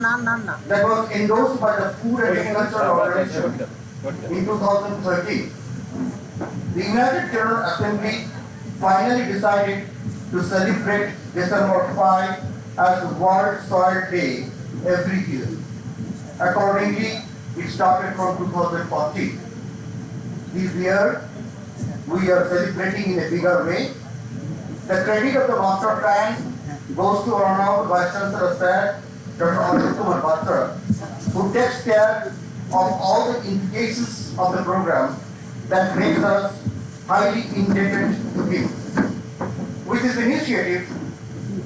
that was endorsed by the Food and Agriculture Organization in 2013. The United General Assembly finally decided to celebrate December 5 as World Soil Day every year. Accordingly, it started from 2014. This year, we are celebrating in a bigger way. The credit of the master plan goes to our now Vice Chancellor Sir, Dr. Anshul Batra, who takes care of all the implications of the program that makes us highly indebted to him. With this initiative,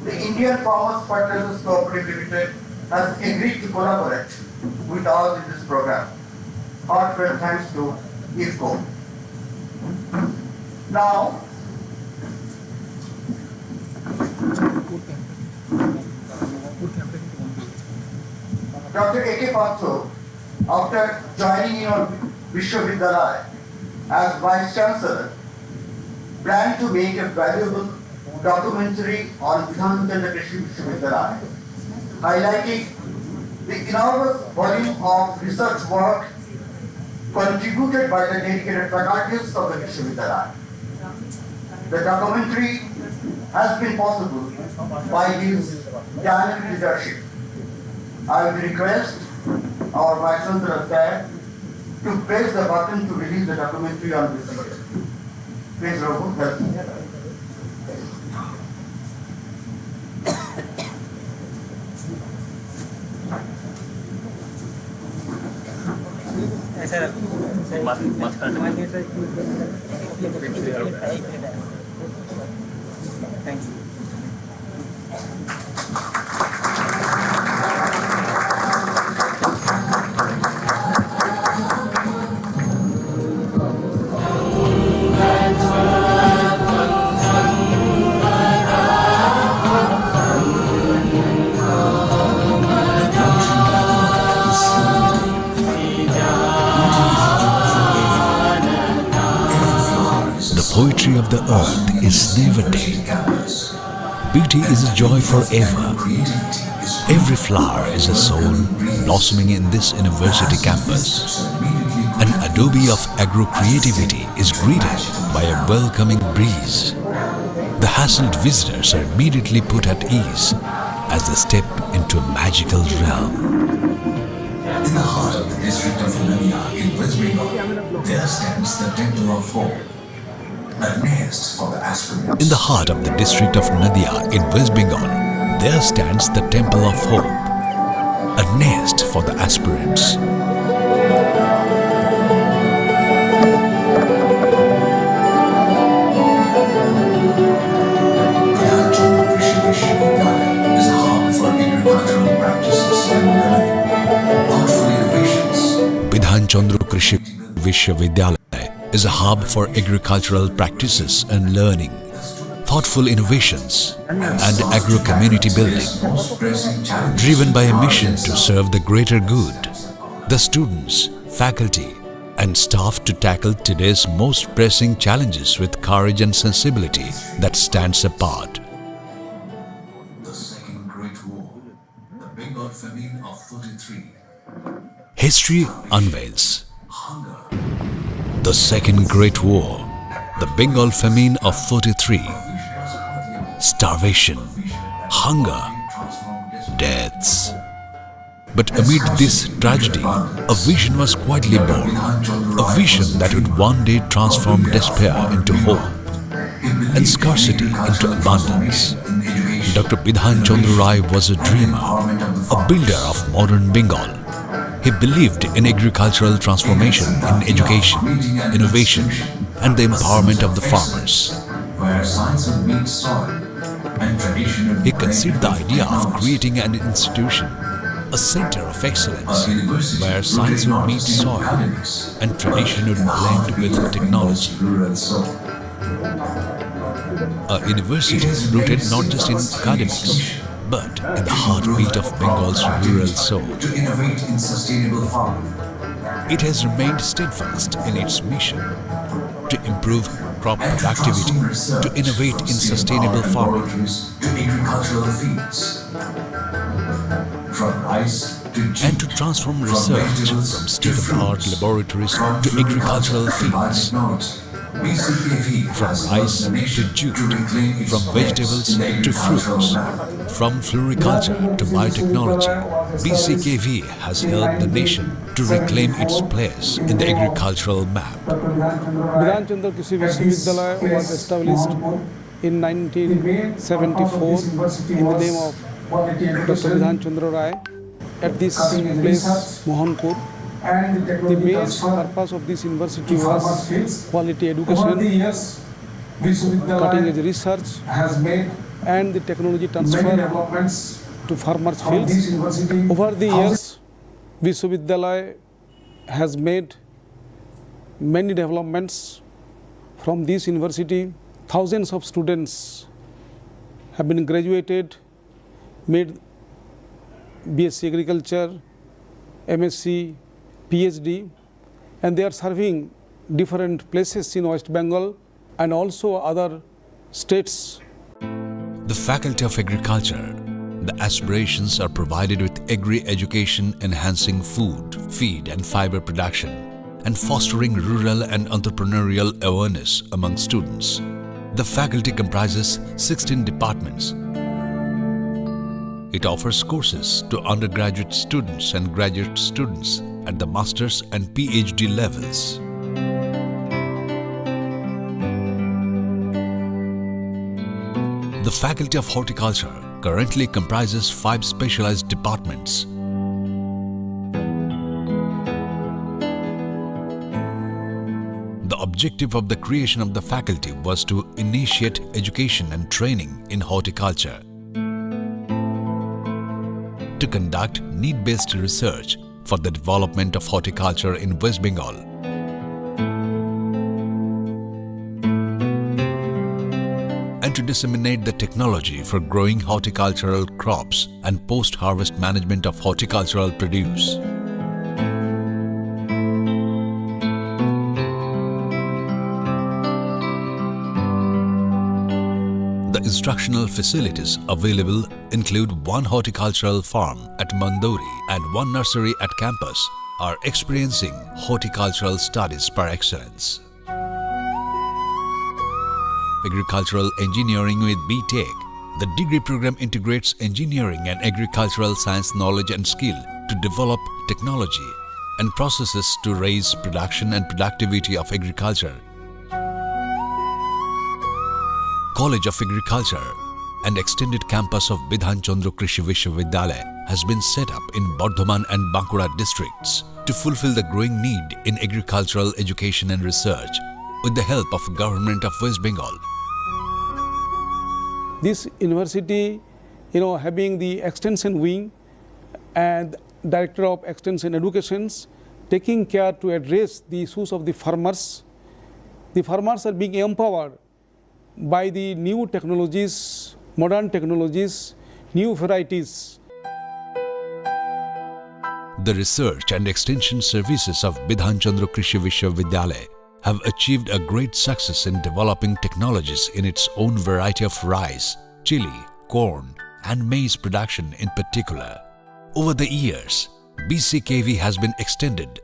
the Indian Farmers Fertilizers Cooperative Limited has agreed to collaborate with us in this program. Heartfelt thanks to IFCO. Now, Dr. A.K. Patso, after joining in our Vishwavidyalaya as Vice Chancellor, planned to make a valuable documentary on Bidhan Chandra Krishi Vishwavidyalaya, highlighting the enormous volume of research work contributed by the dedicated faculties of the Vishwavidyalaya. The documentary has been possible by his dynamic leadership. I will request our Vice Chancellor Sir to press the button to release the documentary on this year. Please, Raghu, help me. Thank you. The poetry of the earth is never dead. Beauty is a joy forever. Every flower is a soul blossoming in this university campus. An adobe of agro-creativity is greeted by a welcoming breeze. The hassled visitors are immediately put at ease as they step into a magical realm. In the heart of the district of Nadia in West Bengal, there stands the Temple of Hope, a nest for the aspirants. In the heart of the district of Nadia in West Bengal, there stands the Temple of Hope, a nest for the aspirants. Is a hub for agricultural practices and learning, thoughtful innovations. Bidhan Chandra Krishi Vishwavidyalaya is a hub for agricultural practices and learning, thoughtful innovations, and agro-community building. Driven by a mission to serve the greater good, the students, faculty, and staff to tackle today's most pressing challenges with courage and sensibility that stands apart. The Second Great War, the Bengal famine of 43. History unveils Hunger. the Second Great War, the Bengal famine of 43, starvation, hunger, deaths. But amid this tragedy, a vision was quietly born, a vision that would one day transform despair into hope and scarcity into abundance. Dr. Bidhan Chandra Rai was a dreamer, a builder of modern Bengal. He believed in agricultural transformation, in education, innovation, and the empowerment of the farmers. Where science would meet soil and tradition would He conceived the idea of creating an institution, a center of excellence, where science would meet soil and tradition would blend with technology. A university rooted not just in academics, but in the heartbeat of Bengal's rural soul. to innovate in sustainable farming. It has remained steadfast in its mission to improve crop productivity, to innovate in sustainable farming. To agricultural fields. from rice to jute, and to transform from research vegetables from to state-of-the-art fruits, laboratories from to fluid agricultural culture to fields, biotechnology. BCKV from has rice helped the nation to jute, to reclaim its from place vegetables in the to agricultural fruits, map. from floriculture to biotechnology. BCKV has helped the nation to reclaim its place in the agricultural map. Bidhan Chandra Krishi Vishwavidyalaya was established in 1974 in the name of Dr. Bidhan Chandra Rai at this place, Mohanpur. The main purpose of this university was quality education, cutting-edge research, and the technology transfer to farmers' fields. Over the years, Vishwavidyalaya has made many developments. From this university, thousands of students have been graduated, made BSc Agriculture, MSc, PhD, and they are serving different places in West Bengal and also other states. The Faculty of Agriculture, the aspirations are provided with agri-education enhancing food, feed and fiber production and fostering rural and entrepreneurial awareness among students. The faculty comprises 16 departments. It offers courses to undergraduate students and graduate students at the master's and PhD levels. The Faculty of Horticulture currently comprises 5 specialized departments. The objective of the creation of the faculty was to initiate education and training in horticulture, to conduct need-based research for the development of horticulture in West Bengal, and to disseminate the technology for growing horticultural crops and post-harvest management of horticultural produce. The instructional facilities available include 1 horticultural farm at Mandori and 1 nursery at campus are experiencing horticultural studies par excellence. Agricultural engineering with B.Tech. The degree program integrates engineering and agricultural science knowledge and skill to develop technology and processes to raise production and productivity of agriculture. College of Agriculture, an extended campus of Bidhan Chandra Krishi Vishwavidyalaya, has been set up in Bardhaman and Bankura districts to fulfill the growing need in agricultural education and research with the help of Government of West Bengal. This university, having the extension wing and Director of Extension Educations, taking care to address the issues of the farmers. The farmers are being empowered by the new technologies, modern technologies, new varieties. The research and extension services of Bidhan Chandra Krishi Vishwavidyalaya have achieved a great success in developing technologies in its own variety of rice, chili, corn, and maize production in particular. Over the years, BCKV has been expanded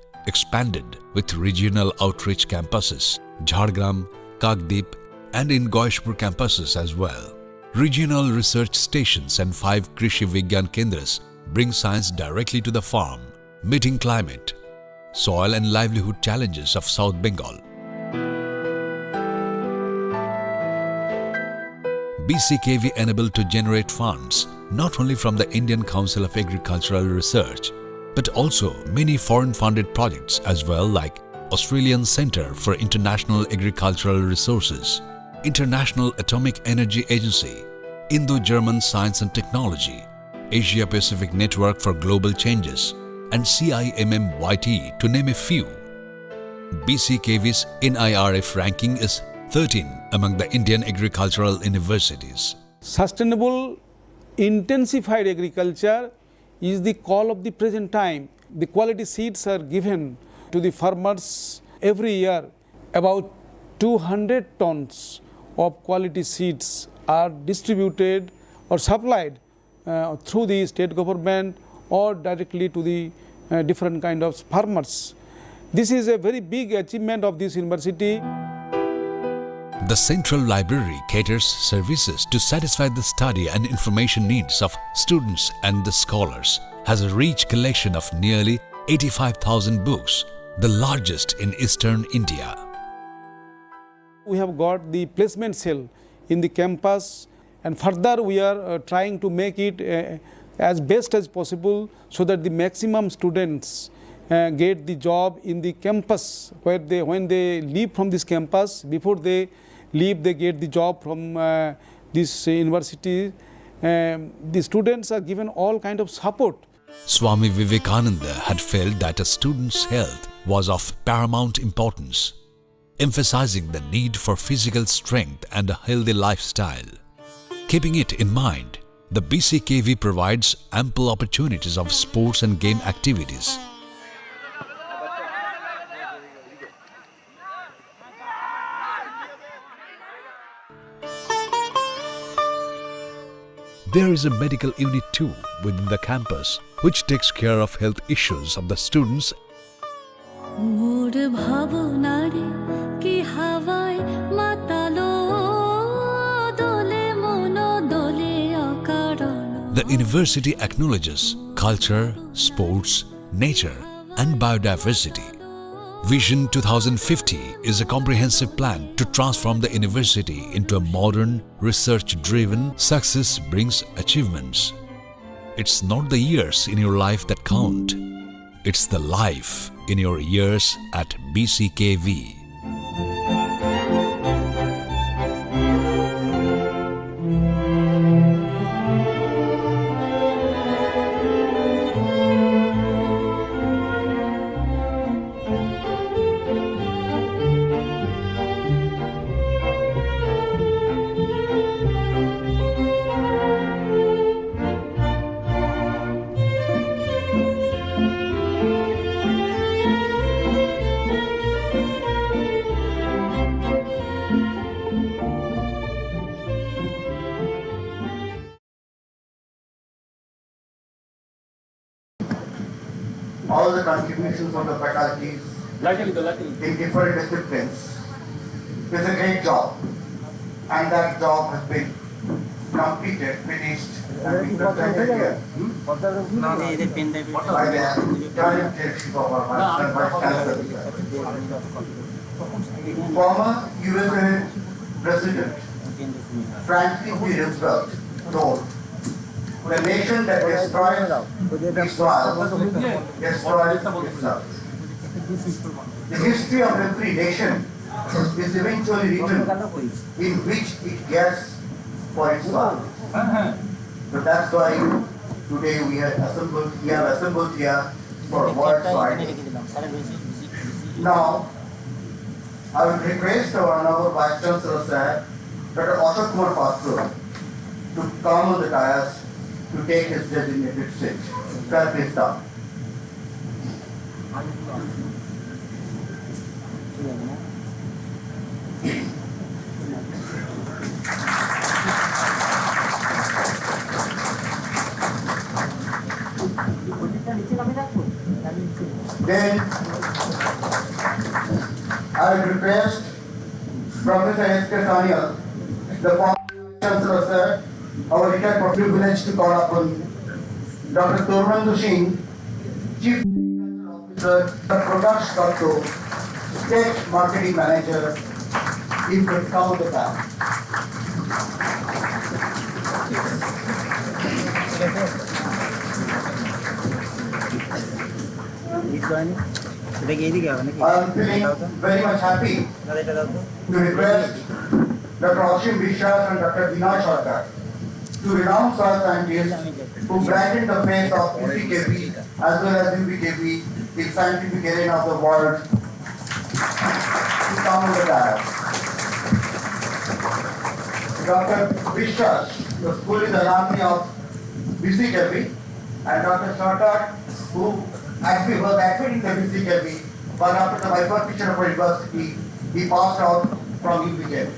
with regional outreach campuses, Jhargram, Kagdip, and in Goishpur campuses as well. Regional research stations and 5 Krishi Vigyan Kendras bring science directly to the farm, meeting climate, soil and livelihood challenges of South Bengal. BCKV enabled to generate funds not only from the Indian Council of Agricultural Research, but also many foreign-funded projects as well, like Australian Centre for International Agricultural Resources, International Atomic Energy Agency, Indo-German Science and Technology, Asia-Pacific Network for Global Changes, and CIMMYT, to name a few. BCKV's NIRF ranking is 13 among the Indian agricultural universities. Sustainable, intensified agriculture is the call of the present time. The quality seeds are given to the farmers every year. About 200 tons of quality seeds are distributed or supplied through the state government or directly to the different kind of farmers. This is a very big achievement of this university. The Central Library caters services to satisfy the study and information needs of students and the scholars, has a rich collection of nearly 85,000 books, the largest in Eastern India. We have got the placement cell in the campus, and further we are trying to make it as best as possible so that the maximum students get the job in the campus, where when they leave from this campus, before they leave they get the job from this university. The students are given all kind of support. Swami Vivekananda had felt that a student's health was of paramount importance, emphasizing the need for physical strength and a healthy lifestyle. Keeping it in mind, the BCKV provides ample opportunities of sports and game activities. There is a medical unit too within the campus, which takes care of health issues of the students. The university acknowledges culture, sports, nature, and biodiversity. Vision 2050 is a comprehensive plan to transform the university into a modern, research-driven. Success brings achievements. It's not the years in your life that count. It's the life in your years at BCKV. All the contributions of the faculties in different disciplines is a great job, and that job has been completed, finished, and been presented here by the joint leadership of our Vice Chancellor. Former USA President Franklin D. Roosevelt told, "The nation that destroys its soil destroys itself." The history of every nation is eventually written in which it gets for its soil. So that's why today we have assembled here for World Soil Day. Now, I would request our honorable Vice Chancellor, Sir, Dr. Ashok Kumar Pastro, to come on the dais to take his designated seat. Sir, please stop. Then I would request Professor S.K. Sanyal, the former Chancellor, Sir, our retired privilege to call upon Dr. Tormandu Singh, Chief Officer, Prakash Katto, State Marketing Manager, if we come to that. I am feeling very much happy to request Dr. Ashim Vishwas and Dr. Vinay Sarkar to renowned soil scientists who brightened the face of BCKV as well as UBKV, the scientific arena of the world, to come on the dais. Dr. Vishwas, the school is alumni of BCKV, and Dr. Sarkar, who actually was active in the BCKV, but after the bifurcation of our university, he passed out from UBKV.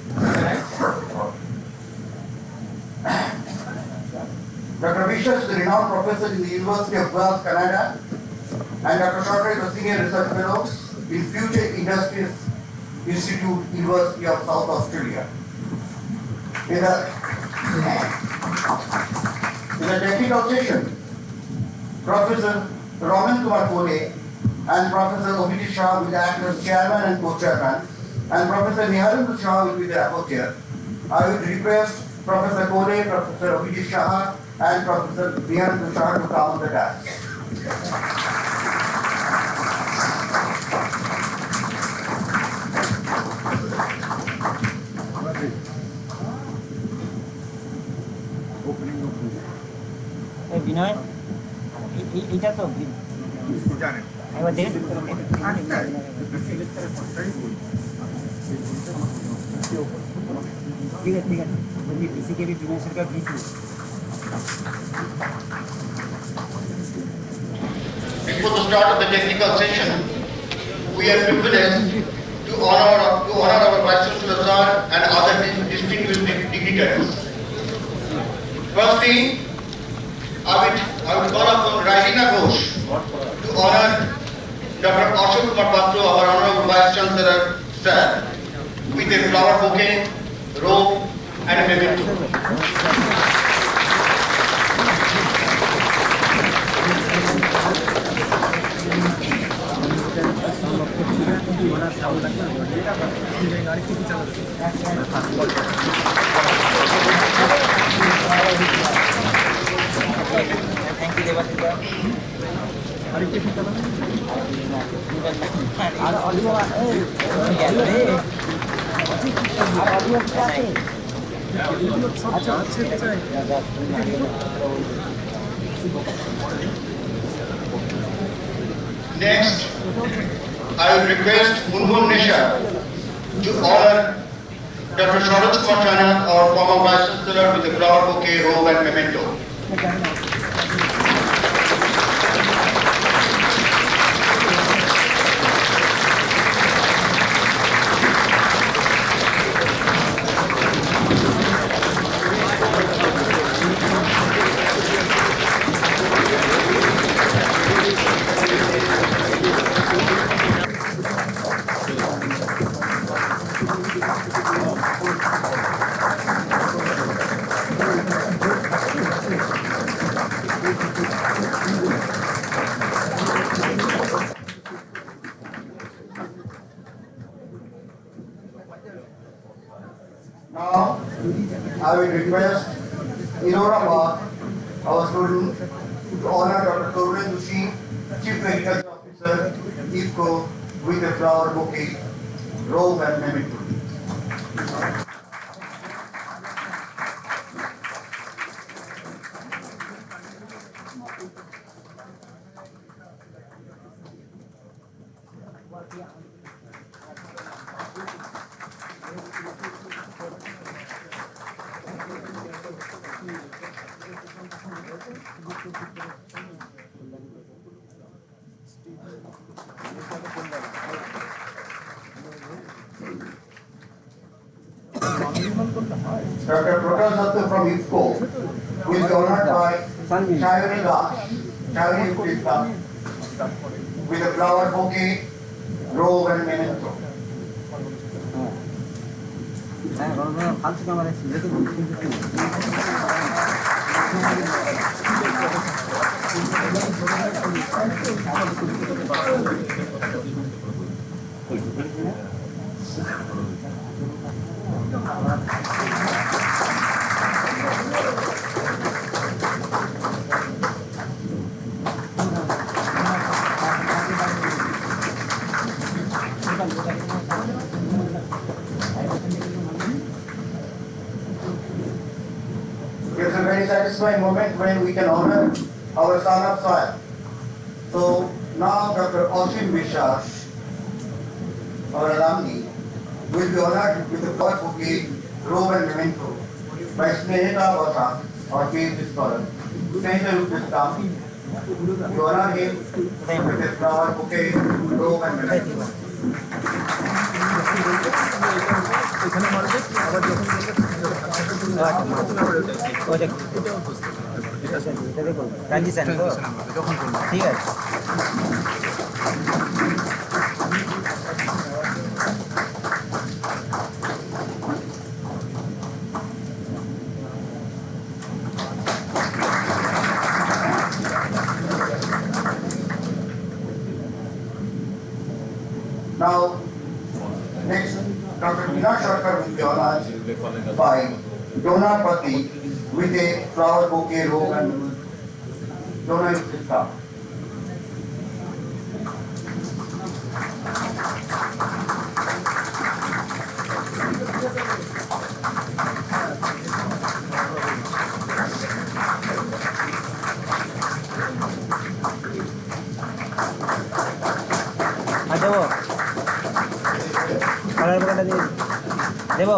Dr. Vishal is a renowned professor in the University of Guelph, Canada, and Dr. Shorter is a senior research fellow in Future Industries Institute, University of South Australia. In the technical session, Professor Raman Kumar Kole and Professor Obiti Shah will act as chairman and co-chairman, and Professor Niharendra Shah will be the rapporteur. I would request Professor Kole, Professor Obiti Shah, and Professor Niharendra Shah to come on the dais. বিনয় এইটা তো একবার দেখে ঠিক আছে বলছি বিসিকেবি বিনয় সরকার V2 Before the start of the technical session, we are privileged to honor our Vice Chancellor Sir and other distinguished dignitaries. Firstly, I would call upon Rajina Ghosh to honor Dr. Ashok Kumar Patro, our Honorable Vice Chancellor Sir, with a flower bouquet, robe, and a memento. Thank you Debashis আর audio Next, I will request Munmun Nisha to honor Dr. Sharad Kumar Chana, our former Vice Chancellor, with a flower bouquet, robe, and memento. Now, I will request Inora Park, our student, to honor Dr. Karunan Dushi, Chief Agriculture Officer, IFCO, with a flower bouquet, robe, and memento. Dr. Prakash Sattu from IFCO will be honored by Shayoni Dash, Shayoni Kulita, with a flower bouquet, robe, and memento. ফালতু camera It's a very satisfying moment when we can honor our son of soil. So now Dr. Ashim Vishas, our alumni, will be honored with the flower bouquet, robe, and memento by Snehita Vasa, our PhD scholar. Snehita will please come. We honor him with a flower bouquet, robe, and memento. ওইটা এটা দেখো transition তো ঠিক আছে। Now, next, Dr. Meena Sharkar will be honored by donor Pati with a flower bouquet robe and donor scarf. দেবো colour বোকাটা দিয়ে দেবো।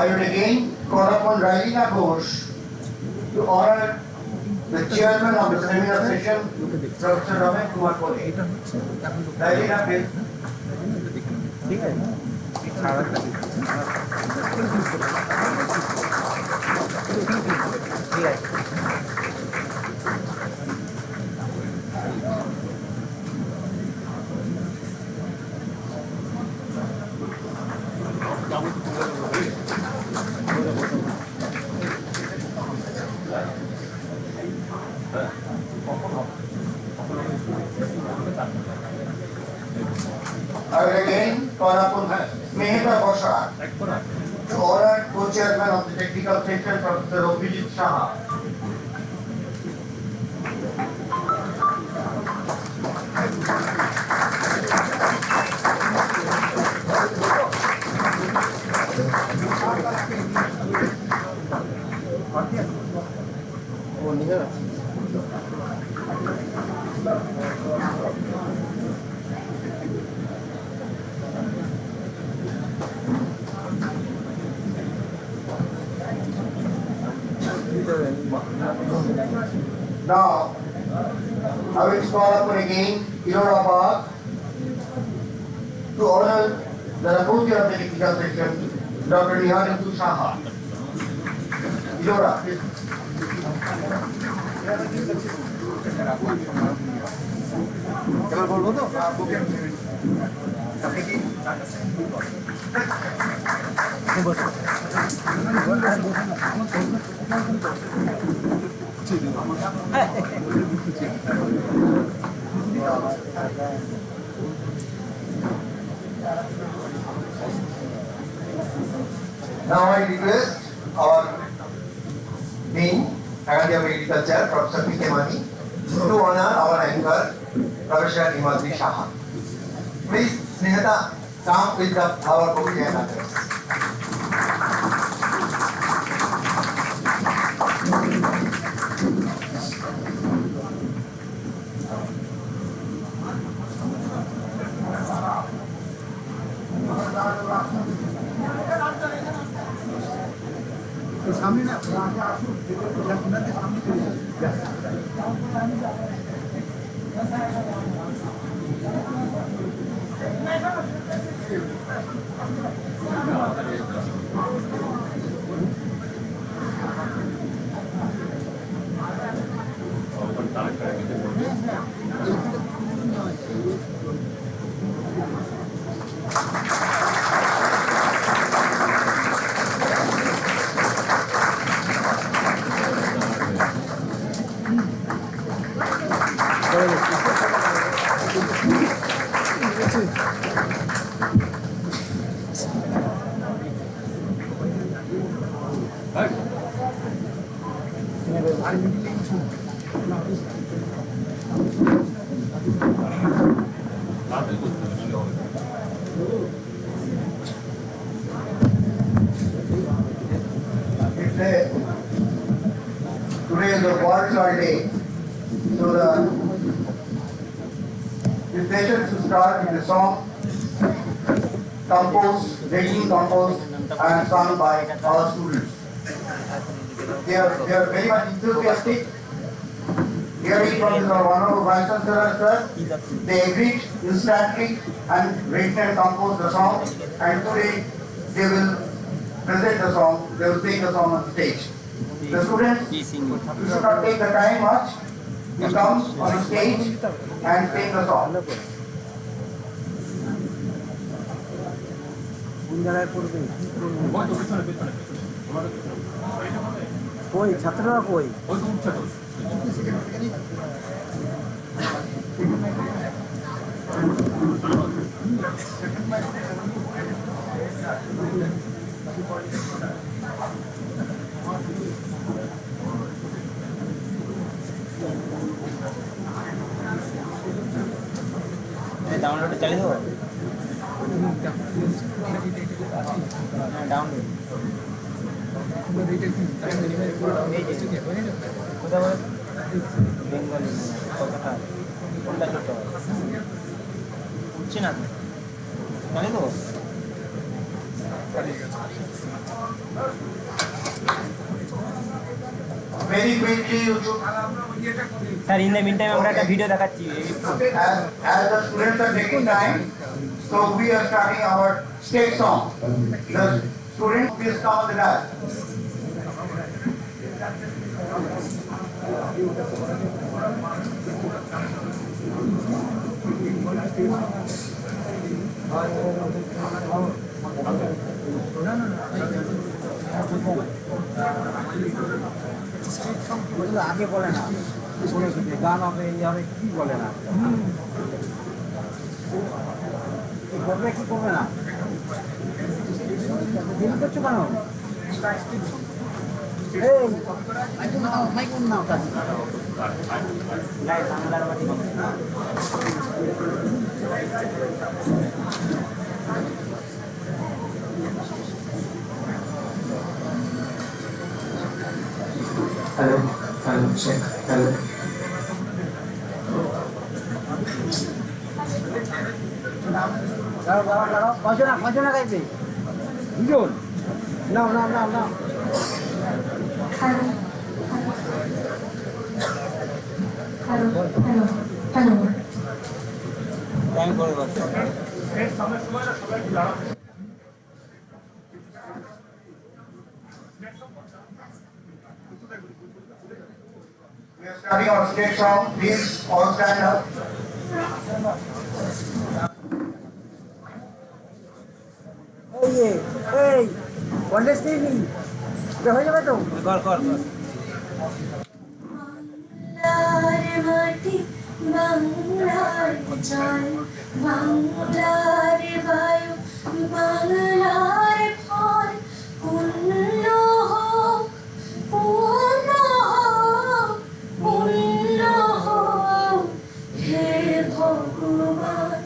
I would again call upon Railina Ghosh to honor the chairman of the seminar session, Professor Ramesh Kumar Poli. Railina, please. ঠিক আছে ঠিক আছে। I will again call upon Mehta Bosha to honor co-chairman of the technical section, Professor Abhijit Saha. Now, I will call upon again Ilora to honor the Rapporteur of the technical section, Dr. Niharindu Saha. Ilora, please. এবার বলবো তো বসো Now I request our Dean, Faculty of Agriculture, Professor P. K. Mani, to honor our anchor, Professor Himadri Saha. Please, Snehata, come with the flower bouquet and others. सामने ना आगे आसू जगन्नाथ के सामने चले Today is the World Soil Day, so the session should start with the song Compost, Raising Compost, and sung by our students. they are very much enthusiastic. Hearing from the honorable Vice Chancellor, sir, they agreed instantly and written and composed the song, and today they will present the song, they will sing the song on stage. The students, you should not take the time much, you come on the stage and sing the song. কোন জায়গায় পড়বে কই ছাত্ররা কই download চালিয়ে দেবো download কোথায় বলে বেঙ্গলি কতটা কোনটা ছোট উঠছে না চালিয়ে দেবো Very quickly you should, sir in the meantime আমরা একটা ভিডিও দেখাচ্ছি as the students are taking time, so we are starting our state song. The students please come on the dais. আগে বলে না গান হবে এই হবে কি বলে না করবে কি করবে না দেরি করছো কেন বাংলার মাটি Hello, check, hello. দাঁড়াও কজনা গাইবে দুজন নাও Hello. টাইম করে বসো We are starting our state song. Please all stand up. এই কন্টেস্ট নেই হয়ে যাবে তো কর বাংলার মাটি বাংলার জল বাংলার বায়ু বাংলার ফল পূর্ণ হোক পূর্ণ হোক পূর্ণ হোক হে ভগবান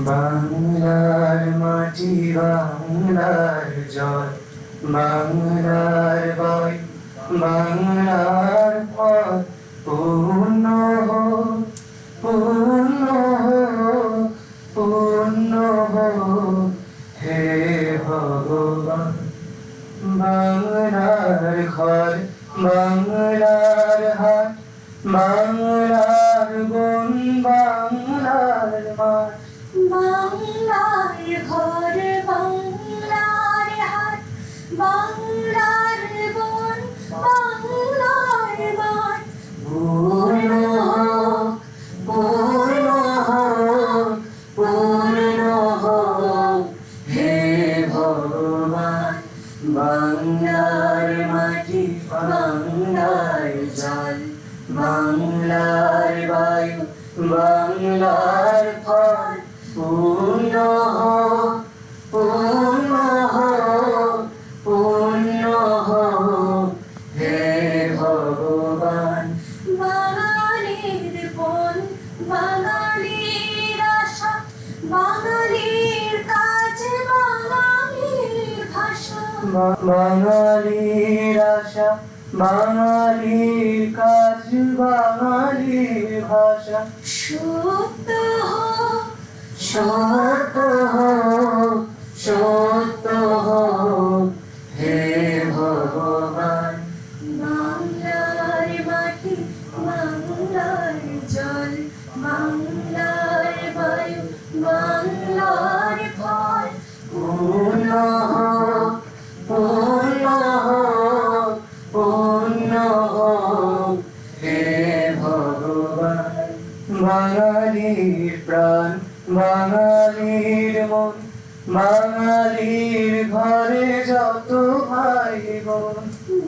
বাংলার মাটি বাংলার জল বাংলার বায়ু বাংলার ফল পূর্ণ হোক পূর্ণ হোক পূর্ণ হোক হে ভগবান বাংলার ঘর বাংলার হাট বাংলার গুণ বাংলার মাঠ বাংলার ঘর বাংলার হাট বাংলার বন বাংলার মাঠ পূর্ণ হোক পূর্ণ হোক পূর্ণ হোক হে ভগবান বাংলার মাটি বাংলার জল বাংলার বায়ু বাংলার ফল পূর্ণ হোক পূর্ণ হোক পূর্ণ হোক হে ভগবান বাঙালির বন বাঙালির আশা বাঙালির কাজ বাঙালির ভাষা বাঙালির আশা বাঙালির কাজ বাঙালির ভাষা সত্য হোক সত্য হোক সত্য হোক হে ভগবান বাংলার বাঙালির প্রাণ বাঙালির মন বাঙালির ঘরে যত ভাই বোন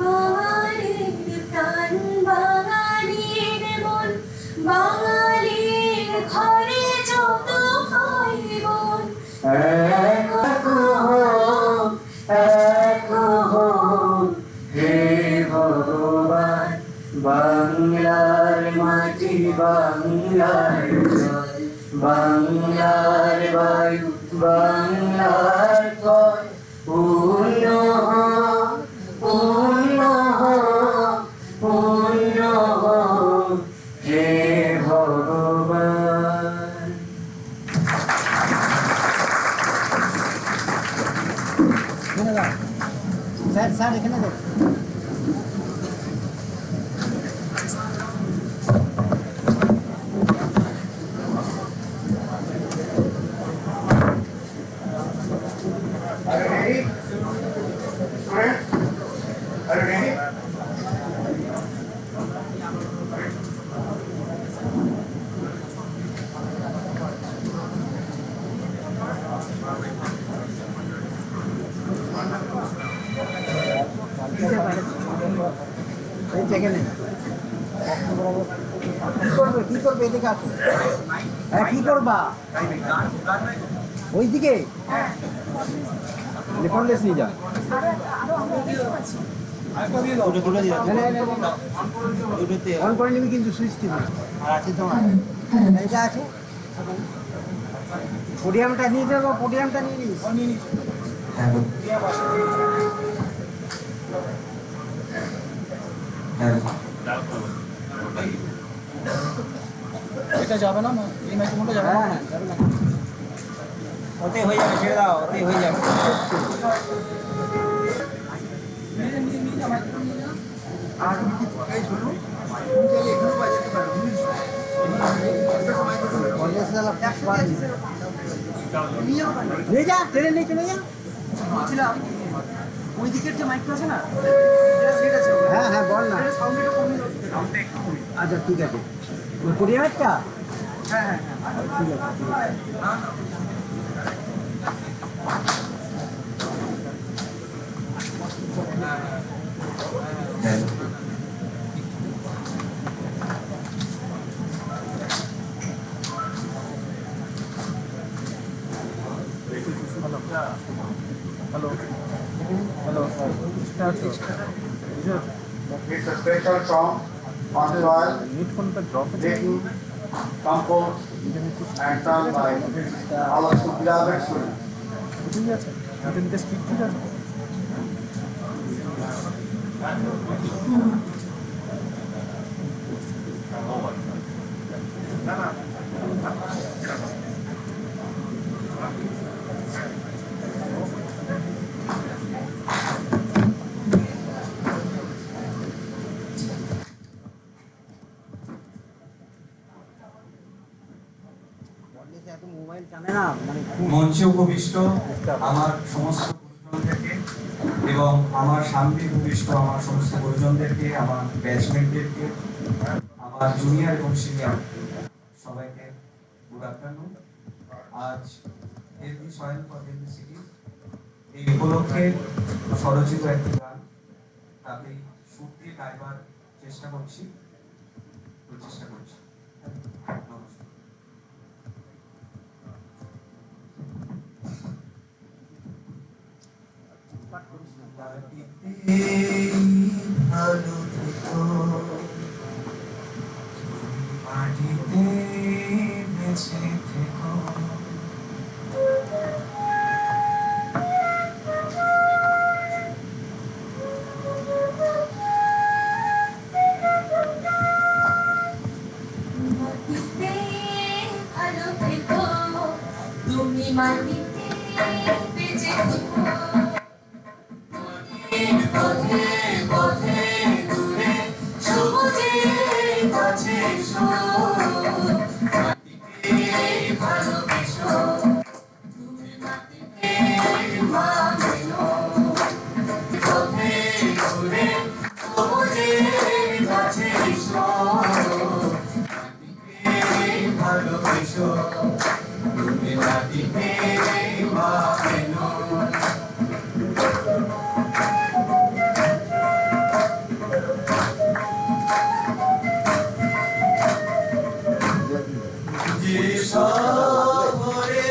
বাঙালির প্রাণ বাঙালির মন বাঙালির ঘরে যত ভাই বোন এক হোক এক হোক হে ভগবান বাংলার মাটি বাংলার জল বাংলার বায়ু বাংলার ফল পূর্ণ হোক পূর্ণ হোক পূর্ণ হোক হে ভগবান। স্যার স্যার এখানে দেখ Are you ready? Students, are you ready? এই জায়গা নেই কি করবে এদিকে আসো হ্যাঁ কি করবা ওইদিকে রেকর্ডলেস নিয়ে যা অন করে নিবি কিন্তু সুইচ টিপি আর আছে তোমার এইটা আছে পোডিয়ামটা নিয়ে যাবো পোডিয়ামটা নিয়ে নিস এটা যাবে না এই মাইক্রোফোনটা যাবে না হ্যাঁ যাবে না ওতে হয়ে যাবে ছেড়ে দাও ওতে হয়ে যাবে আর এই শুনুন তুমি চাইলে এখানেও বাজাতে পারো নিয়ে যা ট্রেনে নিয়ে চলে যা বলছিলাম ওই দিকের যে মাইকটা আছে না হ্যাঁ হ্যাঁ বল না সাউন্ডটা কমে আচ্ছা ঠিক আছে ওই কোরিয়ারটা হ্যাঁ ঠিক আছে hello hello It's a special song on soil, net ফোনটা drop taking compost and sung by our beloved students. ঠিক আছে ইন্টারনেটে স্পিড ঠিক আছে এত মোবাইল জানে না মানে মঞ্চে উপবিষ্ট আমার সমস্ত গুরুজনদেরকে এবং আমার সামনে উপবিষ্ট আমার সমস্ত গুরুজনদেরকে আমার ব্যাচমেটদেরকে আমার জুনিয়র এবং সিনিয়র সবাইকে গুড আফটারনুন। আজ healthy soil for healthy city এই উপলক্ষে স্বরচিত একটি গান তাতে সুর দিয়ে গাইবার চেষ্টা করছি। নমস্কার। ভালো থেকো মাটিতে বেঁচে থেকো মাটিতে ভালো থেকো তুমি মাটিতে বেঁচে থেকো পথে পথে দূরে সবুজের কাছে এসো মাটিকে ভালোবেসো তুমি মাটিকে মানো পথে দূরে সবুজের কাছে এসো মাটিকে ভালোবেসো তুমি মাটিতে মা এনো যে শহরে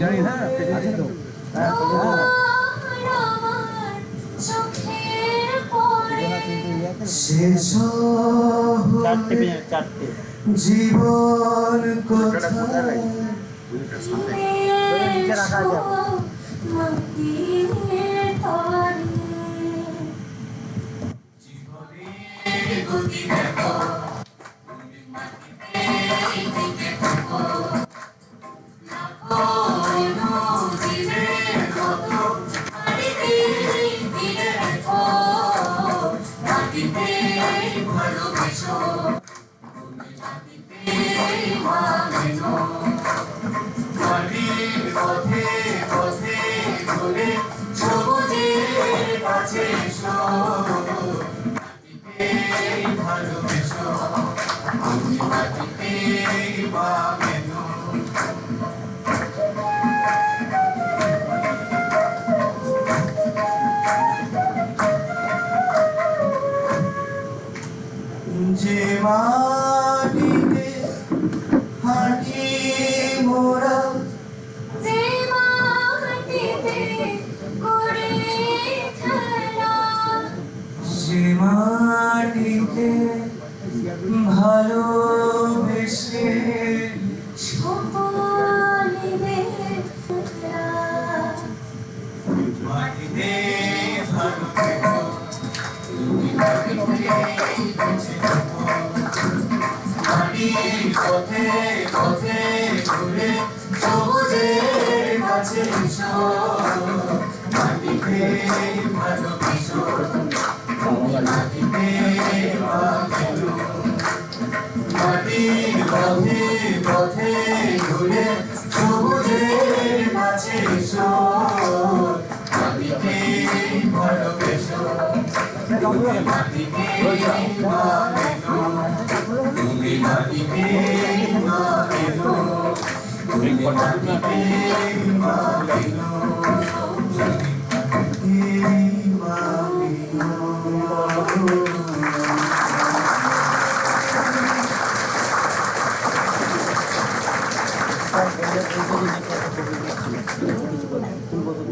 জানি না আছে তো সে শহরে জীবন কোথায় নিচে রাখা আছে জীবনের গতি দেখো তুমি মাটিতে থাকো নদীর মতো মাটিতে রেখো মাটিতে ভালোবেসো তুমি মাটিতে মা এনো মাটির পথে পথে ঘুরে সবুজের কাছে এসো মাটিতে ভালোবেসো তুমি মাটিতে মা এনো যে মাটিতে হাঁটি মোরা যে মাটিতে করে খেলা সে মাটিতে ভালোবেসে সকলেদের খেলা মাটিতে ভালোবেসো তুমি মাটিতে বেঁচে থাকো মাটির পথে পথে ঘুরে সবুজের কাছে এসো মাটিতে ভালোবেসো তুমি মাটিতে মা এনো মাটির পথে পথে ঘুরে সবুজের কাছে এসো মাটিতে ভালোবেসো তুমি মাটিতে মা এনো তুমি মাটিতে মা এনো তুমি মাটিতে মা এনো তুমি মাটিতে মা এনো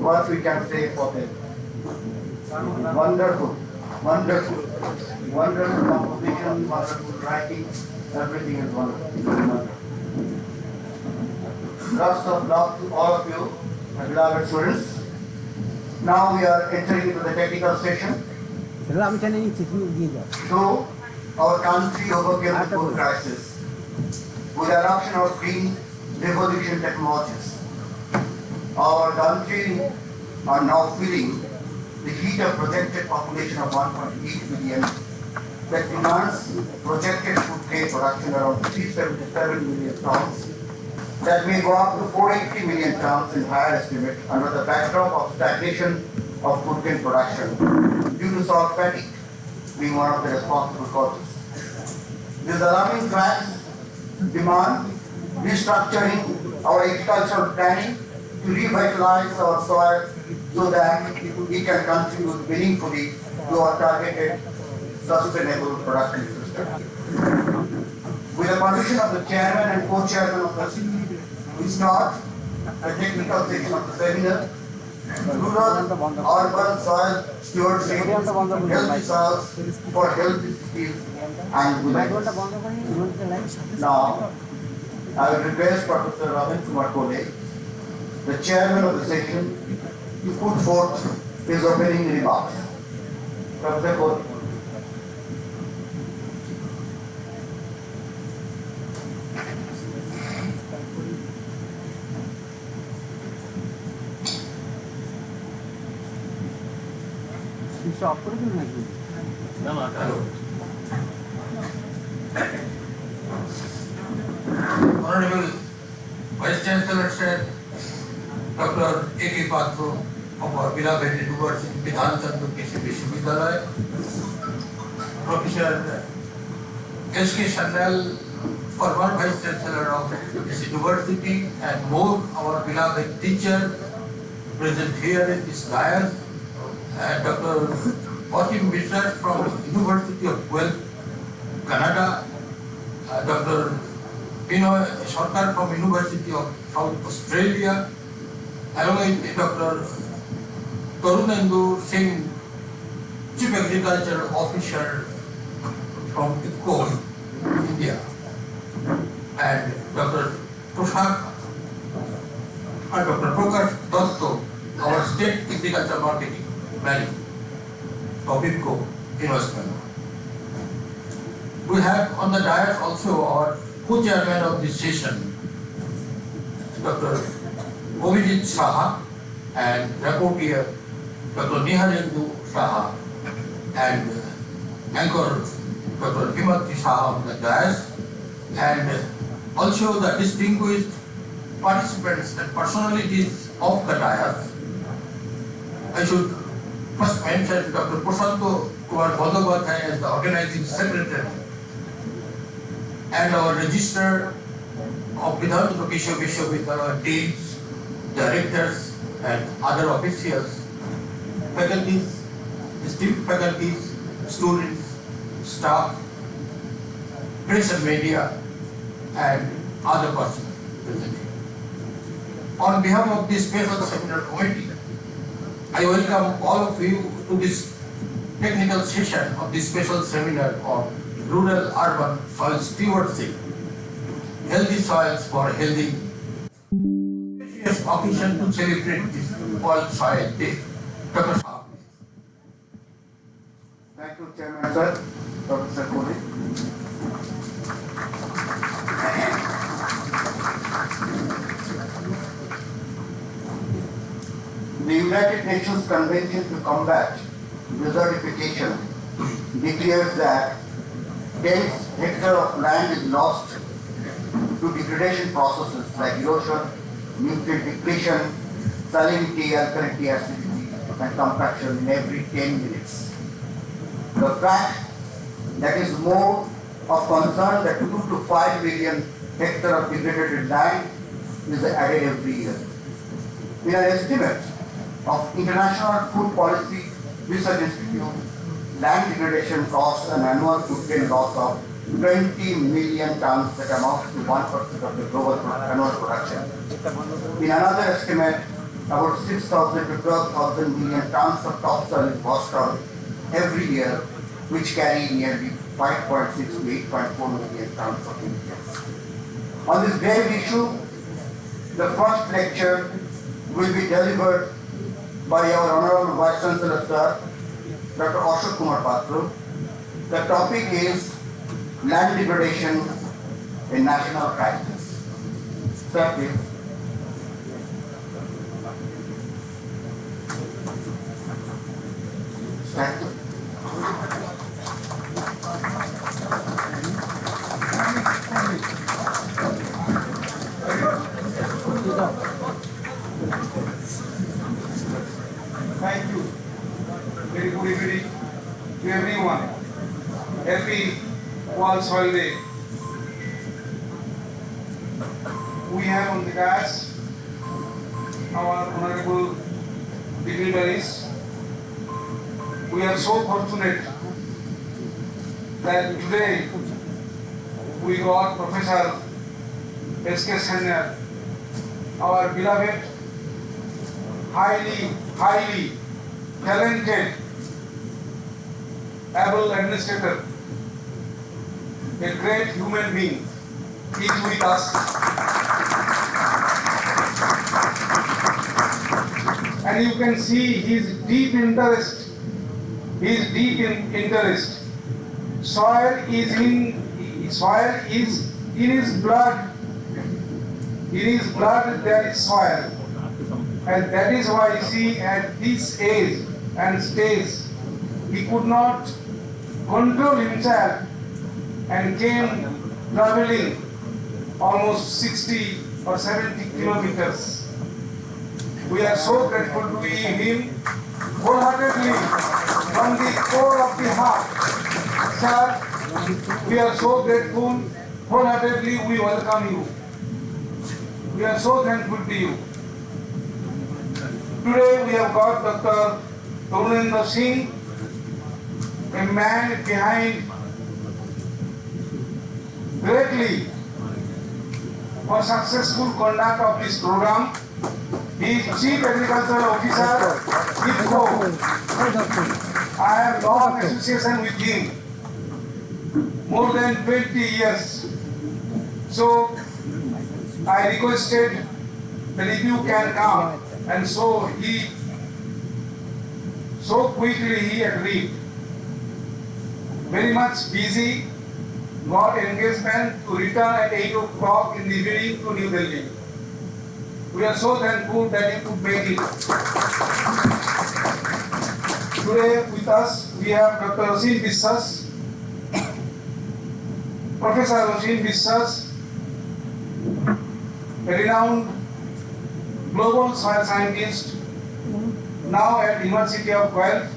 What we can say for them. Wonderful, wonderful, wonderful composition, wonderful writing, everything is wonderful. Lots of love to all of you, my beloved students. Now we are entering into the technical session. আমি জানি চিঠি দিয়ে যাও So, our country overcame the food crisis with the adoption of green revolution technologies. Our country are now feeling the heat of projected population of 1.8 billion that demands projected food grain production around 377 million tons that may go up to 480 million tons in higher estimate under the backdrop of stagnation of food grain production due to salt fatigue being one of the responsible causes. These alarming facts demand restructuring our agricultural planning to revitalize our soil so that we can contribute meaningfully to our targeted sustainable production system. With the permission of the chairman and co-chairman of the we start the technical section of the seminar, rural urban soil stewardship, healthy soils for healthy cities and villages. Now, I will request Professor Ravin Kumar Kole, the chairman of the session, to put forth his opening remarks. Professor Kole. Of করে দিন নাকি Honorable Vice Chancellor Sir Dr. A.K. Patro of our beloved University, Bidhan Chandra Krishi Vishwavidyalaya, Professor S.K. Sandal former Vice Chancellor of this university, and more our beloved teachers present here in this dais, Dr. Otim Mishra from University of Guelph, Canada, Dr. Pinoy Sarkar from University of South Australia, along with Dr. Tarunendu Singh, Chief Agriculture Officer from IFCO, India, and Dr. Dr. Prakash Datta, our State Agriculture Marketing Manager of IFCO Investment. We have on the dais also our co-chairman of this session, Dr. Obhijit Saha, and rapporteur Dr. Nihalendu Saha, and anchor Dr. Himati Saha on the dais, and also the distinguished participants and personalities of the dais. I should first mention Dr. Prasanto Kumar Bandyopadhyay as the organizing secretary, and our registrar of Vidhan Vishwavidyalaya deans, directors, and other officials, faculties, esteemed faculties, students, staff, press and media, and other persons present here. On behalf of this special seminar committee, I welcome all of you to this technical session of this special seminar on rural-urban soil stewardship, healthy soils for healthy. Auspicious occasion to celebrate this World Soil Day. Dr. Saab. Thank you, Chairman Sir, Professor Kohli. The United Nations Convention to Combat Desertification declares that 10 hectares of land is lost to degradation processes like erosion, nutrient depletion, salinity, alkalinity, acidity, and compaction in every 10 minutes. The fact that is more of concern that 2 to 5 million hectares of degraded land is added every year. In an estimate of International Food Policy Research Institute, land degradation costs an annual food loss of 20 million tons, that amounts to 1% of the global annual production. In another estimate, about 6,000 to 12,000 million tons of topsoil is washed out every year, which carry nearly 5.6 to 8.4 million tons of nutrients. On this grave issue, the first lecture will be delivered by our Honorable Vice Chancellor Sir, Dr. Ashok Kumar Patra. The topic is land degradation in national crisis. Sir, please. Thank you. Thank you. Very good evening to everyone. Happy World Soil Day. We have on the dais our honorable dignitaries. We are so fortunate that today we got Professor S.K. Sanyal, our beloved, highly talented, able administrator, a great human being, is with us. And you can see his deep interest. Soil is in his blood. In his blood there is soil. And that is why you see at this age and stage, he could not control himself and came traveling almost 60 or 70 kilometers. We are so grateful to him wholeheartedly from the core of the heart. Sir, we are so grateful wholeheartedly. wholeheartedly we welcome you. We are so thankful to you. Today we have got Dr. Torunendra Singh, a man behind greatly for successful conduct of this program. He is Chief Agricultural Officer, IFCO. I have long association with him, more than 20 years. So I requested that if you can come, and so quickly he agreed. Very much busy, got engagement to return at 8 o'clock in the evening to New Delhi. We are so thankful that you could make it. Today with us we have Dr. Rosin Biswas, Professor Rosin Biswas, a renowned global soil scientist, now at University of Guelph.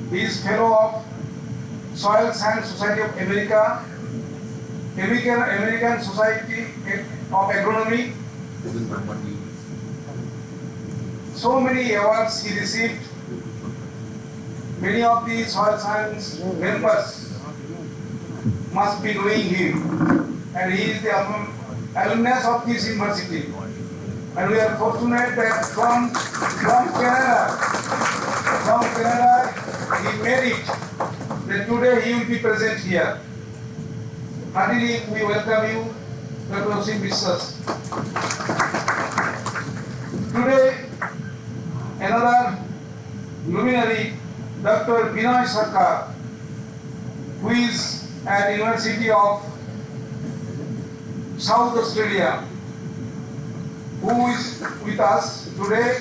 He is fellow of Soil Science Society of America, American Society of Agronomy. So many awards he received. Many of the soil science members must be knowing him, and he is the alumnus of this university. And we are fortunate that from Canada, he made it. That today he will be present here. Heartily we welcome you, Dr. Rosin Biswas. Today, another luminary, Dr. Binoy Sarkar, who is at University of South Australia, who is with us today,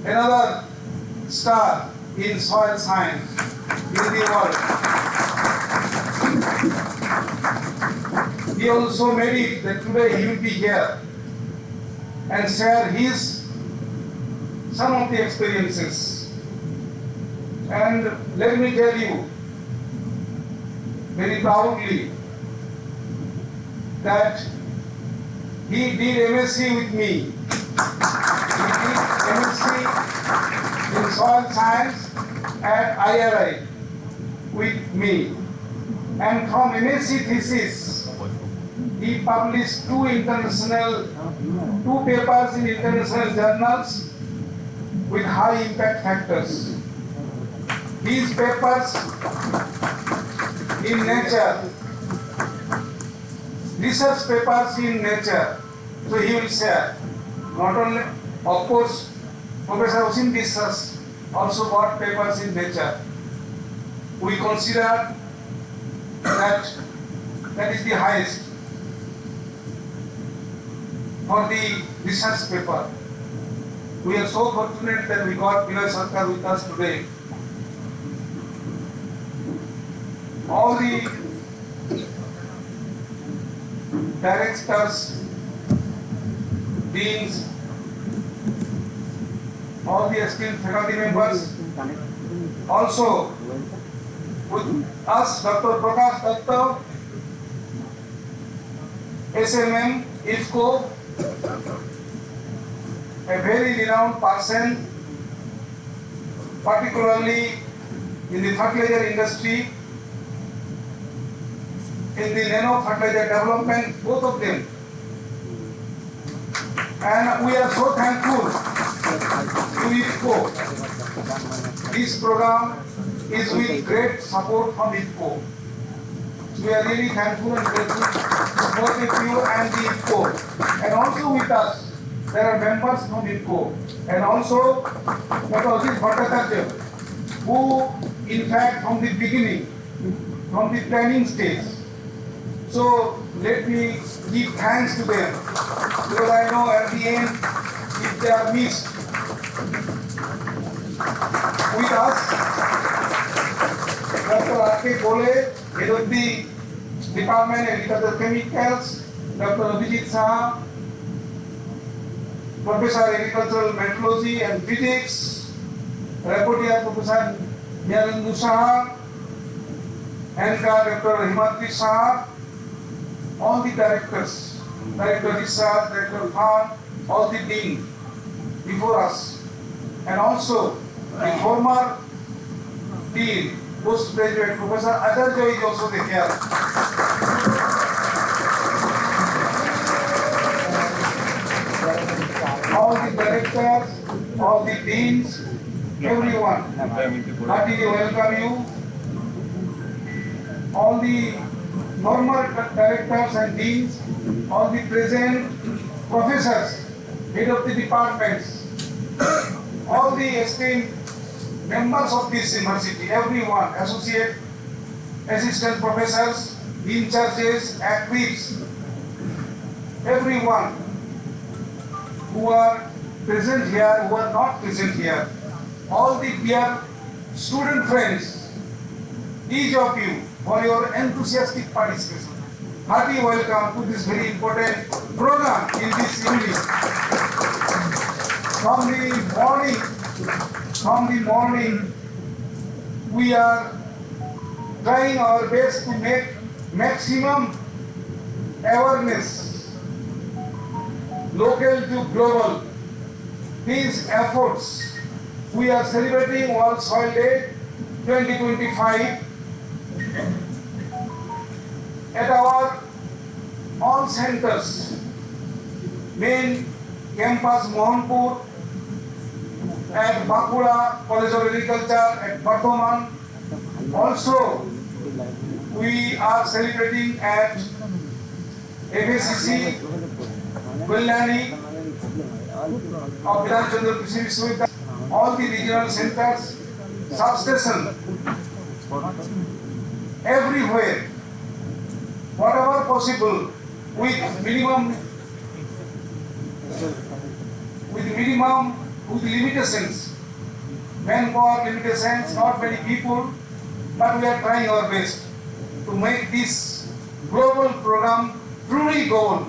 another star in soil science in the world. He also made it that today he will be here and share some of the experiences. And let me tell you very proudly that he did MSc with me. He did MSc in soil science at IRI with me. And from MSc thesis, he published two papers in international journals with high impact factors. These papers in Nature, research papers in Nature, so he will share. Not only, of course, Professor Rosin Biswas also got papers in Nature. We consider that is the highest for the research paper. We are so fortunate that we got Binoy Sarkar with us today. All the directors, deans, all the esteemed faculty members, also with us Dr. Prakash Datta, SMM, IFCO, a very renowned person, particularly in the fertilizer industry, in the nano fertilizer development, both of them. And we are so thankful to IFCO. This program is with great support from IFCO. We are really thankful and grateful to both of you and the IFCO. And also with us, there are members from IFCO. And also Dr. Ajit Bhattacharya, who in fact from the beginning, from the planning stage. So let me give thanks to them, because I know at the end, if they are missed, with us, Dr. R.K. Kole, head of the Department of Agricultural Chemicals, Dr. Abhijit Saha, Professor Agricultural Meteorology and Physics, Rapporteur Professor Nyalandu Saha, Anchor Dr. Himatri Saha, all the directors, Director Research, Director Farm, all the dean before us, and also the former dean, postgraduate Professor Acharya is also there. All the directors, all the deans, everyone, heartily welcome you. All the former directors and deans, all the present professors, head of the departments, all the esteemed members of this university, everyone, associate, assistant professors, in charges, actives, everyone who are present here, who are not present here, all the dear student friends, each of you, for your enthusiastic participation. Hearty welcome to this very important program in this evening. From the morning, we are trying our best to make maximum awareness, local to global. These efforts, we are celebrating World Soil Day 2025 at our all centers, main campus Mohanpur, at Bankura College of Agriculture, at Bardhaman. Also, we are celebrating at FACC, Kalyani, of Vidhan Chandra Krishi Vishwavidyalaya, all the regional centers, substation, everywhere, whatever possible, with limitations, manpower limitations, not many people, but we are trying our best to make this global program truly global.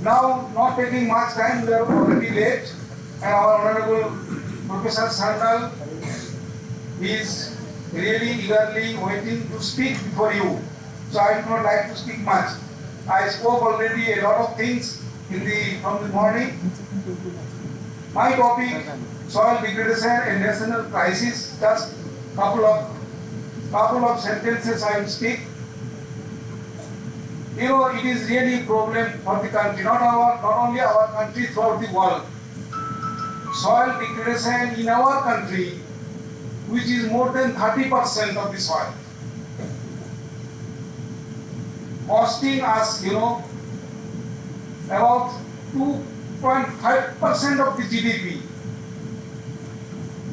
Now, not taking much time, we are already late, and our Honorable Professor Sandal is really eagerly waiting to speak before you. So I do not like to speak much. I spoke already a lot of things from the morning. My topic, soil degradation and national crisis, just couple of sentences I will speak. You know, it is really a problem for the country, not only our country, throughout the world. Soil degradation in our country, which is more than 30% of the soil, costing us, about 2.5% of the GDP,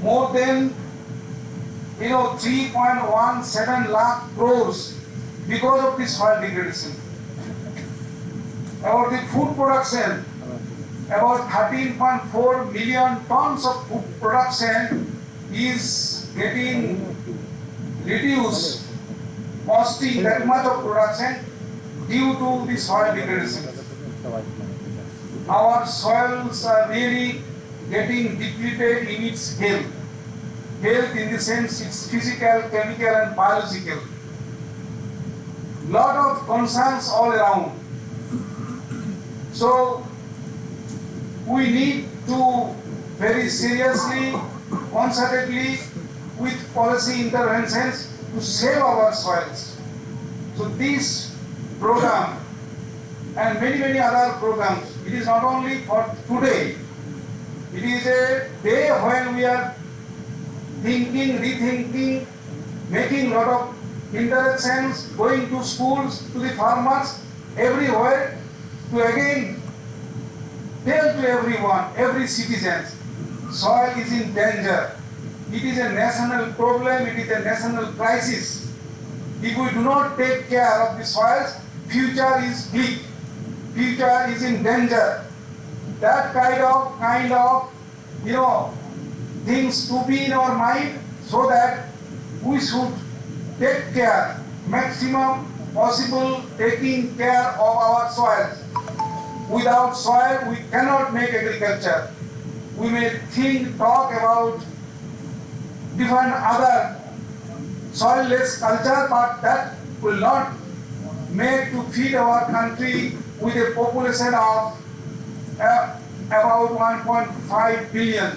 more than 3.17 lakh crores because of the soil degradation. About the food production, about 13.4 million tons of food production is getting reduced, costing that much of production due to the soil degradation. Our soils are really getting depleted in its health. Health in the sense it's physical, chemical and biological. Lot of concerns all around. So we need to very seriously, concertedly, with policy interventions to save our soils. So this program and many other programs, it is not only for today. It is a day when we are thinking, rethinking, making lot of interactions, going to schools, to the farmers, everywhere, to again tell to everyone, every citizen, soil is in danger. It is a national problem, it is a national crisis. If we do not take care of the soils, future is bleak, future is in danger. That kind of things to be in our mind, so that we should take care, maximum possible taking care of our soils. Without soil, we cannot make agriculture. We may talk about different other soil-less culture, but that will not make to feed our country with a population of about 1.5 billion.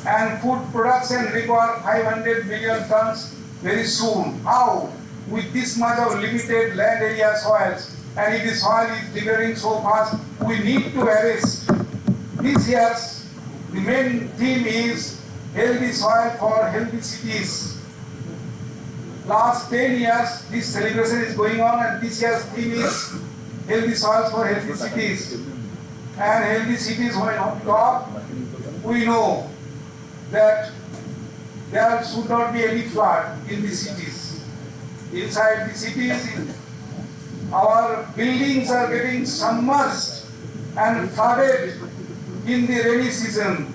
And food production require 500 million tons very soon. How? With this much of limited land area soils, and if the soil is degrading so fast, we need to arrest. This year's the main theme is healthy soil for healthy cities. Last 10 years, this celebration is going on, and this year's theme is healthy soils for healthy cities. And healthy cities, when on top, we know that there should not be any flood in the cities. Inside the cities, our buildings are getting submerged and flooded in the rainy season.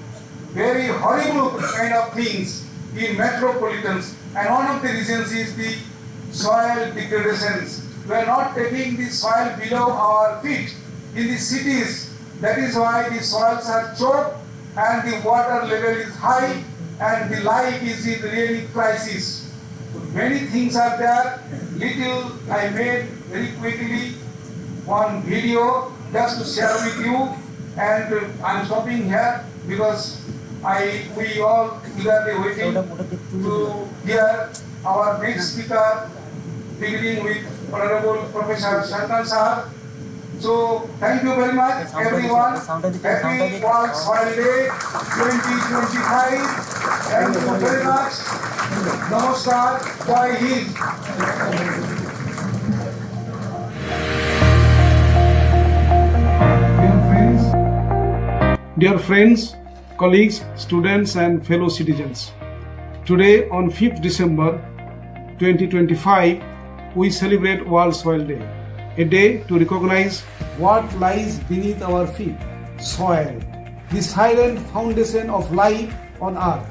Very horrible kind of things in metropolitans. And one of the reasons is the soil degradations. We are not taking the soil below our feet in the cities. That is why the soils are choked and the water level is high and the life is in really crisis. Many things are there. Little I made very quickly one video just to share with you, and I'm stopping here because we all eagerly waiting to hear our next speaker, beginning with Honorable Professor Shantan Sahar. So thank you very much, everyone. Happy World Soil Day 2025. Thank you very much. Namaskar. Jai Hind. Dear friends, colleagues, students and fellow citizens, today on 5th December 2025, we celebrate World Soil Day, a day to recognize what lies beneath our feet, soil, the silent foundation of life on earth.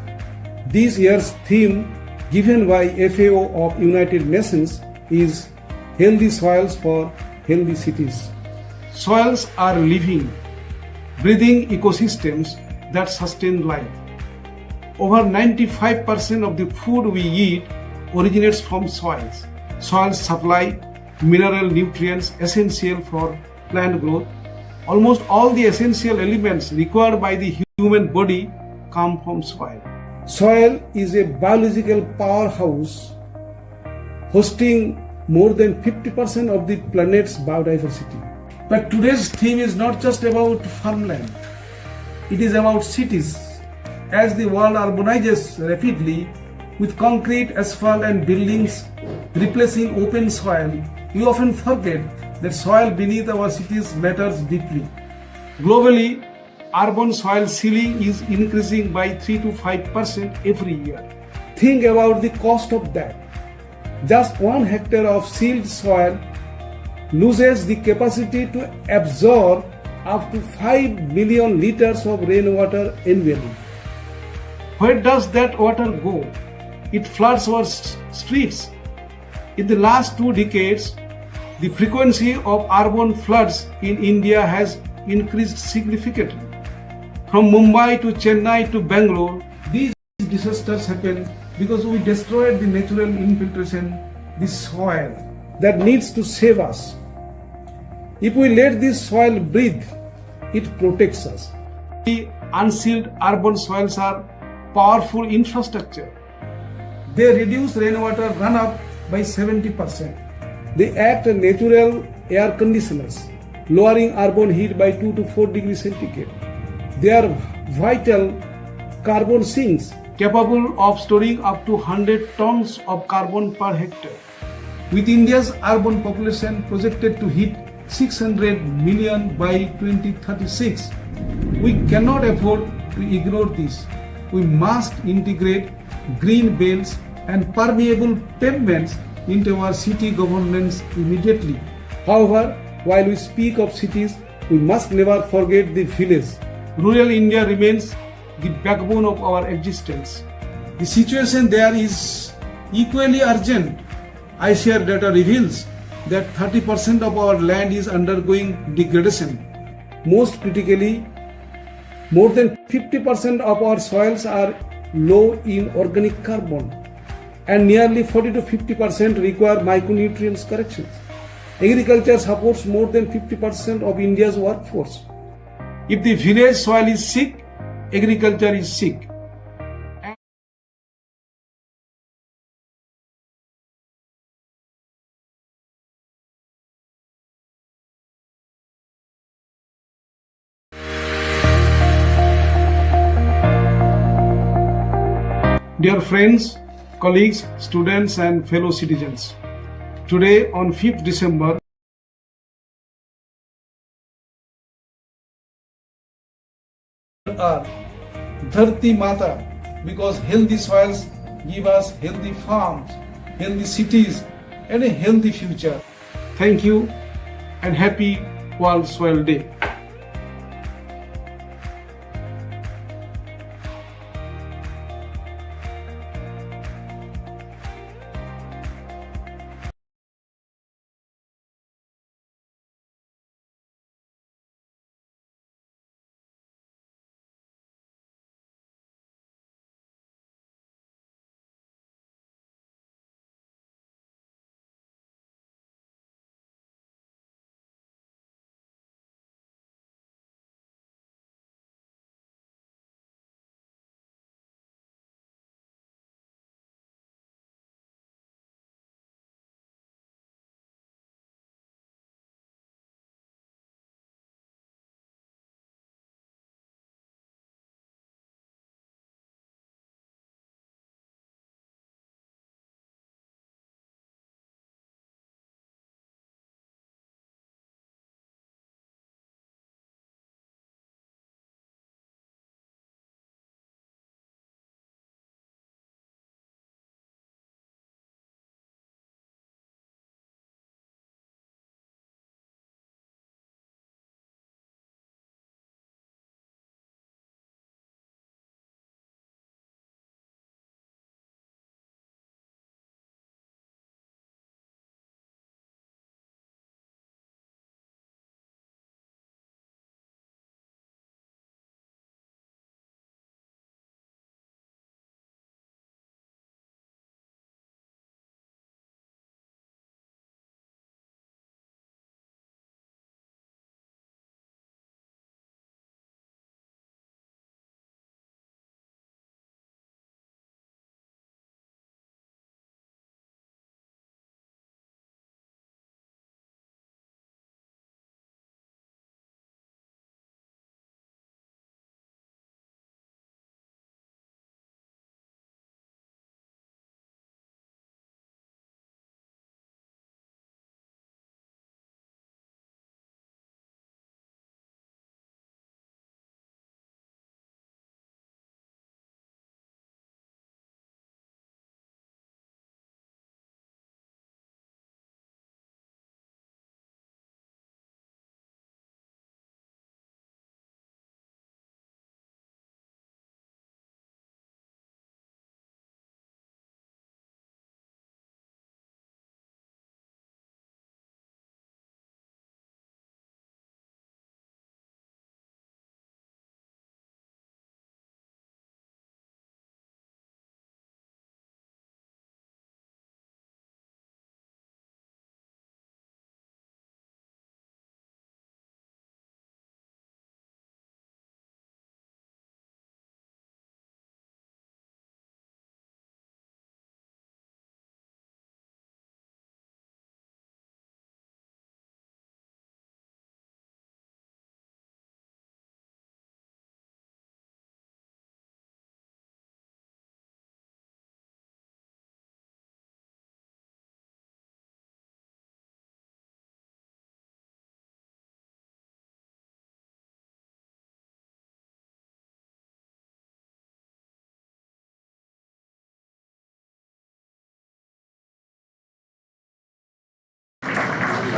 This year's theme given by FAO of United Nations is Healthy Soils for Healthy Cities. Soils are living, breathing ecosystems that sustain life. Over 95% of the food we eat originates from soils. Soils supply mineral nutrients essential for plant growth. Almost all the essential elements required by the human body come from soil. Soil is a biological powerhouse hosting more than 50% of the planet's biodiversity. But today's theme is not just about farmland. It is about cities. As the world urbanizes rapidly with concrete, asphalt and buildings replacing open soil, we often forget that soil beneath our cities matters deeply. Globally, urban soil sealing is increasing by 3 to 5% every year. Think about the cost of that. Just 1 hectare of sealed soil loses the capacity to absorb up to 5 million liters of rainwater annually. Where does that water go? It floods our streets. In the last 2 decades, the frequency of urban floods in India has increased significantly. From Mumbai to Chennai to Bangalore, these disasters happen because we destroyed the natural infiltration, the soil that needs to save us. If we let this soil breathe, it protects us. The unsealed urban soils are powerful infrastructure. They reduce rainwater runoff by 70%. They act as natural air conditioners, lowering urban heat by 2 to 4 degrees centigrade. They are vital carbon sinks, capable of storing up to 100 tons of carbon per hectare. With India's urban population projected to hit 600 million by 2036, we cannot afford to ignore this. We must integrate green belts and permeable pavements into our city governance immediately. However, while we speak of cities, we must never forget the village. Rural India remains the backbone of our existence. The situation there is equally urgent. ICR data reveals that 30% of our land is undergoing degradation. Most critically, more than 50% of our soils are low in organic carbon. and nearly 40 to 50% require micronutrients corrections. Agriculture supports more than 50% of India's workforce. If the village soil is sick, agriculture is sick. Dear friends, colleagues, students and fellow citizens, today on 5th December, are Dharti Mata, because healthy soils give us healthy farms, healthy cities and a healthy future. Thank you and happy World Soil Day.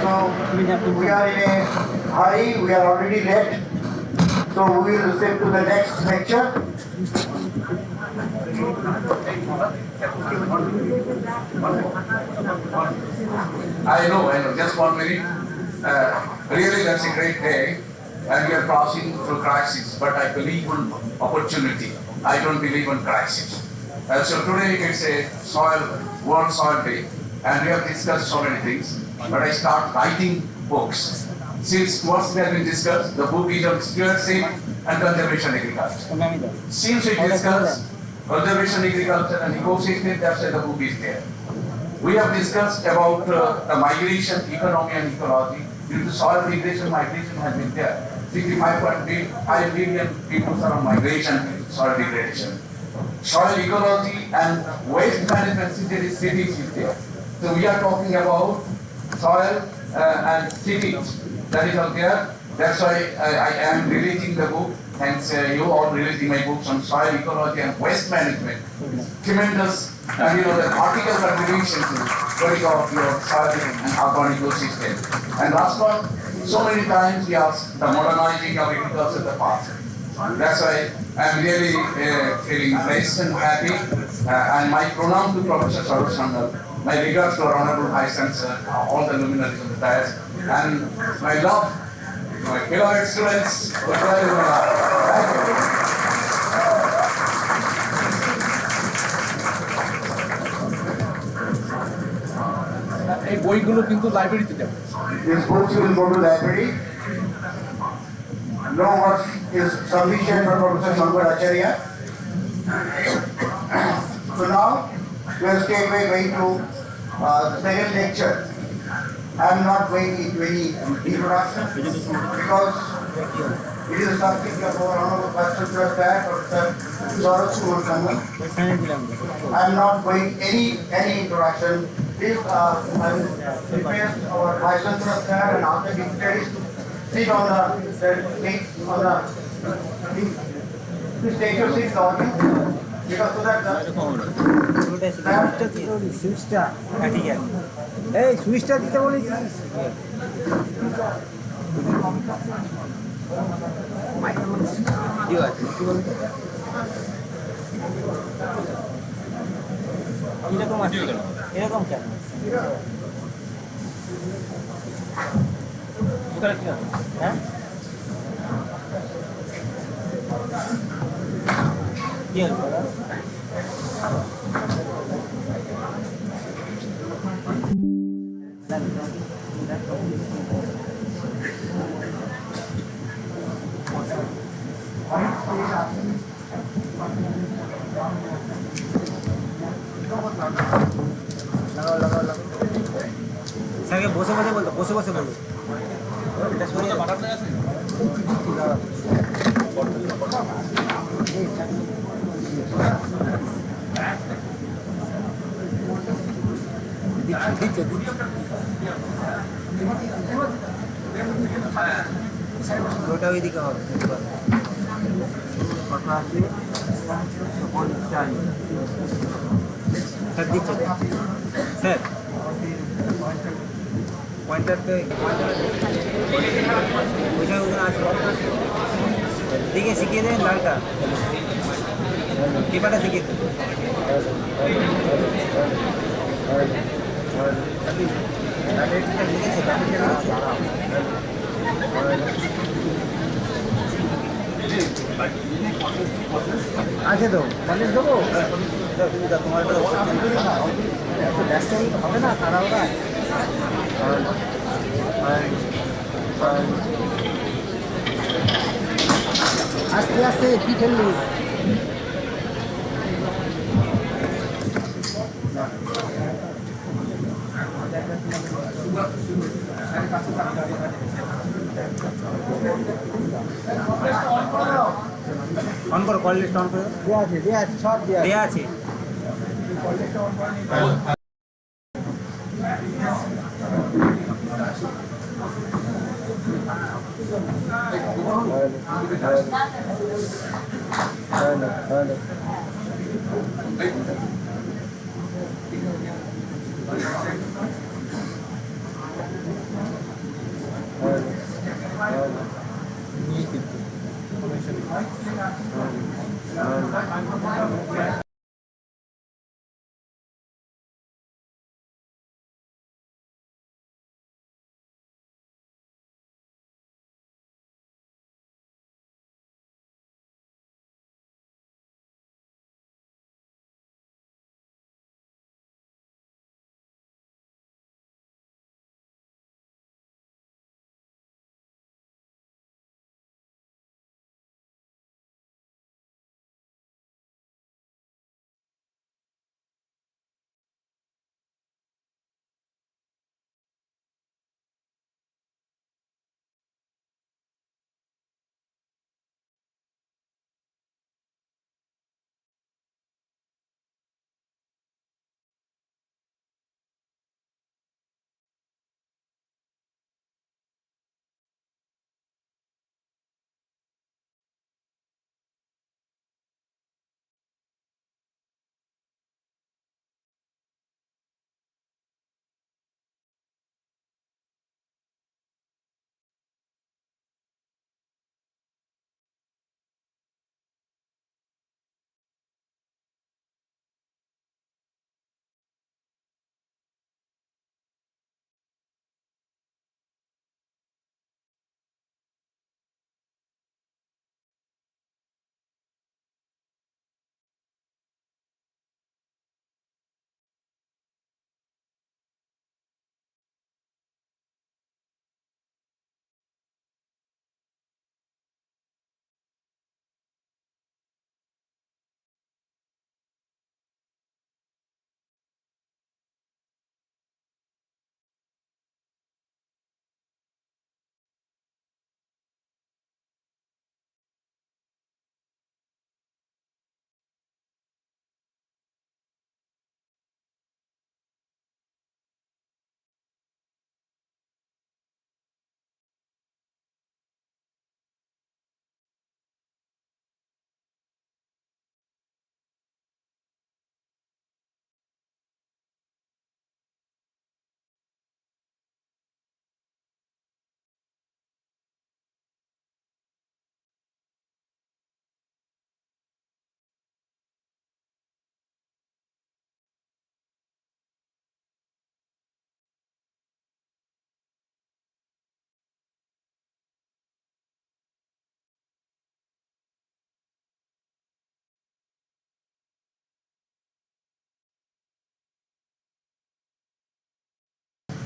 So we are in a hurry, we are already late. So we will step to the next lecture. I know, just 1 minute. Really, that's a great day, and we are crossing through crisis, but I believe in opportunity. I don't believe in crisis. So today it's a World Soil Day, and we have discussed so many things. But I start writing books. Since what's has been discussed, the book is on stewardship and conservation agriculture. Since we discussed conservation agriculture and ecosystem, that's why the book is there. We have discussed about the migration, economy and ecology. Due to soil migration has been there. 65.5 billion people are on migration due to soil degradation. Soil ecology and waste management cities is there. So we are talking about soil and cities. That is out there. That's why I am releasing the book. Hence, you all releasing my books on soil ecology and waste management. Tremendous, and the article contribution to study of your soil and urban ecosystem. And last one, so many times we ask the modernizing of agriculture in the past. That's why I'm really feeling blessed and happy. And my pronoun to Professor Saroj Sandal, my regards to our Honorable Vice Chancellor, all the luminaries on the dais, and my love, my beloved students. Thank you. এই বইগুলো কিন্তু লাইব্রেরিতে যাবে। These books will go to library. No work is sufficient for Professor Shankar Acharya. So now we are straightway going to the second lecture. I am not going into any introduction because it is a subject of our Honorable Vice Chancellor Professor Soil Stewardship. I am not going any introduction. Please, I request our Vice Chancellor and other dignitaries to sit on the seat please take your seats on because so that সুইচটা কাটি গেল এই সুইচটা দিতে বলেছিস video আছে কি বলতো এরকম আছে এরকম কেন হ্যাঁ কি হলো স্যারকে বসে বসে বলতো বসে বসে বলতো এটা সরিয়ে বাটারটা আছে ওটা ওইদিকে হবে কথা আছে স্যার দিচ্ছে স্যার পয়েন্টারতে ওইটা ওখানে আছে দিকে শিখিয়ে দেন লালটা টিপাটা শিখিয়ে দেন আছে তো কলেজ দেবো তোমার ব্যস্ত হবে না তারা ওরা আস্তে আস্তে কি ফেললি অন করো কল লিস্ট অন করো দেয়া আছে সব দেয়া আছে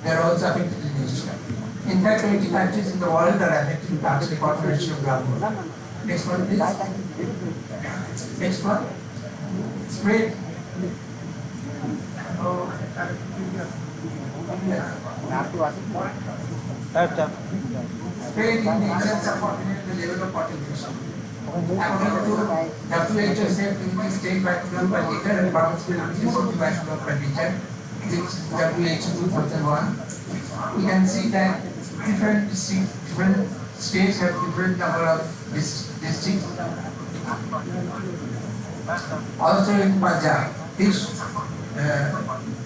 they are also affected in Asia. In fact, 80 countries in the world are affected with arsenic contamination of groundwater. Next one, please. Next one. Spread. Spread in the excess of contaminant the level of contamination. According to WHO safe drinking state microgram per liter and permissible utilization microgram per liter, which WHO 2001, we can see that different states have different number of districts. Also in Punjab, this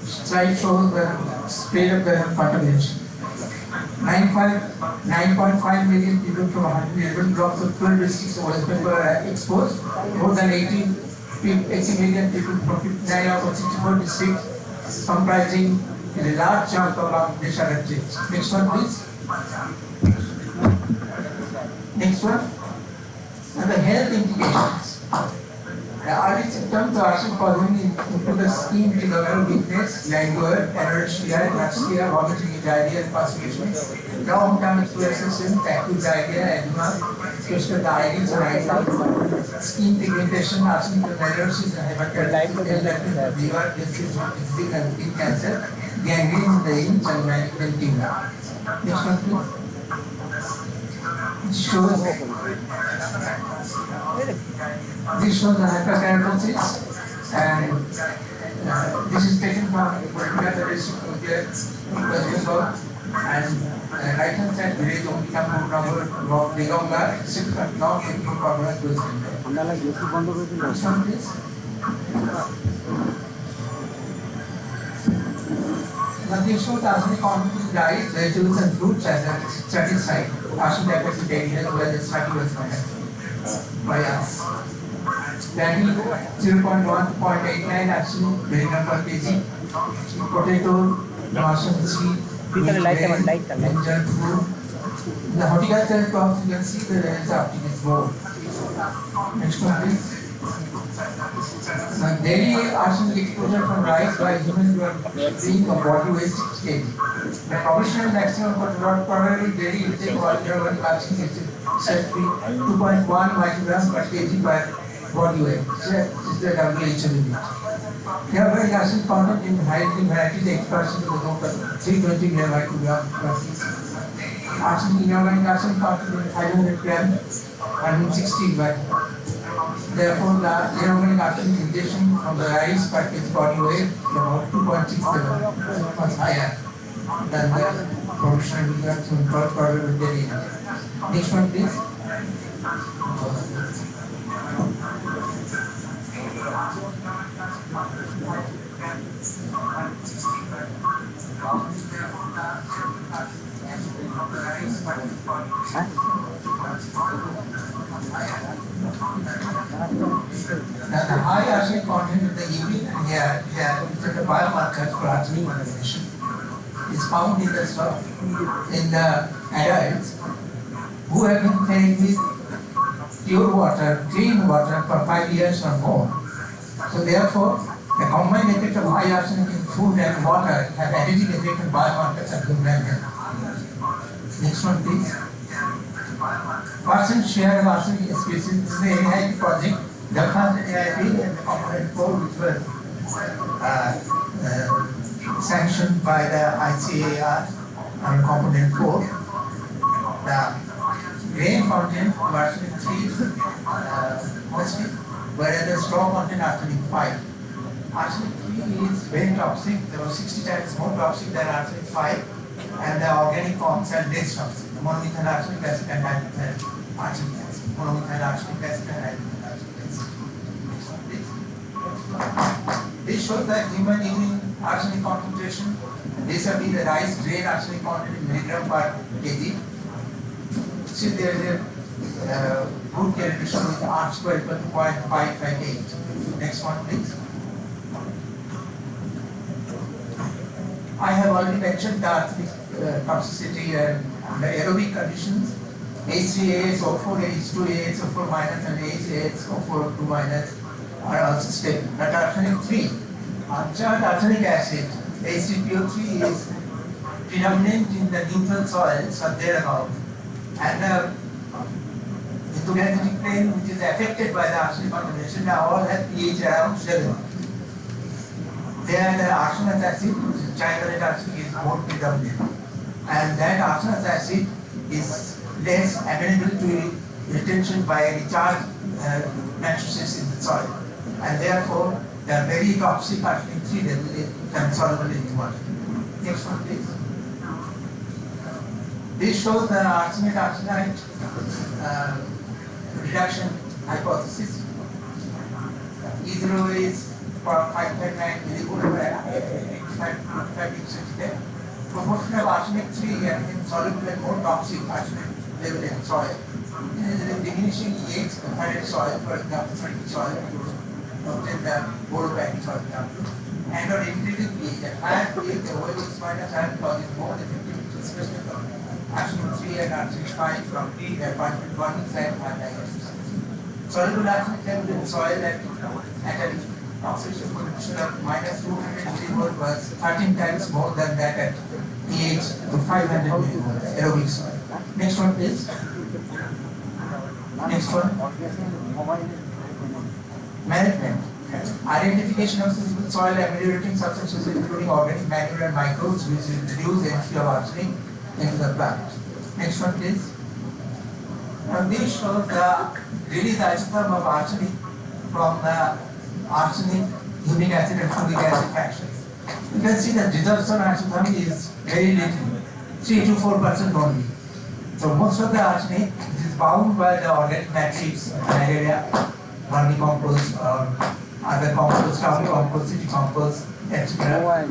slide shows the spread of the contamination. 9.5 million people from 111 blocks of 12 districts of West Bengal are exposed. More than 80 million people from 59 out of 64 districts, comprising a large chunk of our national districts. Next one, please. Next one. And the health implications. The early symptoms of arsenic poisoning include the skin development weakness, languor, anorexia, nausea, vomiting, diarrhea, and constipation. Long-term exposure symptoms, acute diarrhea, edema, especially the iris or eyelid, skin pigmentation, arsenic analysis, and hepatitis, liver, disease, and skin cancer, gangrene in the veins, and malignant tumor. Next one, please. This shows the hyperkeratosis, and this is taken from the district of West Bengal, and right hand side village only come from Digonga, not from West Bengal. Next one, please. Now this shows arsenic content in rice, vegetables, and fruits as a study site. Arsenic affected areas where the study was conducted by us. Paddy 0.1 to 0.89 arsenic milligram per kg. Potato, arsenic seed, ginger, food. In the horticultural crops, you can see the uptake is low. Next one, please. Now, daily arsenic exposure from rice by humans who are being a body weight 6 kg. The provisional maximum for tolerable daily intake of organic arsenic is set to 2.1 micrograms per kg per body weight. This is the WHO limit. Here, arsenic content in hydrogen varieties 8% to the total 320 micrograms per kg. Arsenic inorganic arsenic content in 500 grams 160 micrograms. Therefore, the inorganic arsenic ingestion from the rice per kg body weight is about 2.67, much higher than the provisional reduction for daily. Next one, please. Now, the high arsenic content in the urine and hair, which are the biomarkers for arsenic contamination, is found in the stock in the adults who have been fed with pure water, clean water for 5 years or more. So therefore, the combined effect of high arsenic in food and water have additive effect on biomarkers of human health. Next one, please. Percent share of arsenic species. This is the NIT project. The first NIT and the component 4, which was sanctioned by the ICAR on component 4. The grain content of arsenic 3 mostly, whereas the straw content arsenic 5. Arsenic 3 is very toxic, there was 60 times more toxic than arsenic 5, and the organic forms are less toxic. Monomethyl arsenic acid and dimethyl arsenic acid. Monomethyl arsenic acid and dimethyl arsenic acid. This shows the human urine arsenic concentration. This will be the rice grain arsenic content in milligram per kg. See, there is a good calculation with R square equal to 0.558. Next one, please. I have already mentioned the arsenic toxicity and the aerobic conditions. H3AS, O4, H2AS, O4 minus, and HAS, O4, O2 minus are also stable. But arsenic 3, uncharged arsenic acid, H3PO3 is predominant in the neutral soils or thereabout, and the hydrogenetic plane which is affected by the arsenic contamination now all have pH around 7. There the arsenous acid, which is trivalent arsenic, is more predominant, and that arsenous acid is less amenable to retention by any charged matrices in the soil, and therefore they are very toxic arsenic 3 level and soluble in water. Next one, please. This shows the arsenic arsenite reduction hypothesis. E0 is for 5.9 millimolar per 5 centimeter. Proportion of arsenic 3 and insoluble and more toxic arsenic level in soil. In diminishing pH compared soil, for example, fertile soil, obtain the board bank, for example, and on increasing pH, at higher pH, the oil is minus iron causes more than 50% displacement of arsenic 3 and arsenic 5 from the burning side of soluble arsenic level in soil at an oxidation potential of minus 200 millimolar was 13 times more than that at pH to 500 millimolar aerobic soil. Next one, please. Next one. Management. Identification of suitable soil ameliorating substances including organic manure and microbes which will reduce entry of arsenic into the plant. Next one, please. Now this shows the release isotherm of arsenic from the arsenic, humic acid and folic acid fractions. You can see that resorption isotherm is very little, 3 to 4% only. So most of the arsenic is bound by the organic matrix, malaria, vermicompost or other compost, cow compost, city compost, etc.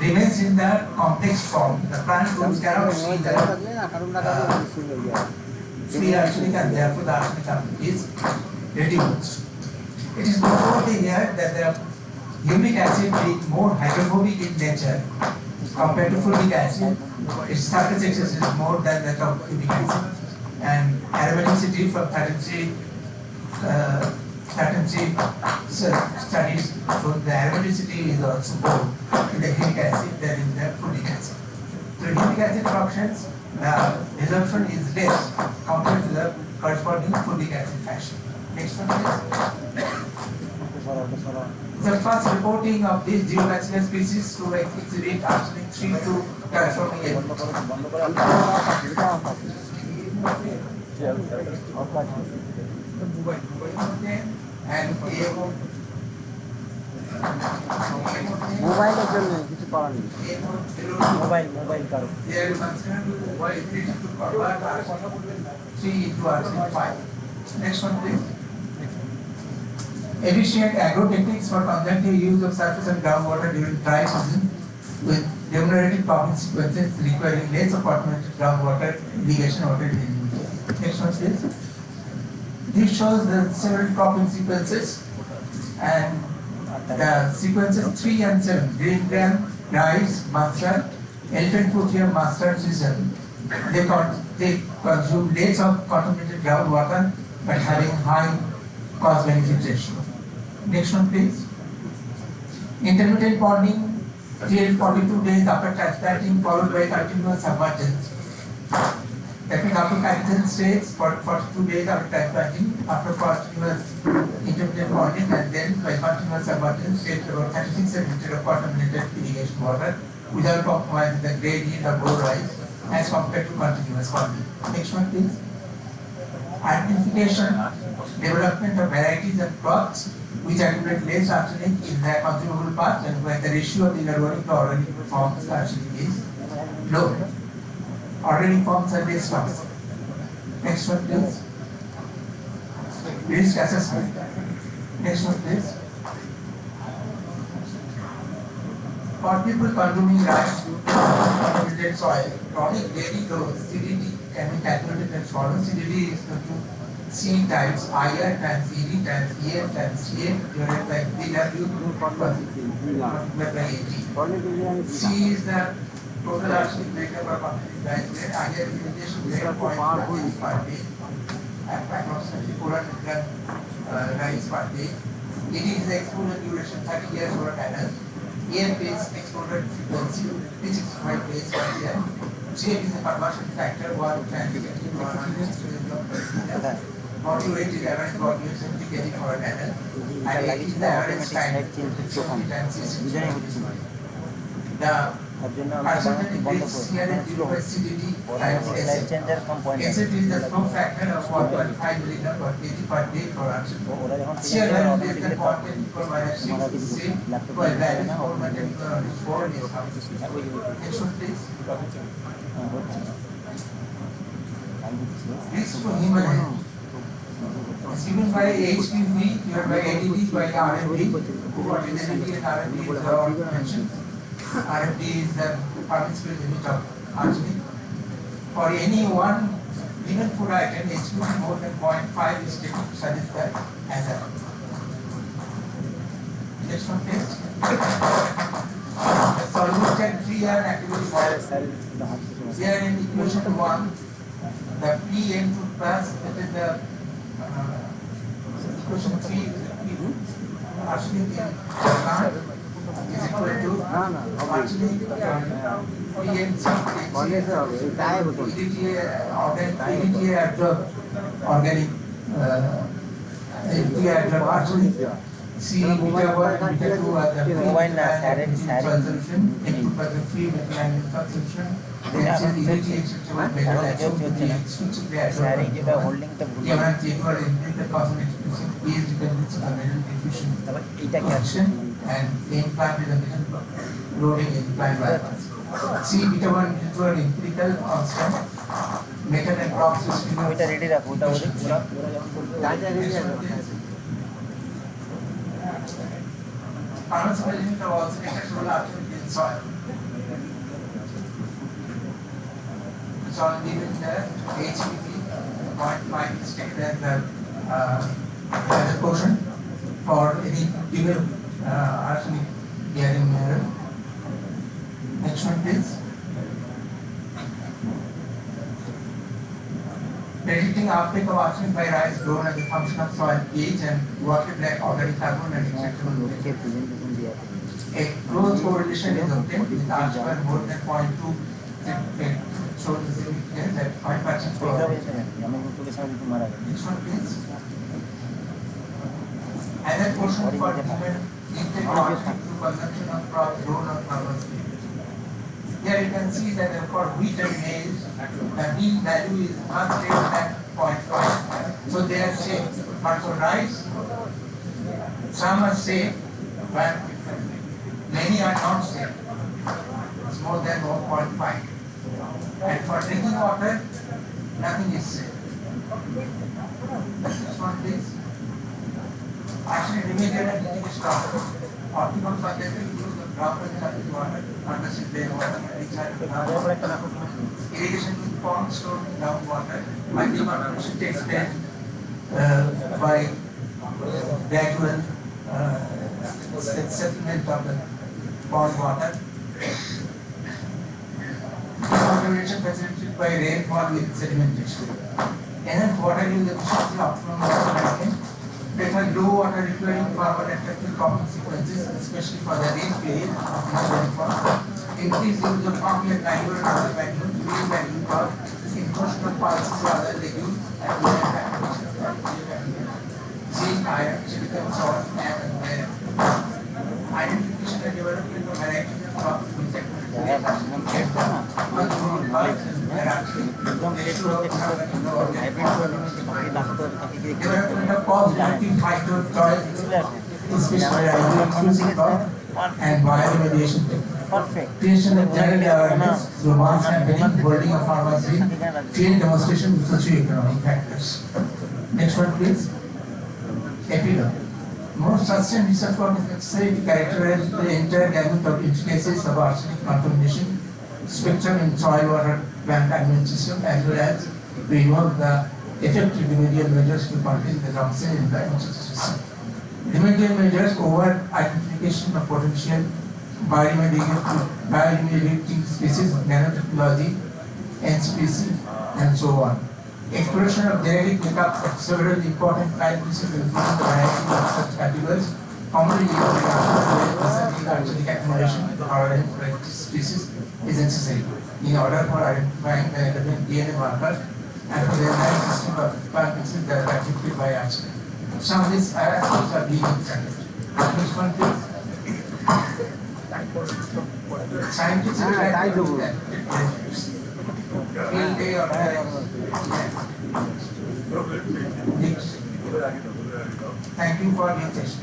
Remains in the complex form. The plant roots cannot see the free arsenic and therefore the arsenic is reduced. It is noteworthy here that the humic acid being more hydrophobic in nature compared to folic acid, its surface excess is more than that of humic acid, and aromaticity from certain studies show the aromaticity is also more in the humic acid than in the folic acid. So humic acid fractions, the resorption is less compared to the corresponding folic acid fraction. Next one, please. The first reporting of this geobacillus species to exhibit arsenic 3 to transforming it. And মোবাইলের জন্য কিছু করার নেই mobile কারো There is concern why it is to convert arsenic 3 into arsenic 5. Next one, please. Efficient agrotechniques for conjunctive use of surface and groundwater during dry season with remunerative cropping sequences requiring less of automated groundwater irrigation water delivery. Next one, please. This shows the several cropping sequences and the sequences 3 and 7, green gram, rice, mustard, elephant foot here, mustard season. They consume less of contaminated groundwater but having high cost benefit ratio. Next one, please. Intermittent ponding till 42 days after transplanting, followed by continuous submergence. That means after capital stage for 42 days after transplanting, after continuous intermittent ponding, and then by continuous submergence, take about 36 centimeters of contaminated irrigation water without compromising the gradient or bowl rise as compared to continuous ponding. Next one, please. Identification, development of varieties and crops which accumulate less arsenic in their consumable parts and where the ratio of inorganic to organic forms arsenic is low. Organic forms are less toxic. Next one, please. Risk assessment. Next one, please. For people consuming rice contaminated soil, chronic daily dose CDD can be calculated as follows. CDD is equal to C times IR times ED times EF times CF divided by BW multiplied by 80. C is the total arsenic makeup of rice grade. IR is injection grade 0.5 per day at approximately 400 gram rice per day. ED is the exposure duration 30 years over a panel. Air phase exploded frequency 365 days per year. CF is a conversion factor, 1 transition, 100 body weight is average body weight 70 kg for an adult, and 8 is the average time, 70 times 60. The percentage rates here is due by CDD times SF. SF is the flow factor of 1.5 liter per kg per day production. Shear value less than 0.10 equal minus 6 is same, while value is more than 10 equal minus 4 is half. Next one please. Risk to human health is given by HPV, given by ADD, by RMD. What is ADD and RMD is already mentioned. RMD is the permissible limit of arsenic. For any one given food item, HPV more than 0.5 is taken to suggest that hazard. Next one please. Solute 3 and activity model. Here in equation 1, the Pn2 plus, that is the equation 3, arsenic in plant is equal to arsenic PNC absorbed organic arsenic. C beta 1, beta 2 are the free solution, N2 was the free methylene solution, then C metal action with the exclusively absorbed. Given J2 are implemented cosmetic expression, P is dependence on metal diffusion action, and main plant is a metal loading in plant bypass. C beta 1 and beta 2 are empirical constant, metal and rocks is permissible limit of also detectable activity in soil. It's all given the HPV 0.5 is taken as a quotient for any given arsenic bearing mineral. Next one please. Predicting uptake of arsenic by rice grown as a function of soil pH and water like organic carbon and extractable nutrients. A close correlation is obtained with R square more than 0.2 shows the significance at 5% probability. Next one please. Another portion for human intake of arsenic through consumption of crops grown on farmers' field. Here you can see that for wheat and maize, the mean value is much greater than 0.5. So they are safe. But for rice, some are safe, but many are not safe. It's more than 1.5. And for drinking water, nothing is safe. Next one please. Actually, remedial and mitigation optimum suggested use of droplet surface water, undersea plain water, recharge irrigation with ponds stored in groundwater. Micronutrition takes place by gradual settlement of the pond water. Conservation facilitated by rainfall with sedimentation. Enough water use efficiency, optimum water management. Prefer low water requiring farmer effective cropping sequences, especially for the rain period of rainfall. Increase use of farmyard manure and other manure, green manure for inclusion of pulses or other legumes and zinc, iron, silicon, salt, and identification and development of varieties of crops with development of cost-effective phytosoil, especially inclusive of and bioremediation technique. Creation of general awareness through mass campaigning, holding of farmers in field demonstration with socio-economic factors. Next one please. Epilogue. More sustained research work is necessary to characterize the entire gamut of intricacies of arsenic contamination spectrum in soil, water, plant management system, as well as to involve the effective remedial measures to contain the toxin in the ecosystem. Remedial measures over identification of potential bioremediating species, nanotechnology, NSPC, and so on. Exploration of genetic makeup of several important plant species, including the variety of such categories, commonly used organic accumulation of our species is necessary in order for identifying the relevant DNA markers and for the entire system of particles that are affected by accident. Some of these aspects are being implemented. Next one, please. Scientists are trying to do that. Field day or next. Thank you for your attention.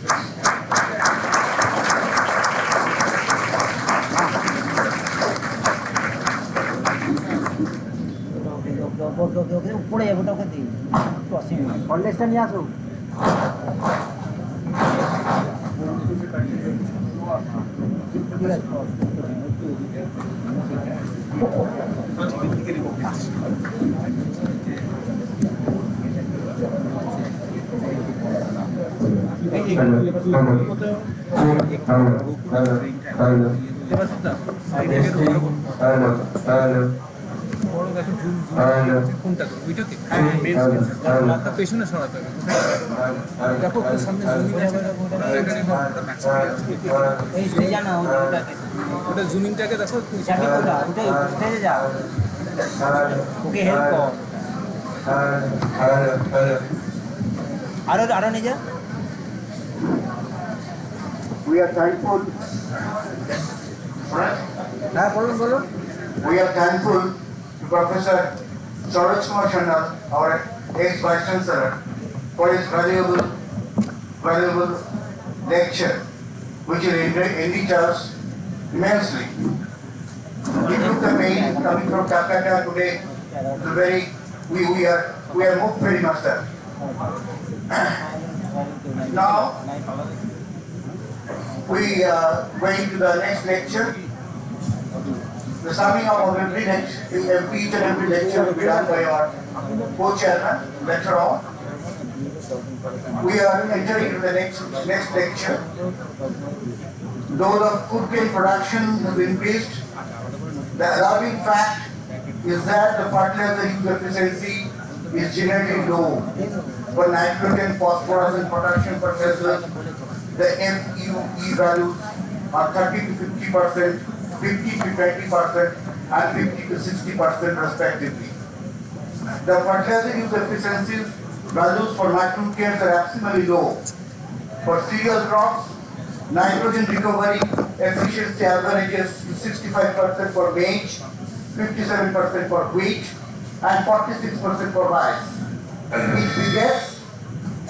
উপরে যাবো ওকে দিই একটু অসীম কলেজটা নিয়ে আসো পেছনে সরাতে হবে দেখো সামনে ওটা জুমিংটাকে দেখো ওকে হেল্প কর আরো নিজে We are thankful. We are thankful to Professor Soil Stewardship, our ex-Vice Chancellor, for his valuable lecture, which will enrich us immensely. We took the pain coming from Calcutta today. We are moved very much there. Now we are going to the next lecture. The summing up of each and every lecture will be done by our co-chairman later on. We are entering into the next lecture. Though the food grain production has increased, the alarming fact is that the fertilizer use efficiency is generally low. For nitrogen, phosphorus and potassium fertilizers, the FUE values are 30 to 50%, 50 to 20%, and 50 to 60% respectively. The fertilizer use efficiencies values for micronutrients are extremely low. For cereal crops, nitrogen recovery efficiency averages 65% for maize, 57% for wheat, and 46% for rice. It begets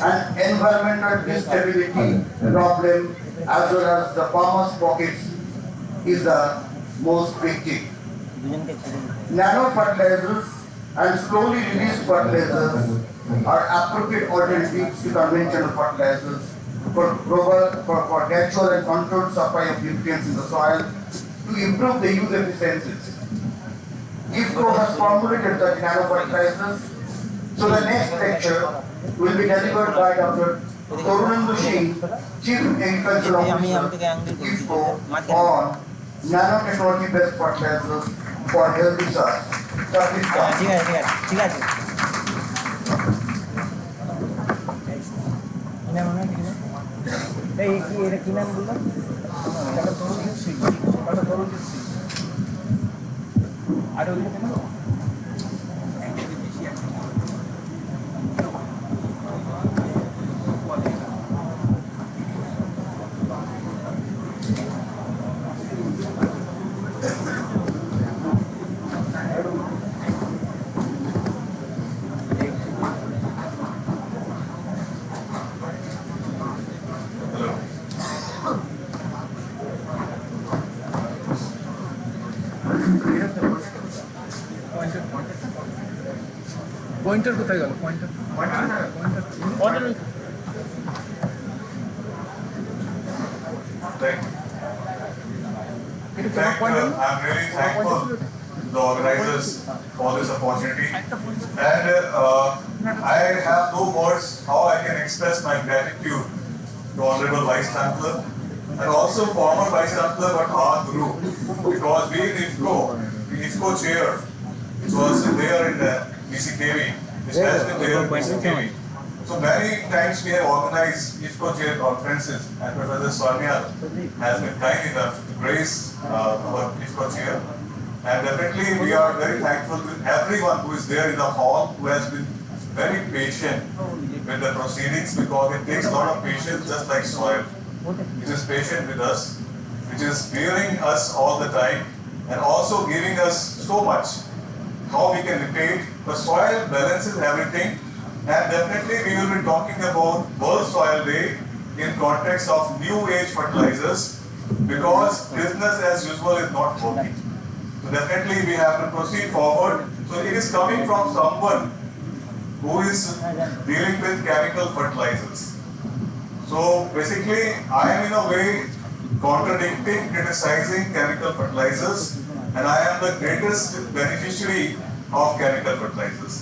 an environmental instability problem as well as the farmers' pockets is the most victim. Nano fertilizers and slowly released fertilizers are appropriate alternatives to conventional fertilizers for natural and controlled supply of nutrients in the soil to improve the use efficiencies. IFCO has formulated the nano fertilizers. So the next lecture will be delivered by Dr. Torunendu Singh, Chief Agricultural Officer, IFCO, on nanotechnology-based fertilizers for healthy soil. ঠিক আছে এই কি এটা কি নাম বললাম আর pointer কোথায় গেল pointer I'm really thankful to the organizers for this opportunity, and I have no words how I can express my gratitude to Honorable Vice Chancellor and also former Vice Chancellor but our Guru, because being IFCO chair, it was there in the BCKV, it has been there in BCKV. So many times we have organized IFCO chair conferences, and Professor Sonia has been kind enough to grace our IFCO chair. And definitely we are very thankful to everyone who is there in the hall, who has been very patient with the proceedings, because it takes a lot of patience, just like soil. It is patient with us, which is bearing us all the time, and also giving us so much. How we can repay it. The soil balances everything, and definitely we will be talking about World Soil Day in context of new age fertilizers, because business as usual is not working. So definitely we have to proceed forward. So it is coming from someone who is dealing with chemical fertilizers. So basically I am in a way contradicting, criticizing chemical fertilizers, and I am the greatest beneficiary of chemical fertilizers.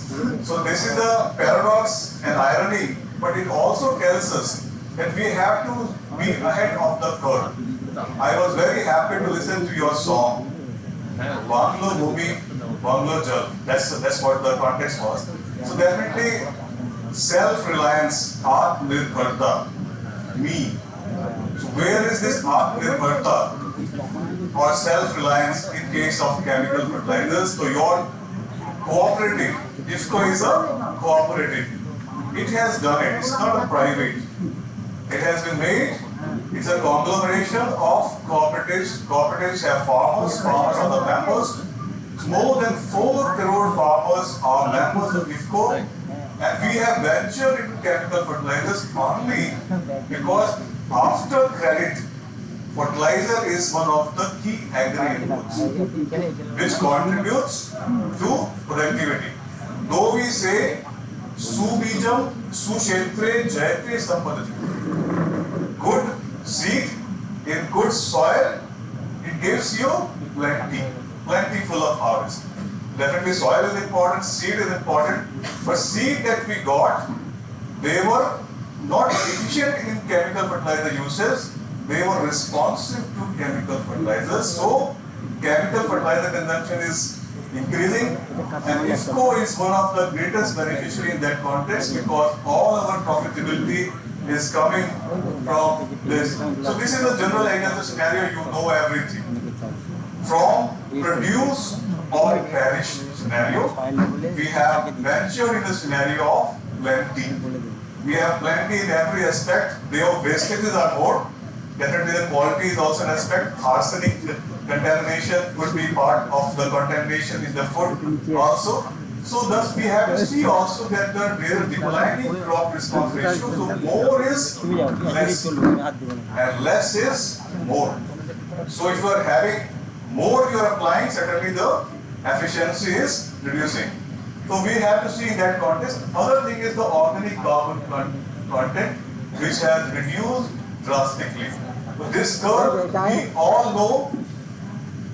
So this is a paradox and irony, but it also tells us that we have to be ahead of the curve. I was very happy to listen to your song, Banglo Bhumi, Banglo Jal. That's what the context was. So definitely self-reliance, Atmanirbharta, me. So where is this Atmanirbharta or self-reliance in case of chemical fertilizers? So your cooperative, IFCO is a cooperative. It has done it, it's not a private. It has been made, it's a conglomeration of cooperatives. Cooperatives have farmers, farmers are the members. More than 4 crore farmers are members of IFCO, and we have ventured into chemical fertilizers only because after credit, fertilizer is one of the key agri inputs which contributes to productivity. Though we say Subijam, Sushetre, Jayate, Sampadati. Good seed in good soil, it gives you plentiful of harvest. Definitely soil is important, seed is important, but seed that we got, they were not efficient in chemical fertilizer uses, they were responsive to chemical fertilizers. So chemical fertilizer consumption is increasing, and IFCO is one of the greatest beneficiary in that context, because all our profitability is coming from this. So this is a general idea of the scenario, you know everything. From produce or perish scenario, we have ventured in the scenario of plenty. We have plenty in every aspect. Their wastages are more. Definitely the quality is also an aspect. Arsenic contamination could be part of the contamination in the food also. So thus we have to see also that there is declining crop response ratio. So more is less and less is more. So if you are having more you are applying, certainly the efficiency is reducing. So we have to see in that context. Other thing is the organic carbon content, which has reduced drastically. So this curve we all know.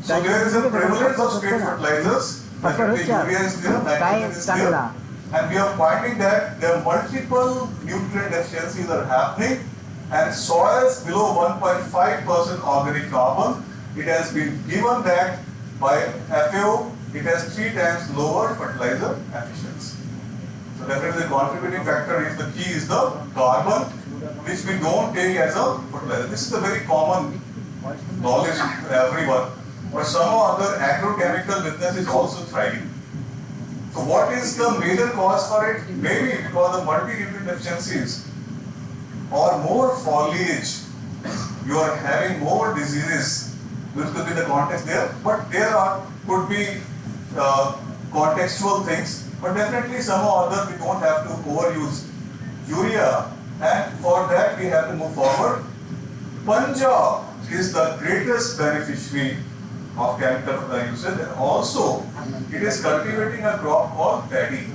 So there is a prevalence of straight fertilizers. Definitely urea is there, nitrogen is there, and we are finding that there are multiple nutrient deficiencies are happening, and soils below 1.5% organic carbon, it has been given that by FAO, it has 3 times lower fertilizer efficiency. So definitely the contributing factor is the key is the carbon, which we don't take as a fertilizer. This is a very common knowledge to everyone. But some other agrochemical business is also thriving. So what is the major cause for it? Maybe because of multi-nutrient deficiencies or more foliage. You are having more diseases, which could be the context there. But there could be contextual things. But definitely some or other we don't have to overuse urea, and for that we have to move forward. Punjab is the greatest beneficiary of chemical fertilizer usage, and also it is cultivating a crop called paddy.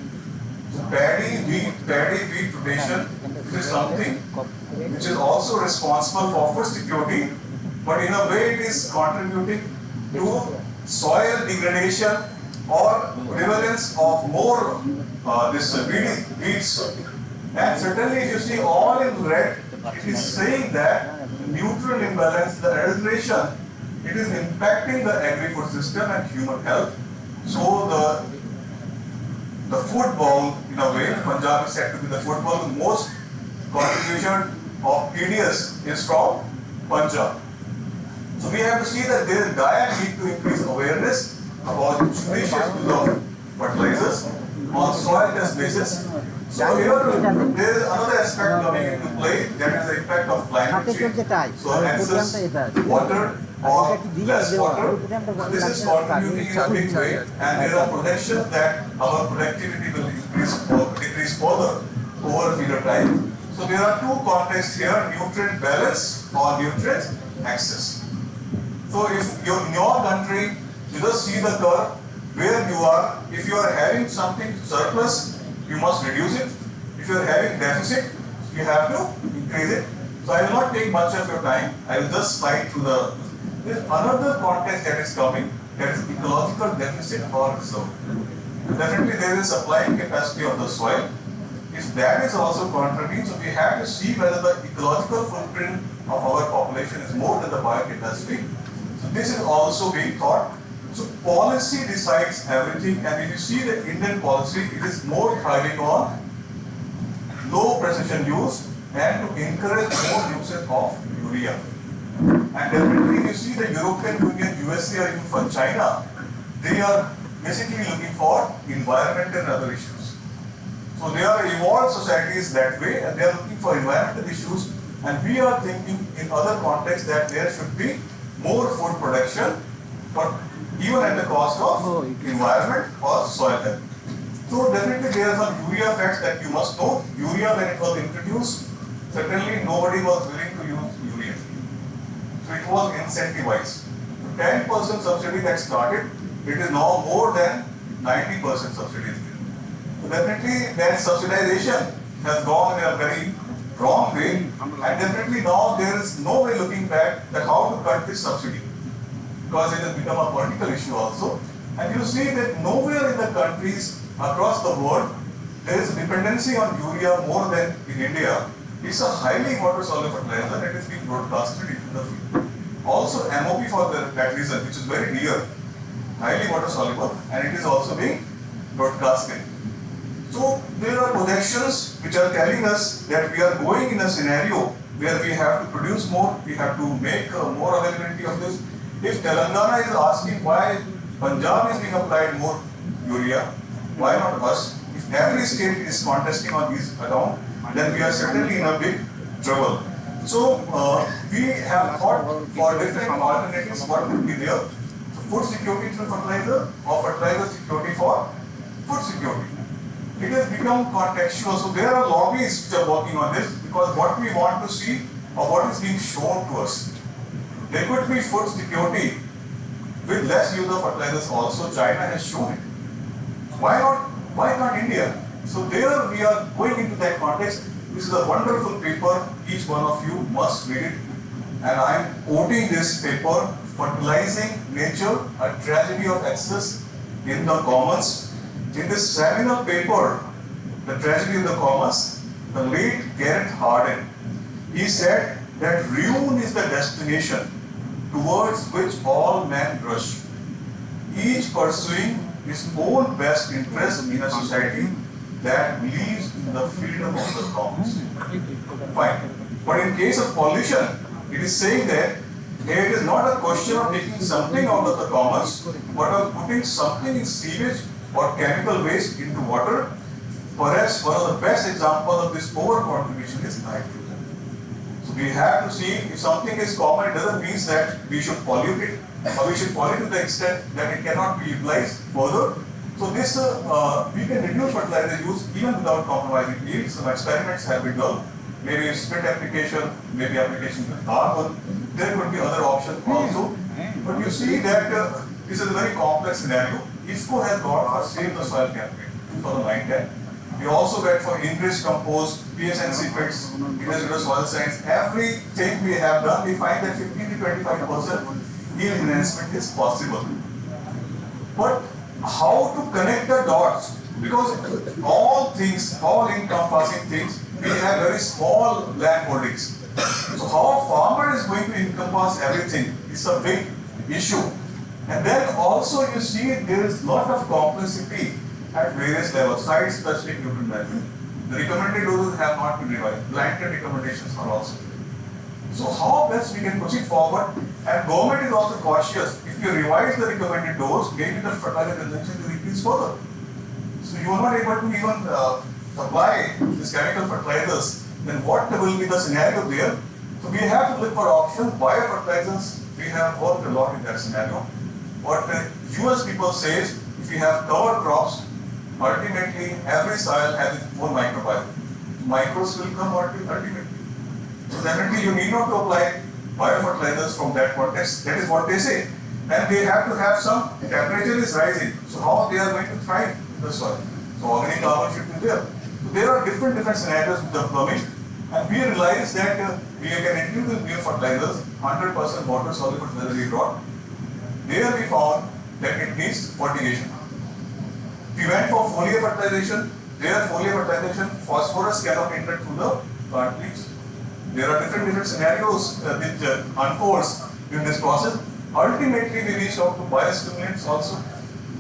So paddy wheat rotation is something which is also responsible for food security, but in a way it is contributing to soil degradation or prevalence of more weeds. And certainly if you see all in red, it is saying that the nutrient imbalance, the adulteration, it is impacting the agri-food system and human health. So the food bowl in in a way. Punjab is said to be the football. The most contribution of PDS is from Punjab. So we have to see that their diet need to increase awareness about judicious use of fertilizers on soil test basis. So here there is another aspect coming into play, that is the impact of climate change. So excess water or less water, this is contributing in a big way, and there are projections that our productivity will increase or decrease further over a period of time. So there are two contexts here, nutrient balance or nutrient access. So if you're in your country, you just see the curve where you are. If you are having something surplus, you must reduce it. If you are having deficit, you have to increase it. So I will not take much of your time. I will just slide through the. There is another context that is coming, that is ecological deficit or reserve. Definitely there is supplying capacity of the soil. If that is also contributing, so we have to see whether the ecological footprint of our population is more than the biocapacity. So this is also being thought. So policy decides everything, and if you see the Indian policy, it is more thriving on low precision use and to encourage more usage of urea. And definitely you see the European Union, USA, or even for China, they are basically looking for environmental and other issues. So they are evolved societies that way, and they are looking for environmental issues, and we are thinking in other contexts that there should be more food production, but even at the cost of environment or soil health. So definitely there are some urea facts that you must know. Urea, when it was introduced, certainly nobody was willing to use urea. So it was incentivized. 10% subsidy that started, it is now more than 90% subsidy. So definitely that subsidization has gone in a very wrong way, and definitely now there is no way looking back that how to cut this subsidy, because it has become a political issue also. And you see that nowhere in the countries across the world there is dependency on urea more than in India. It's a highly water soluble fertilizer that is being broadcasted into the field. Also MOP for that reason, which is very dear, highly water soluble, and it is also being broadcasted. So there are projections which are telling us that we are going in a scenario where we have to produce more, we have to make more availability of this. If Telangana is asking why Punjab is being applied more urea, why not us? If every state is contesting on these account, then we are certainly in a big trouble. So we have thought for different alternatives what could be there. So food security through fertilizer, or fertilizer security for food security. It has become contextual. So there are lobbies which are working on this, because what we want to see or what is being shown to us. There could be food security with less use of fertilizers also. China has shown it. Why not? Why not India? So there we are going into that context. This is a wonderful paper. Each one of you must read it. And I am quoting this paper, Fertilizing Nature, a Tragedy of Excess in the Commons. In this seminal paper, The Tragedy of the Commons, the late Garrett Hardin, he said that ruin is the destination towards which all men rush, each pursuing his own best interest in a society that believes in the freedom of the commons. Fine. But in case of pollution, it is saying that it is not a question of taking something out of the commons, but of putting something in sewage or chemical waste into water. Perhaps one of the best examples of this over contribution is nitrogen. So we have to see if something is common, it doesn't mean that we should pollute it, or we should pollute to the extent that it cannot be utilized further. So this, we can reduce fertilizer use even without compromising yield. Some experiments have been done. Maybe split application, maybe application with carbon. There could be other options also. But you see that this is a very complex scenario. IFCO has gone for Save the Soil campaign, 2009-10. We also went for enriched compost, PSNC pits, integrated soil science. Everything we have done, we find that 15 to 25% yield enhancement is possible. But how to connect the dots? Because all things, all encompassing things, we have very small land holdings. So how a farmer is going to encompass everything is a big issue. And then also you see there is lot of complexity at various levels, site-specific nutrient value. The recommended doses have not been revised. Blanket recommendations are also. So how best we can proceed forward? And government is also cautious. If you revise the recommended dose, maybe the fertilizer consumption will increase further. So you are not able to even supply these chemical fertilizers, then what will be the scenario there? So we have to look for options. Biofertilizers, we have worked a lot in that scenario. What the US people says, if you have cover crops, ultimately every soil has its own microbiome. Microbes will come ultimately. So definitely you need not to apply biofertilizers from that context. That is what they say. And they have to have some temperature is rising. So how they are going to thrive in the soil? So organic carbon should be there. So there are different scenarios which are coming. And we realize that we can introduce new fertilizers, 100% water soluble fertilizer we brought. There we found that it needs fertigation. We went for foliar fertilization. There foliar fertilization, phosphorus cannot enter through the plant leaves. There are different scenarios which unfolds in this process. Ultimately, we reached out to biostimulants also,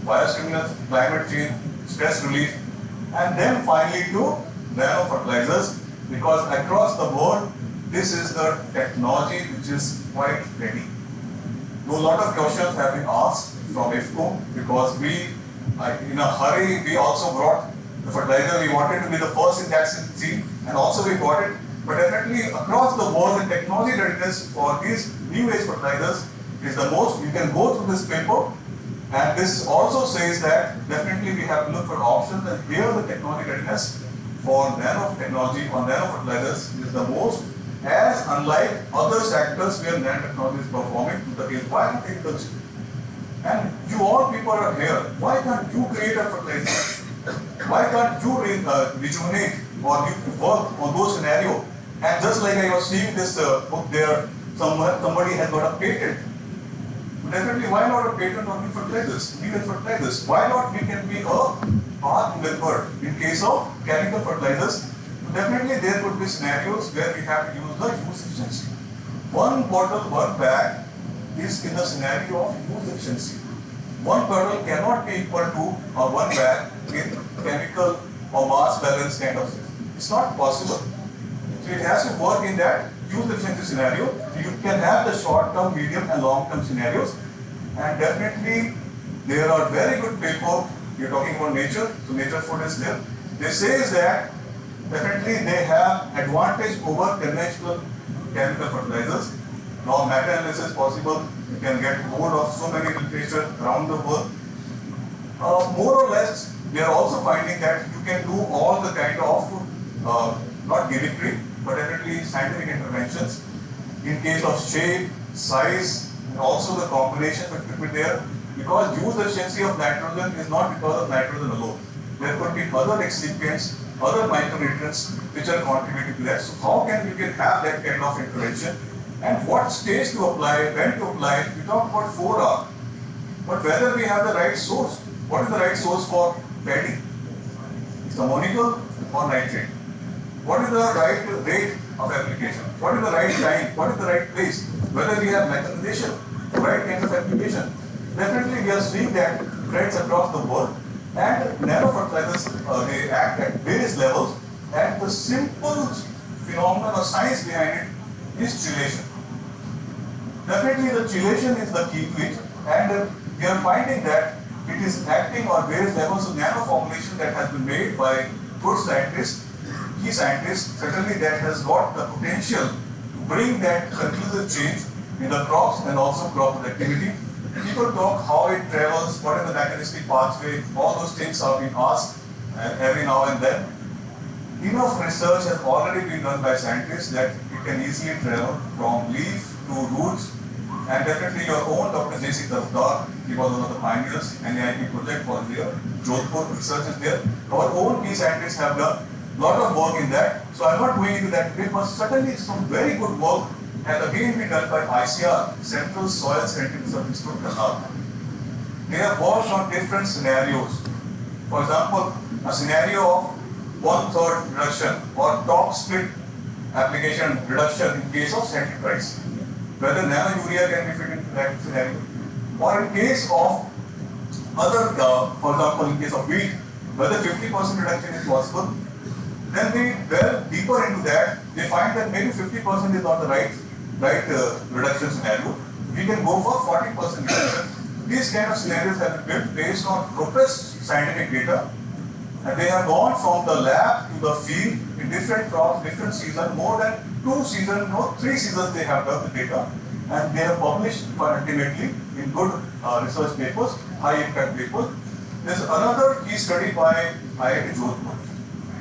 biostimulants, climate change, stress relief, and then finally to nano fertilizers, because across the board, this is the technology which is quite ready. Though a lot of questions have been asked from IFCO, because we, in a hurry, we also brought the fertilizer. We wanted to be the first in that scene, and also we got it. But definitely across the board, the technology readiness for these new age fertilizers is the most. You can go through this paper, and this also says that definitely we have to look for options, and here the technology readiness for nanotechnology or nano fertilizers is the most, as unlike other sectors where nanotechnology is performing to the environment agriculture. And you all people are here. Why can't you create a fertilizer? Why can't you rejuvenate or you work on those scenarios? And just like I was seeing this book there, somebody has got a patent. Definitely, why not a patent on fertilizers, new fertilizers? Why not we can be a path member in case of chemical fertilizers? Definitely, there could be scenarios where we have to use the use efficiency. One bottle, one bag is in the scenario of use efficiency. One bottle cannot be equal to one bag in chemical or mass balance kind of thing. It's not possible. So it has to work in that use efficiency scenario. You can have the short term, medium and long term scenarios. And definitely there are very good people. You're talking about nature, so nature food is there. They say is that definitely they have advantage over conventional chemical fertilizers. Now meta-analysis is possible. You can get hold of so many literature around the world. More or less, we are also finding that you can do all the kind of not gimmickry, but definitely scientific interventions in case of shape, size, and also the combination that could be there. Because use efficiency of nitrogen is not because of nitrogen alone. There could be other excipients, other micronutrients which are contributing to that. So how can we have that kind of intervention? And what stage to apply, when to apply? We talk about 4R. But whether we have the right source, what is the right source for paddy? It's ammonical or nitrate? What is the right rate of application? What is the right time? What is the right place? Whether we have mechanization, the right kind of application. Definitely we are seeing that trends across the world, and nano fertilizers they act at various levels, and the simple phenomenon or science behind it is chelation. Definitely the chelation is the key to it, and we are finding that it is acting on various levels of nano formulation that has been made by good scientists, key scientists. Certainly that has got the potential to bring that conclusive change in the crops and also crop productivity. People talk how it travels, what is the mechanistic pathway, all those things are being asked every now and then. Enough research has already been done by scientists that it can easily travel from leaf to roots, and definitely your own Dr. J.C. Daftar, he was one of the pioneers, NIP project was there, Jodhpur research is there. Our own key scientists have done a lot of work in that, so I'm not going into that today, but certainly some very good work has again been done by ICR, Central Soil Scientific Research Institute, Karnataka. They have worked on different scenarios. For example, a scenario of 1/3 reduction or top split application reduction in case of static price. Whether nano urea can be fit into that scenario. Or in case of other, for example, in case of wheat, whether 50% reduction is possible. Then we delve deeper into that. They find that maybe 50% is not the right reduction scenario. We can go for 40% reduction. These kind of scenarios have been built based on robust scientific data, and they have gone from the lab to the field in different crops, different seasons, more than 2 seasons, no, 3 seasons they have done the data, and they have published ultimately in good research papers, high impact papers. There's another key study by IIT Jodhpur.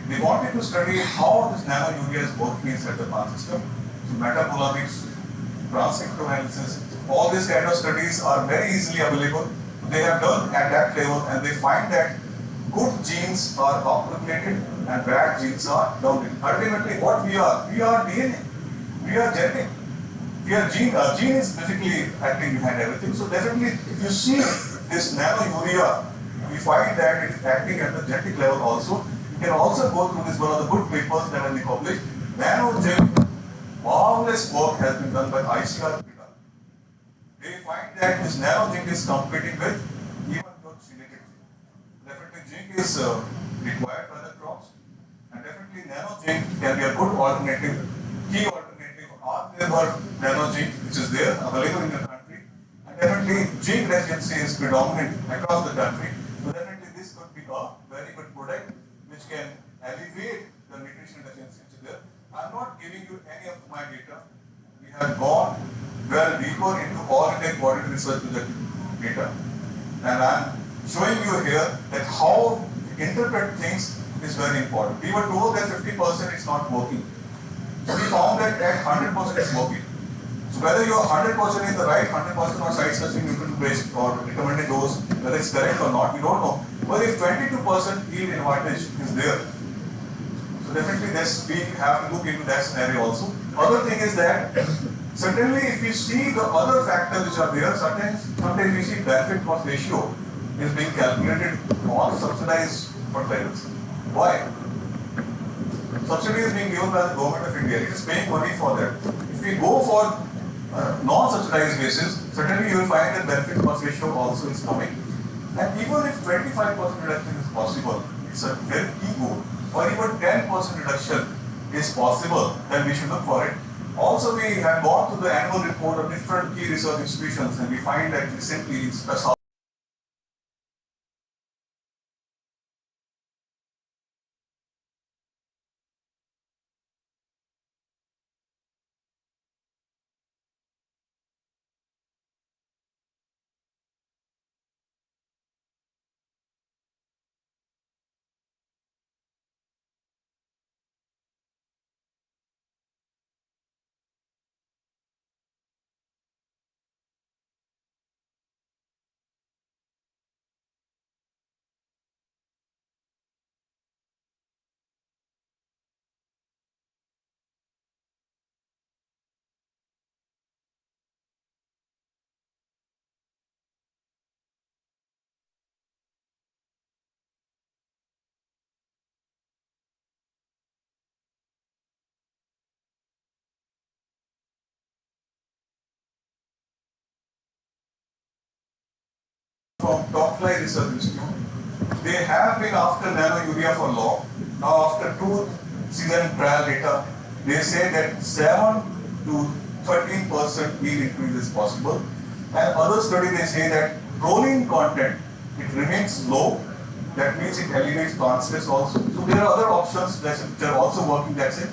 They wanted to study how this nano urea is working inside the plant system. So metabolomics, transcriptoanalysis, all these kind of studies are very easily available. They have done at that level, and they find that good genes are upregulated and bad genes are downregulated. Ultimately, what we are DNA, we are genetic. We are gene. Gene is basically acting behind everything. So definitely, if you see this nano urea, we find that it is acting at the genetic level also. You can also go through this, one of the good papers that have been published. Nano gene, marvelous work has been done by ICR. They find that this nano zinc is competing with even your silicate zinc. Definitely zinc is required by the crops, and definitely nano zinc can be a good alternative, key alternative. There were nano zinc which is there available in the country, and definitely zinc deficiency is predominant across the country. So definitely this could be a very good product which can alleviate the nutrition deficiency which is there. I'm not giving you any of my data. We have gone well deeper into all Indian quality research project data, and I'm showing you here that how to interpret things is very important. We were told that 50% is not working, so we found that at 100% is working. So whether you are 100% is the right 100% or site-specific nutrient based or recommended dose, whether it's correct or not, we don't know. But if 22% yield advantage is there, so definitely we have to look into that scenario also. Other thing is that certainly if we see the other factors which are there, sometimes we see benefit cost ratio is being calculated on subsidized fertilizers. Why? Subsidy is being given by the government of India. It is paying money for that. If we go for non-subsidized basis, certainly you will find that benefit cost ratio also is coming. And even if 25% reduction is possible, it's a very key goal, or even 10% reduction is possible, then we should look for it. Also, we have gone through the annual report of different key research institutions, and we find that recently it's from Top Line Research Institute. They have been after nano urea for long. Now after 2 season trial data, they say that 7 to 13% yield increase is possible. And other study they say that proline content, it remains low. That means it elevates plant stress also. So there are other options that are also working. That's it.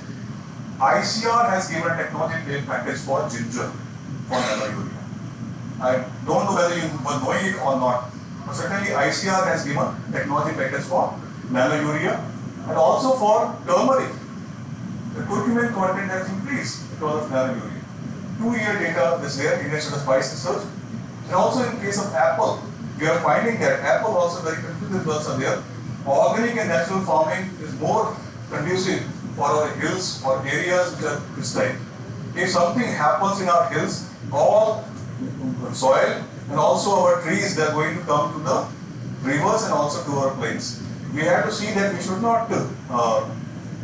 ICR has given a technology package for ginger for nano urea. I don't know whether you were knowing it or not, but certainly ICR has given technology package for nano urea and also for turmeric. The curcumin content has increased because of nano urea. 2-year data is there in Institute of Spice Research. And also in case of apple, we are finding that apple also very conclusive results are there. Organic and natural farming is more conducive for our hills or areas which are this type. If something happens in our hills, all soil and also our trees, they are going to come to the rivers and also to our plains. We have to see that we should not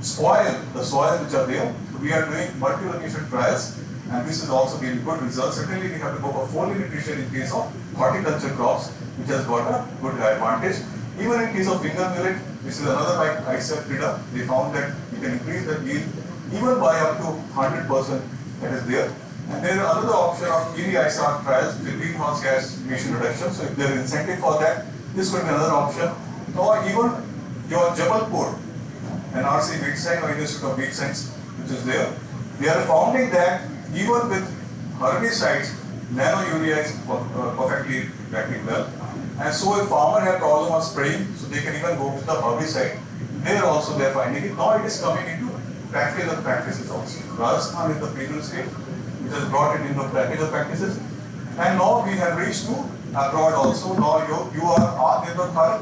spoil the soil which are there. So we are doing multi-location trials, and this is also giving good results. Certainly we have to go for foliar nutrition in case of horticulture crops, which has got a good advantage. Even in case of finger millet, this is another ICER data, they found that you can increase the yield even by up to 100% that is there. And there is another option of EV-ISR trials, the greenhouse gas emission reduction. So if there is incentive for that, this could be another option. Or even your Jabalpur, NRC Wheat Science or Institute of Wheat Science, which is there, they are founding that even with herbicides, nano urea is perfectly working well. And so if farmer have problem of spraying, so they can even go with the herbicide. There also they are finding it. Now it is coming into practical practices also. Rajasthan is the premium state which has brought it into practical practices. And now we have reached to abroad also. Now you are Atmanirbhar Bharat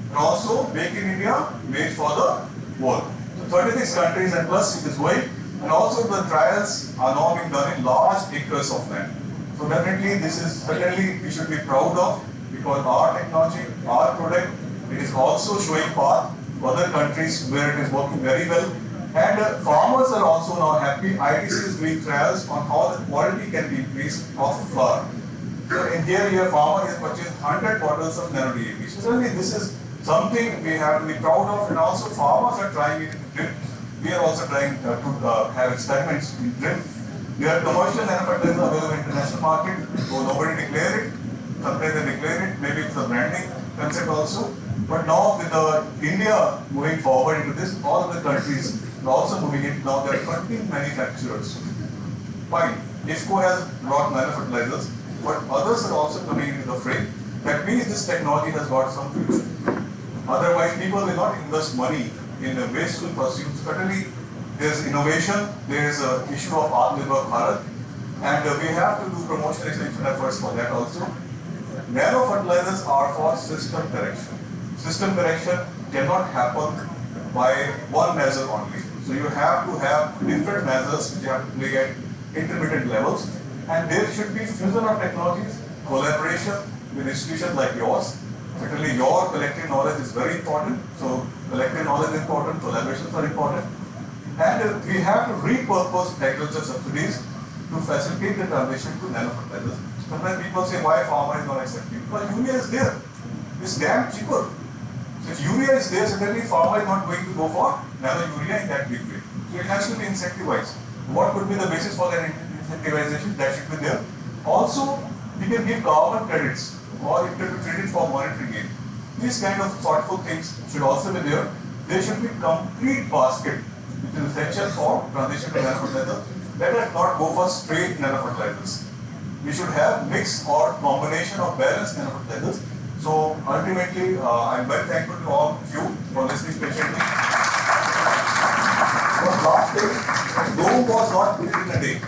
and also Make in India made for the world. So 36 countries and plus it is going. And also the trials are now being done in large acres of land. So definitely this is certainly we should be proud of, because our technology, our product, it is also showing path to other countries where it is working very well. And farmers are also now happy. ITC is doing trials on how the quality can be increased of flour. So in here, your farmer has purchased 100 bottles of nano DAP. So certainly this is something we have to be proud of, and also farmers are trying it in drip. We are also trying to have experiments in drip. There are commercial nano fertilizers available in international market, so nobody declared it. Sometimes they declare it, maybe it's a branding concept also. But now with India moving forward into this, all of the countries are also moving it. Now there are 20 manufacturers. Fine, IFCO has brought nano fertilizers, but others are also coming into the fray. That means this technology has got some future. Otherwise, people will not invest money in a wasteful pursuits. Certainly, there's innovation, there's an issue of Atmanirbhar Bharat, and we have to do promotion extension efforts for that also. Nano fertilizers are for system correction. System correction cannot happen by one measure only. So you have to have different measures which you have to play at intermittent levels, and there should be fusion of technologies, collaboration with institutions like yours. Certainly your collective knowledge is very important. So collective knowledge is important, collaborations are important. And we have to repurpose agriculture subsidies to facilitate the transition to nano fertilizers. Sometimes people say, why farmer is not accepting? Because urea is there. It's damn cheaper. So if urea is there, certainly farmer is not going to go for nano urea in that big way. So it has to be incentivized. What could be the basis for that incentivization? That should be there. Also, we can give carbon credits, or it can be traded for monetary gain. These kind of thoughtful things should also be there. There should be complete basket, which is essential for transition to nano fertilizer. Let us not go for straight nano fertilizers. We should have mix or combination of balanced nano fertilizers. So ultimately, I'm very thankful to all of you for listening patiently. But last day, Rome was not built in a day.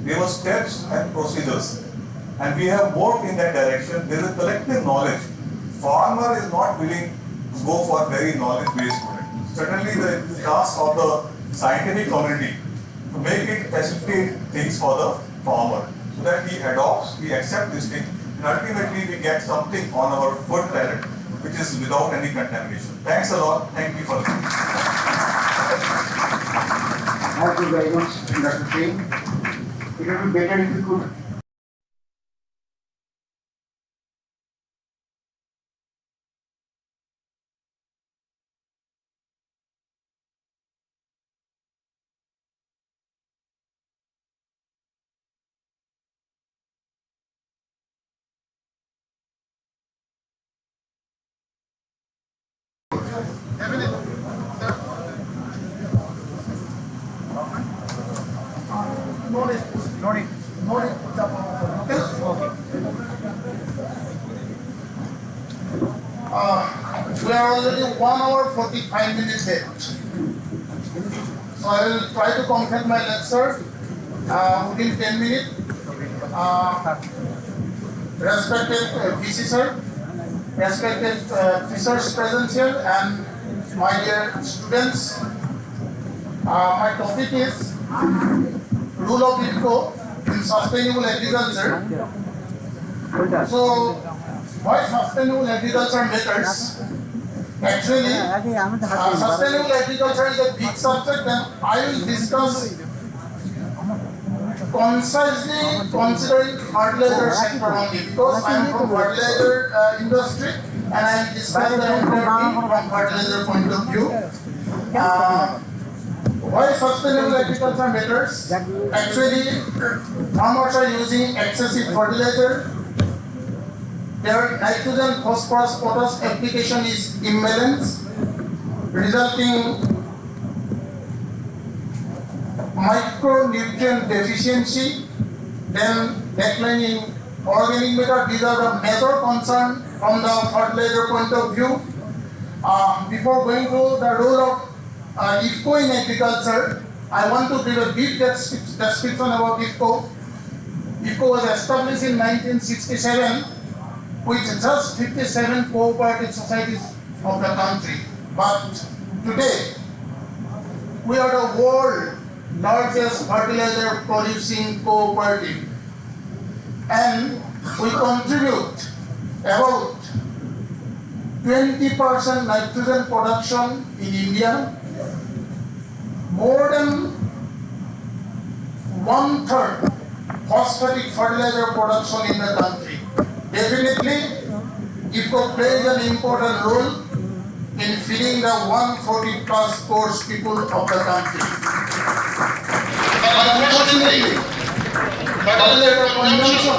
There were steps and procedures. And we have worked in that direction. There is a collective knowledge. Farmer is not willing to go for very knowledge-based product. Certainly the task of the scientific community to make it facilitate things for the farmer, so that he adopts, he accepts this thing, and ultimately we get something on our food planet which is without any contamination. Thanks a lot. Thank you for listening. Thank you very much, Dr. Singh. It would be better if you could We are already 1 hour 45 minutes late. So I will try to complete my lecture within 10 minutes. Respected VC sir, respected research present here, and my dear students, my topic is rule of IFCO in sustainable agriculture. So, why sustainable agriculture matters? Actually, sustainable agriculture is a big subject, and I will discuss concisely considering fertilizer sector only, because I am from fertilizer industry, and and I discussed the entire thing from fertilizer point of view. Why sustainable agriculture matters? Actually, farmers are using excessive fertilizer. Their nitrogen, phosphorus, potash application is imbalance, resulting micronutrient deficiency, then declining organic matter. These are the major concern from the fertilizer point of view. Before going to the role of IFCO in agriculture, I want to give a brief description about IFCO. IFCO was established in 1967 with just 57 cooperative societies of the country. But today, we are the world's largest fertilizer producing cooperative, and we contribute about 20% nitrogen production in India, more than 1/3 phosphatic fertilizer production in the country. Definitely, IFCO plays an important role in feeding the 140 plus crores people of the country. But unfortunately, fertilizer consumption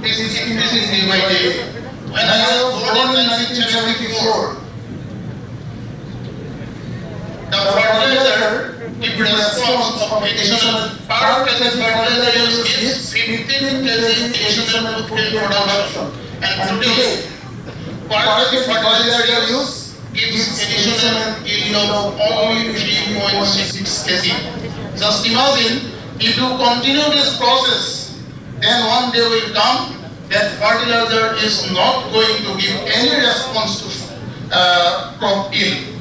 is increasing day by day. When I was born in 1974, the fertilizer in response of additional per kg fertilizer use gives 15 kg additional food production. And today, per kg fertilizer use gives additional yield of only 3.6 kg. Just imagine, if you continue this process, then one day will come that fertilizer is not going to give any response to crop yield.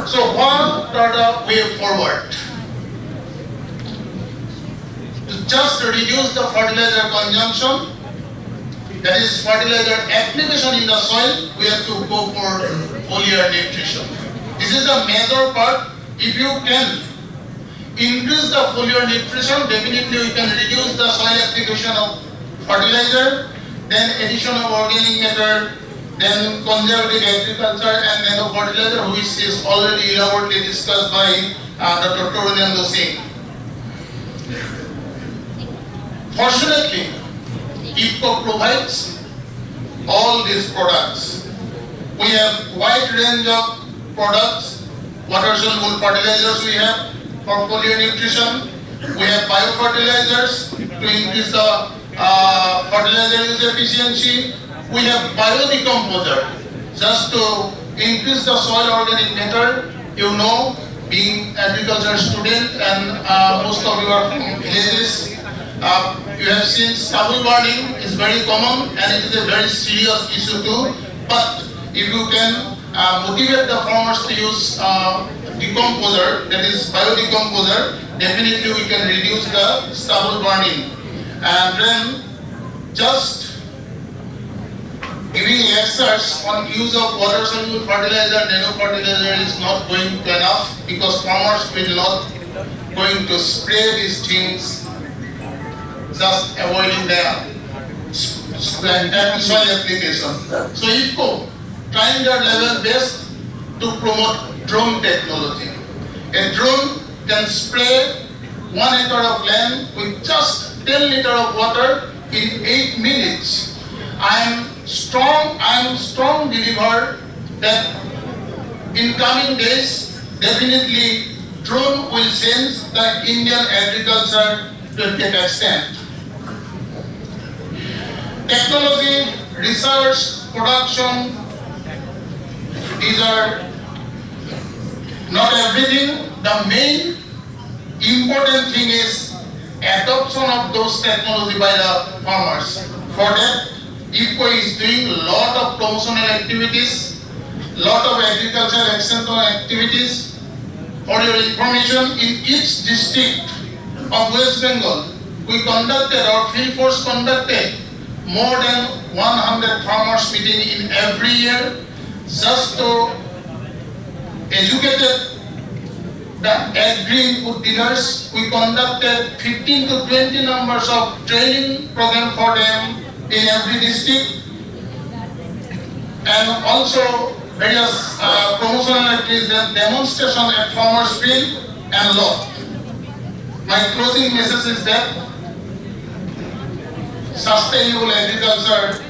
So what are the way forward? To just reduce the fertilizer consumption, that is fertilizer application in the soil, we have to go for foliar nutrition. This is the major part. If you can increase the foliar nutrition, definitely you can reduce the soil application of fertilizer, then addition of organic matter, then conservative agriculture, and nano fertilizer, which is already elaborately discussed by Dr. Torunendu Singh. Fortunately, IFCO provides all these products. We have wide range of products, water soluble fertilizers we have for foliar nutrition. We have biofertilizers to increase the fertilizer use efficiency. We have biodecomposer just to increase the soil organic matter. You know, being agriculture student and most of you are from villages, you have seen stubble burning is very common and it is a very serious issue too. But if you can motivate the farmers to use decomposer, that is biodecomposer, definitely we can reduce the stubble burning. And then just giving lectures on use of water soluble fertilizer, nano fertilizer is not going to enough, because farmers will not going to spray these things, just avoiding their soil application. So IFCO trying their level best to promote drone technology. A drone can spray 1 acre of land with just 10 liters of water in 8 minutes. I am strong believer that in coming days, definitely drone will change the Indian agriculture to a great extent. Technology, research, production, these are not everything. The main important thing is adoption of those technology by the farmers. For that, IFCO is doing a lot of promotional activities, lot of agricultural extension activities. For your information, in each district of West Bengal, we conducted, our field force conducted more than 100 farmers meeting in every year, just to educate the agri-input dealers. We conducted 15 to 20 numbers of training program for them in every district. and also various promotional activities and demonstration at farmers field and law. My closing message is that sustainable agriculture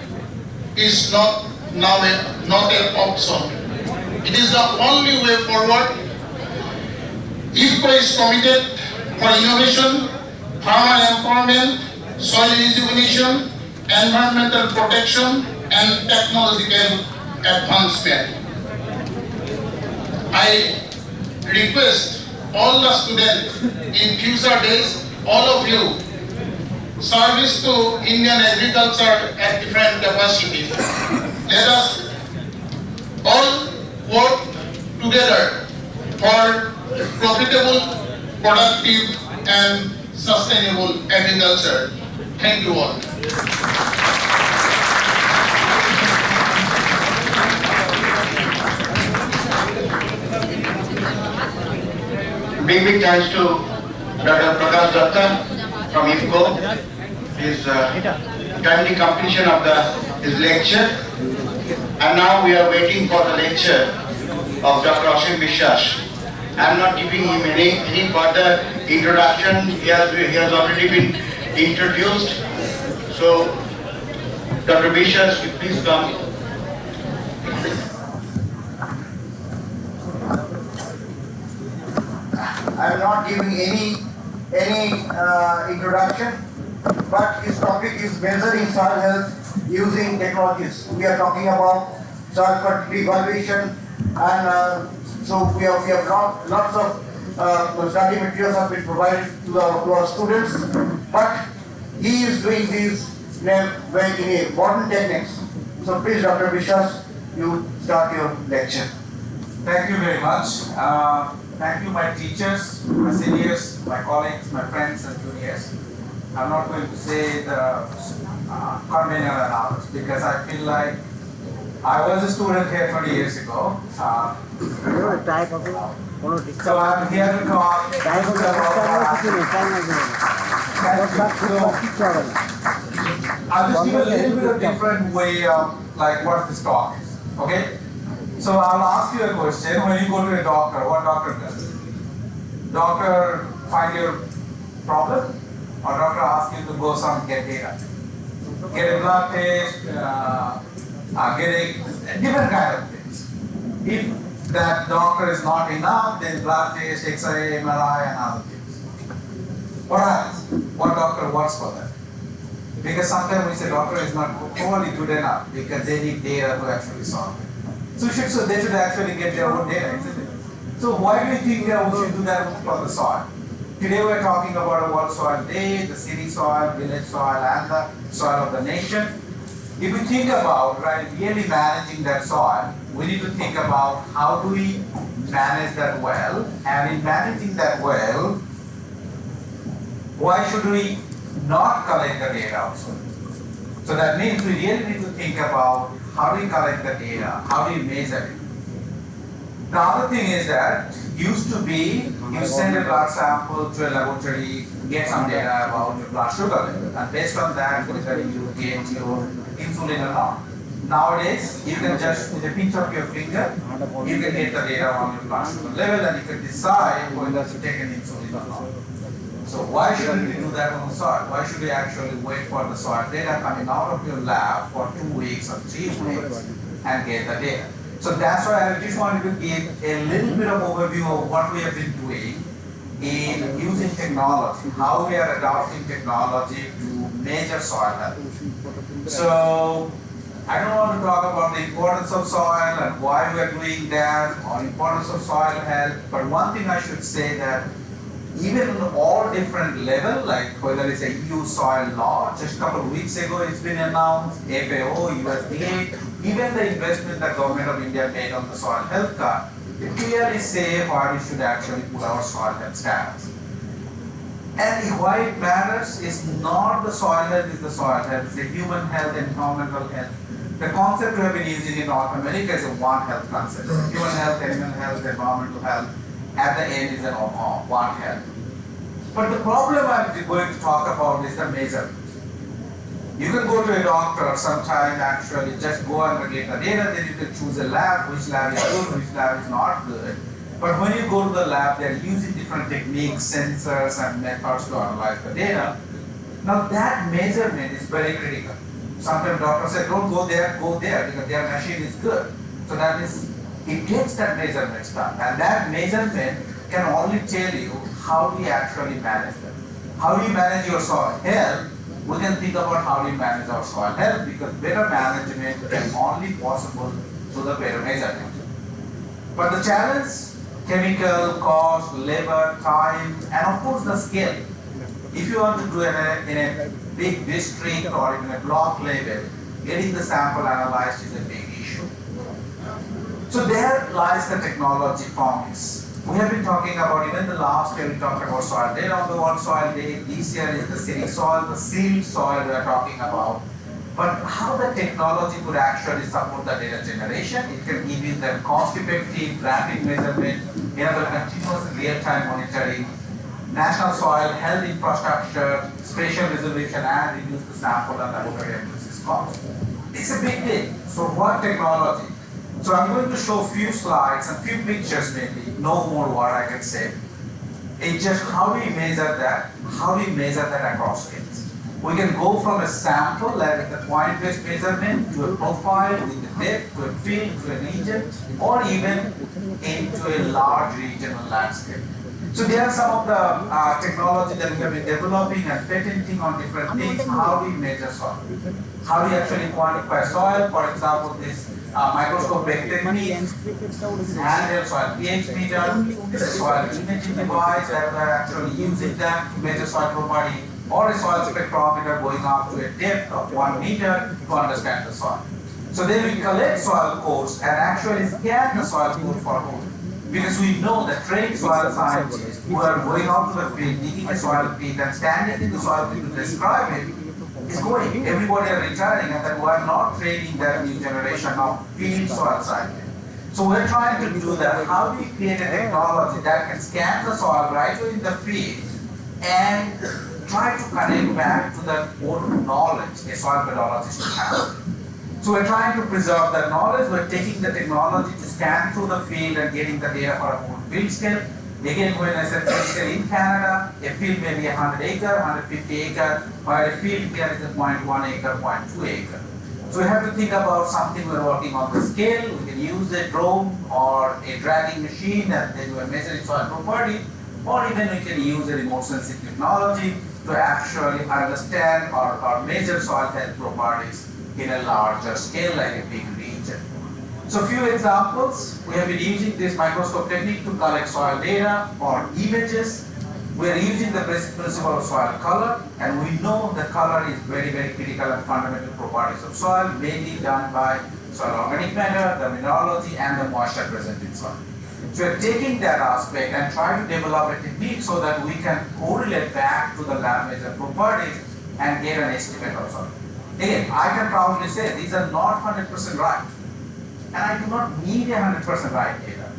is not an option. It is the only way forward. IFCO is committed for innovation, farmer empowerment, soil rejuvenation, environmental protection, and technological advancement. I request all the students in future days, all of you, service to Indian agriculture at different capacity. Let us all work together for profitable, productive, and sustainable agriculture. Thank you all. Big thanks to Dr. Prakash Datta from IFCO. His timely completion of his lecture. And now we are waiting for the lecture of Dr. Asim Vishwas. I am not giving him any further introduction. He has already been introduced. So, Dr. Vishwas, you please come. I am not giving any introduction, but his topic is measuring soil health using technologies. We are talking about soil fertility evaluation, and so we have lots of study materials have been provided to our students, but he is doing this in a modern techniques. So please, Dr. Vishwas, you start your lecture. Thank you very much. Thank you, my teachers, my seniors, my colleagues, my friends and juniors. I'm not going to say the convener and others because I feel like I was a student here 20 years ago. So I'm here to talk I'll just give a little bit of different way of like what this talk is. Okay? So I'll ask you a question. When you go to a doctor, what doctor does? Doctor find your problem, or doctor asks you to go get data, get a blood test, get a different kind of things. If that doctor is not enough, then blood test, X-ray, MRI, and other things. What happens? What doctor works for that? Because sometimes we say doctor is not totally good enough because they need data to actually solve it. So they should actually get their own data, isn't it? So why do you think we should do that for the soil? Today we're talking about a World Soil Day, the city soil, village soil, and the soil of the nation. If we think about really managing that soil, we need to think about how do we manage that well, and in managing that well, why should we not collect the data also? So that means we really need to think about how do we collect the data, how do we measure it. The other thing is that used to be you send a blood sample to a laboratory, get some data about your blood sugar level, and based on that whether you get your insulin or not. Nowadays, you can just with a pinch of your finger, you can get the data on your blood sugar level and you can decide whether to take an insulin or not. So why shouldn't we do that on the soil? Why should we actually wait for the soil data coming out of your lab for 2 weeks or 3 weeks and get the data? So that's why I just wanted to give a little bit of overview of what we have been doing in using technology, how we are adopting technology to measure soil health. So I don't want to talk about the importance of soil and why we are doing that or importance of soil health, but one thing I should say that even on all different levels, like whether it's a EU soil law, just a couple of weeks ago it's been announced, FAO, USDA, even the investment that government of India made on the soil health card, it clearly say why we should actually put our soil health status. And why it matters is not the soil health is the soil health, it's the human health, environmental health. The concept we have been using in North America is a one health concept. Human health, animal health, environmental health, at the end is an one health. But the problem I'm going to talk about is the measurement. You can go to a doctor sometime actually just go and get the data, then you can choose a lab, which lab is good, which lab is not good. But when you go to the lab, they're using different techniques, sensors and methods to analyze the data. Now that measurement is very critical. Sometimes doctors say, don't go there, because their machine is good. So that is, it gets that measurement done. And that measurement can only tell you how do you actually manage them. How do you manage your soil health? We can think about how we manage our soil health, because better management is only possible through the better measurement. But the challenge, chemical, cost, labor, time, and of course the scale. If you want to do it in a big district or in a block level, getting the sample analyzed is a big issue. So there lies the technology promise. We have been talking about, even the last year we talked about soil data on the World Soil Day. This year is the city soil, the sealed soil we are talking about. But how the technology could actually support the data generation? It can give you the cost-effective, rapid measurement, enable continuous real-time monitoring, national soil health infrastructure, spatial resolution, and reduce the sample and laboratory analysis cost. It's a big deal. So what technology? So I'm going to show few slides and few pictures maybe, no more what I can say. It's just how we measure that, across scales. We can go from a sample, like the point-based measurement, to a profile with a depth, to a field, to a region, or even into a large regional landscape. So there are some of the technology that we have been developing and patenting on different things. How do we measure soil? How do you actually quantify soil? For example, this microscopic technique, handheld soil pH meter, this is soil imaging device that we are actually using that to measure soil property, or a soil spectrometer going up to a depth of 1 meter to understand the soil. So then we collect soil cores and actually scan the soil core for holes. Because we know that trained soil scientists who are going out to the field, digging a soil pit and standing in the soil pit to describe it, is going. Everybody are retiring, and then we are not training that new generation of field soil scientists. So we're trying to do that. How do we create a technology that can scan the soil right in the field and try to connect back to the old knowledge a soil pedologist should have? So we're trying to preserve that knowledge. We're taking the technology to scan through the field and getting the data for a whole field scale. Again, when I said field scale in Canada, a field may be 100 acre, 150 acre, while a field here is a 0.1 acre, 0.2 acre. So we have to think about something we're working on the scale. We can use a drone or a dragging machine and then we're measuring soil property, or even we can use a remote sensing technology to actually understand or measure soil health properties in a larger scale, like a big region. So a few examples. We have been using this microscope technique to collect soil data or images. We are using the basic principle of soil color, and we know the color is very, very critical and fundamental properties of soil, mainly done by soil organic matter, the mineralogy, and the moisture present in soil. So we are taking that aspect and trying to develop a technique so that we can correlate back to the lab measured properties and get an estimate of soil. Again, I can proudly say these are not 100% right. And I do not need 100% right data.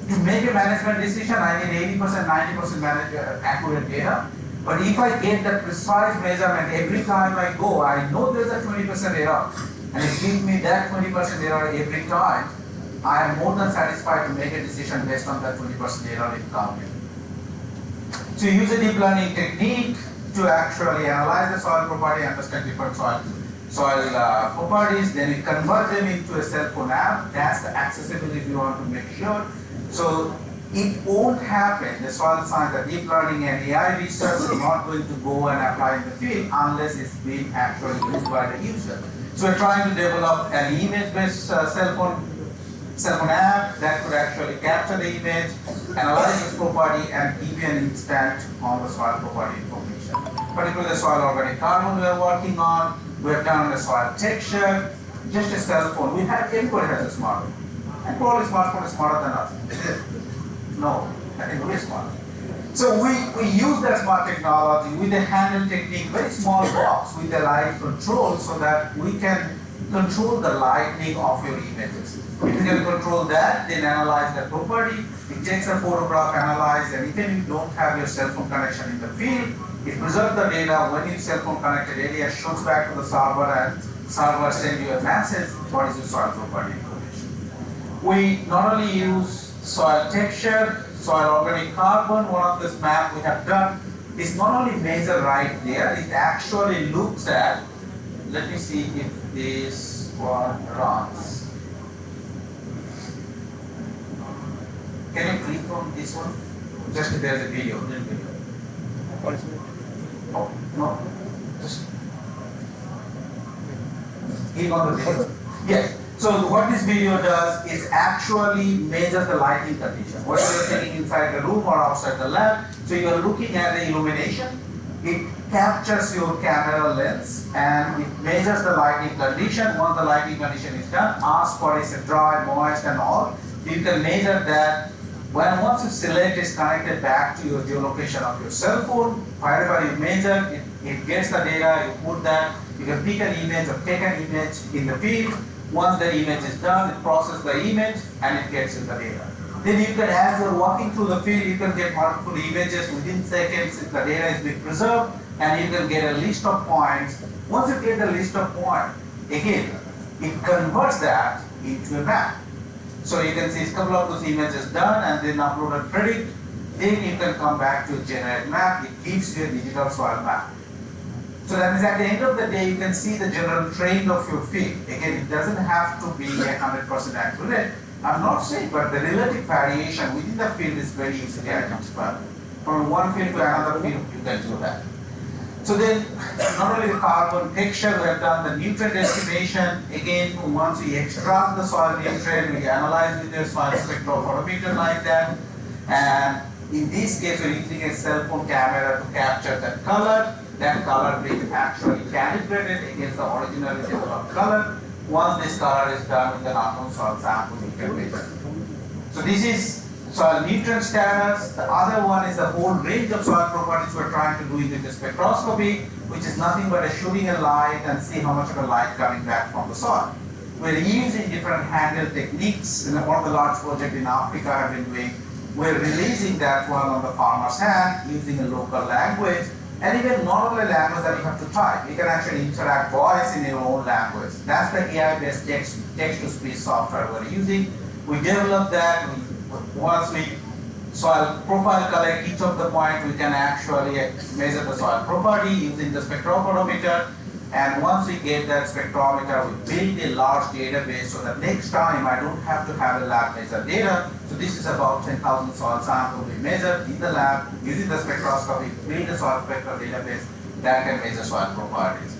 To make a management decision, I need 80%, 90% accurate data. But if I get that precise measurement every time I go, I know there's a 20% error. And it gives me that 20% error every time. I am more than satisfied to make a decision based on that 20% error if counted. So use a deep learning technique to actually analyze the soil property, understand different soil properties, then we convert them into a cell phone app. That's the accessibility we want to make sure. So it won't happen. The soil science, the deep learning and AI research is not going to go and apply in the field unless it's being actually used by the user. So we're trying to develop an image-based cell phone app that could actually capture the image, analyze its property, and give you an instant on the soil property information. Particularly the soil organic carbon we are working on. We have done the soil texture, just a cell phone. Everybody has a smartphone. And probably smartphone is smarter than us. No, I think we're smart. So we use that smart technology with a handle technique, very small box with a light control so that we can control the lighting of your images. If you can control that, then analyze the property. It takes a photograph, analyze, and even if you don't have your cell phone connection in the field, It preserves the data when your cell phone connected area, shows back to the server, and server sends you a message, what is your soil property information. We not only use soil texture, soil organic carbon, one of this map we have done is not only measure right there, it actually looks at, let me see if this one runs. Can you click on this one? Just there's a video, little video. What is it? Oh, no. Just click on the video. Yes. So what this video does is actually measures the lighting condition. Whether you're sitting inside the room or outside the lab. So you're looking at the illumination. It captures your camera lens and it measures the lighting condition. Once the lighting condition is done, asks for is it dry, moist and all. You can measure that. Once you select is connected back to your geolocation of your cell phone, wherever you measure, it gets the data, you put that, you can pick an image or take an image in the field. Once the image is done, it processes the image and it gets you the data. Then you can, as you're walking through the field, you can get multiple images within seconds if the data is being preserved, and you can get a list of points. Once you get the list of points, again, it converts that into a map. So you can see a couple of those images done and then uploaded predict. Then you can come back to a generate map. It gives you a digital soil map. So that means at the end of the day, you can see the general trend of your field. Again, it doesn't have to be 100% accurate. I'm not saying, but the relative variation within the field is very easily identifiable. From one field to another field, you can do that. So then, not only the carbon texture, we have done the nutrient estimation. Again, once we extract the soil nutrient, we analyze with the soil spectrophotometer like that. And in this case, we're using a cell phone camera to capture that color. That color being actually calibrated against the originally developed color. Once this color is done with an unknown soil sample, we can measure. So this is soil nutrient status. The other one is the whole range of soil properties we're trying to do with the spectroscopy, which is nothing but a shooting a light and see how much of a light coming back from the soil. We're using different handle techniques. One of the large projects in Africa have been doing. We're releasing that one on the farmer's hand using a local language. And even not only language that you have to type, you can actually interact voice in your own language. That's the AI-based text-to-speech software we're using. We developed that. Once we soil profile collect each of the points, we can actually measure the soil property using the spectrophotometer. And once we get that spectrometer, we build a large database so that next time I don't have to have a lab measure data. So this is about 10,000 soil samples we measured in the lab using the spectroscopy, build a soil spectral database that can measure soil properties.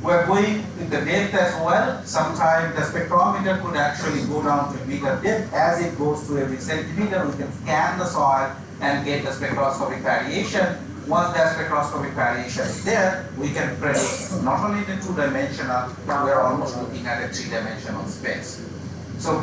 We're going in the depth as well. Sometimes the spectrometer could actually go down to a bigger depth. As it goes to every centimeter, we can scan the soil and get the spectroscopic variation. Once that spectroscopic variation is there, we can predict not only the two-dimensional, but we're almost looking at a three-dimensional space. So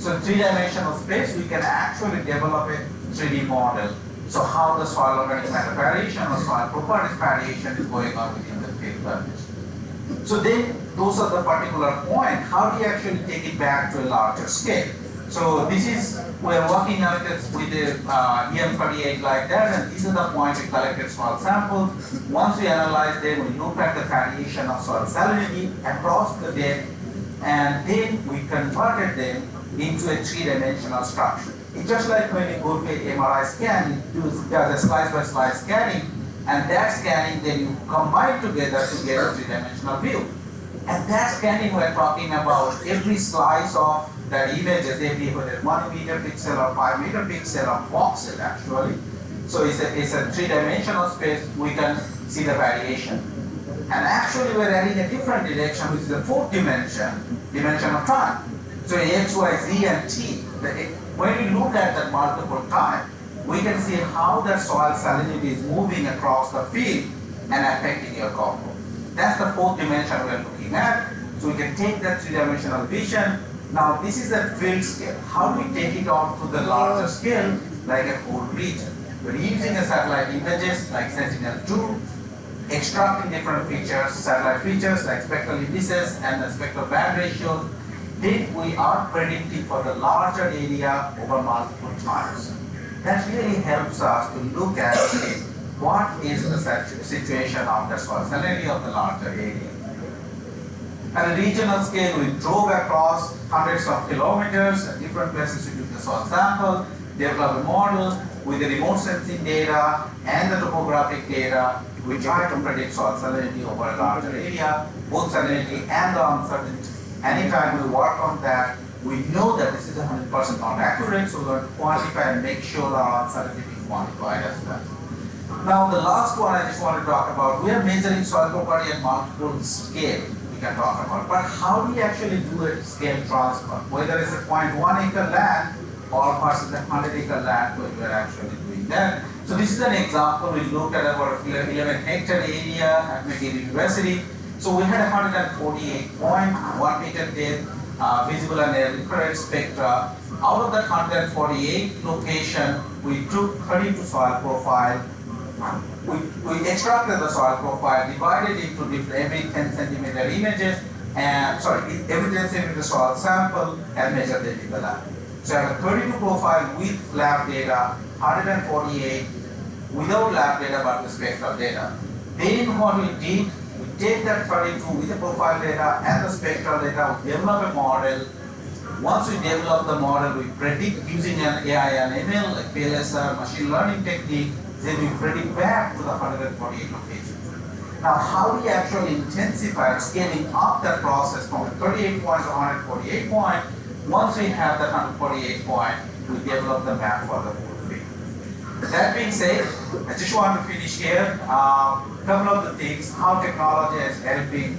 three-dimensional space, we can actually develop a 3D model. So how the soil organic matter variation or soil properties variation is going on within the field. So then, those are the particular point. How do you actually take it back to a larger scale? So this is, we're working out with the EM38 like that, and these are the points we collected soil samples. Once we analyze them, we look at the variation of soil salinity across the depth, and then we converted them into a three-dimensional structure. It's just like when you go to an MRI scan, it does a slice-by-slice scanning, and that scanning then you combine together to get a three-dimensional view. And that scanning we're talking about every slice of that images, every whether 1 meter pixel or 5 meter pixel or voxel actually. So it's a three-dimensional space, we can see the variation. And actually we're adding a different direction, which is the fourth dimension of time. So X, Y, Z, and T. When we look at that multiple time, we can see how the soil salinity is moving across the field and affecting your crop. That's the fourth dimension we're looking at. So we can take that three-dimensional vision. Now this is a field scale. How do we take it on to the larger scale, like a whole region? We're using a satellite images like Sentinel-2, extracting different features, satellite features like spectral indices and the spectral band ratios. Then we are predicting for the larger area over multiple times. That really helps us to look at what is the situation of the soil salinity of the larger area. At a regional scale, we drove across hundreds of kilometers at different places to do the soil sample, develop a model with the remote sensing data and the topographic data. We try to predict soil salinity over a larger area, both salinity and the uncertainty. Anytime we work on that, we know that this is 100% not accurate, so we're going to quantify and make sure our uncertainty is quantified as well. Now, the last one I just want to talk about, we are measuring soil property at multiple scales. We can talk about, but how do we actually do a scale transfer? Whether it's a 0.1 acre land or versus a 100-acre land where we are actually doing that. So this is an example. We looked at about 11-hectare area at McGill University. So we had 148.1 meter depth visible and near infrared spectra. Out of that 148 location, we took 32 soil profile. We extracted the soil profile, divided into every 10 centimeter images, and every 10 centimeter soil sample, and measured them in the lab. So I have a 32 profile with lab data, 148 without lab data but the spectral data. Then what we did, we take that 32 with the profile data and the spectral data, we develop a model. Once we develop the model, we predict using an AI and ML, like PLSR, machine learning technique, then we predict back to the 148 locations. Now, how do we actually intensify scaling up that process from 38 point to 148 point? Once we have that 148 point, we develop the map for the full field. That being said, I just want to finish here. Couple of the things, how technology is helping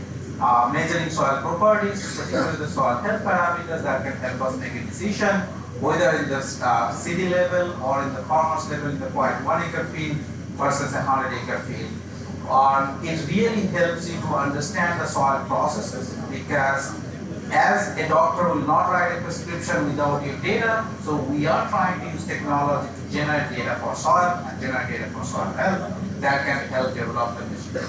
measuring soil properties, particularly the soil health parameters that can help us make a decision, whether in the city level or in the farmers level in the 0.1 acre field versus a 100-acre field. It really helps you to understand the soil processes, because as a doctor will not write a prescription without your data, so we are trying to use technology to generate data for soil and generate data for soil health that can help develop the mission.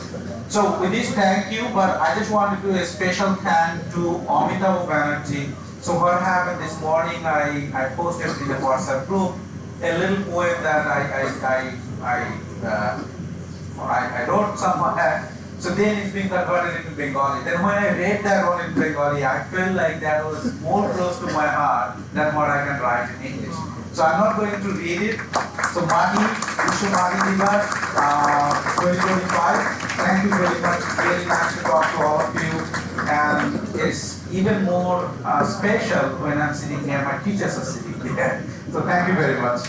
So with this, thank you, but I just want to do a special thank to Amitav Banerjee. So what happened this morning, I posted in the WhatsApp group a little poem that I wrote somewhere. So then it's been converted into Bengali. Then when I read that one in Bengali, I felt like that was more close to my heart than what I can write in English. So I'm not going to read it. So Mani, Vishu Mani Diwas, 2025. Thank you very much. Really nice to talk to all of you. And it's even more special when I'm sitting here, my teachers are sitting here. So thank you very much.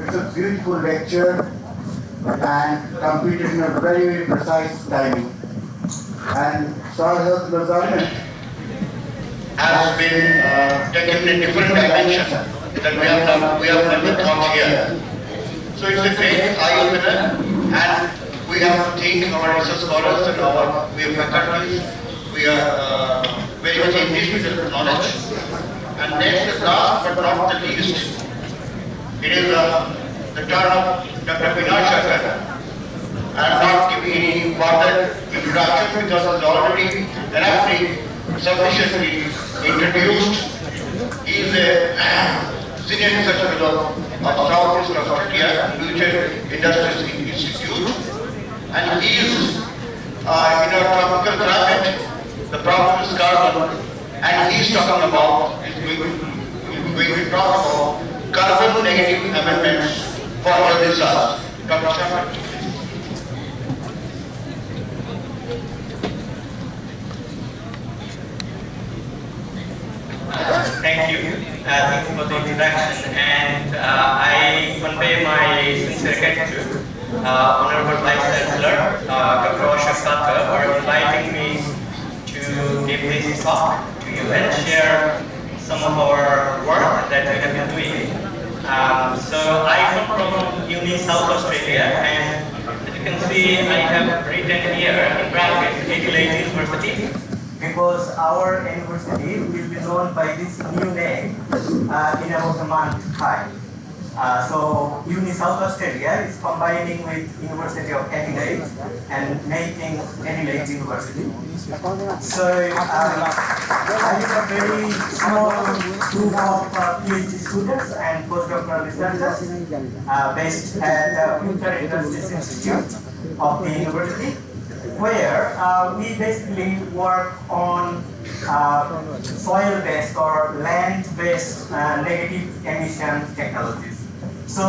It's a beautiful lecture and completed in a very, very precise timing. And soil health measurement has been taken in different dimensions that we have never thought here. So it's a great eye-opener, and we have to think our research scholars and we have faculties, we are very much engaged with the knowledge. And next, last but not the least, it is the turn of Dr. Vinay Shankar. I am not giving any further introduction because it is already roughly sufficiently introduced. He is a senior research fellow of Southeast Australia Future Industries Institute, and he is in a tropical climate. The problem is carbon, and he is talking about, going to talk about carbon negative amendments for healthy soils. Dr. Shankar. Thank you. Thank you for the introduction, and I convey my sincere gratitude to Honorable Vice Chancellor, Dr. Ashok Thakur, for inviting me to give this talk to you and share some of our work that we have been doing. So I come from UNI South Australia, and as you can see, I have written here in brackets Adelaide University, because our university will be known by this new name in about a month's time. So Uni South Australia is combining with University of Adelaide and making Adelaide University. So I have a very small group of PhD students and postdoctoral researchers based at the Future Industries Institute of the university, where we basically work on soil-based or land-based negative emission technologies. So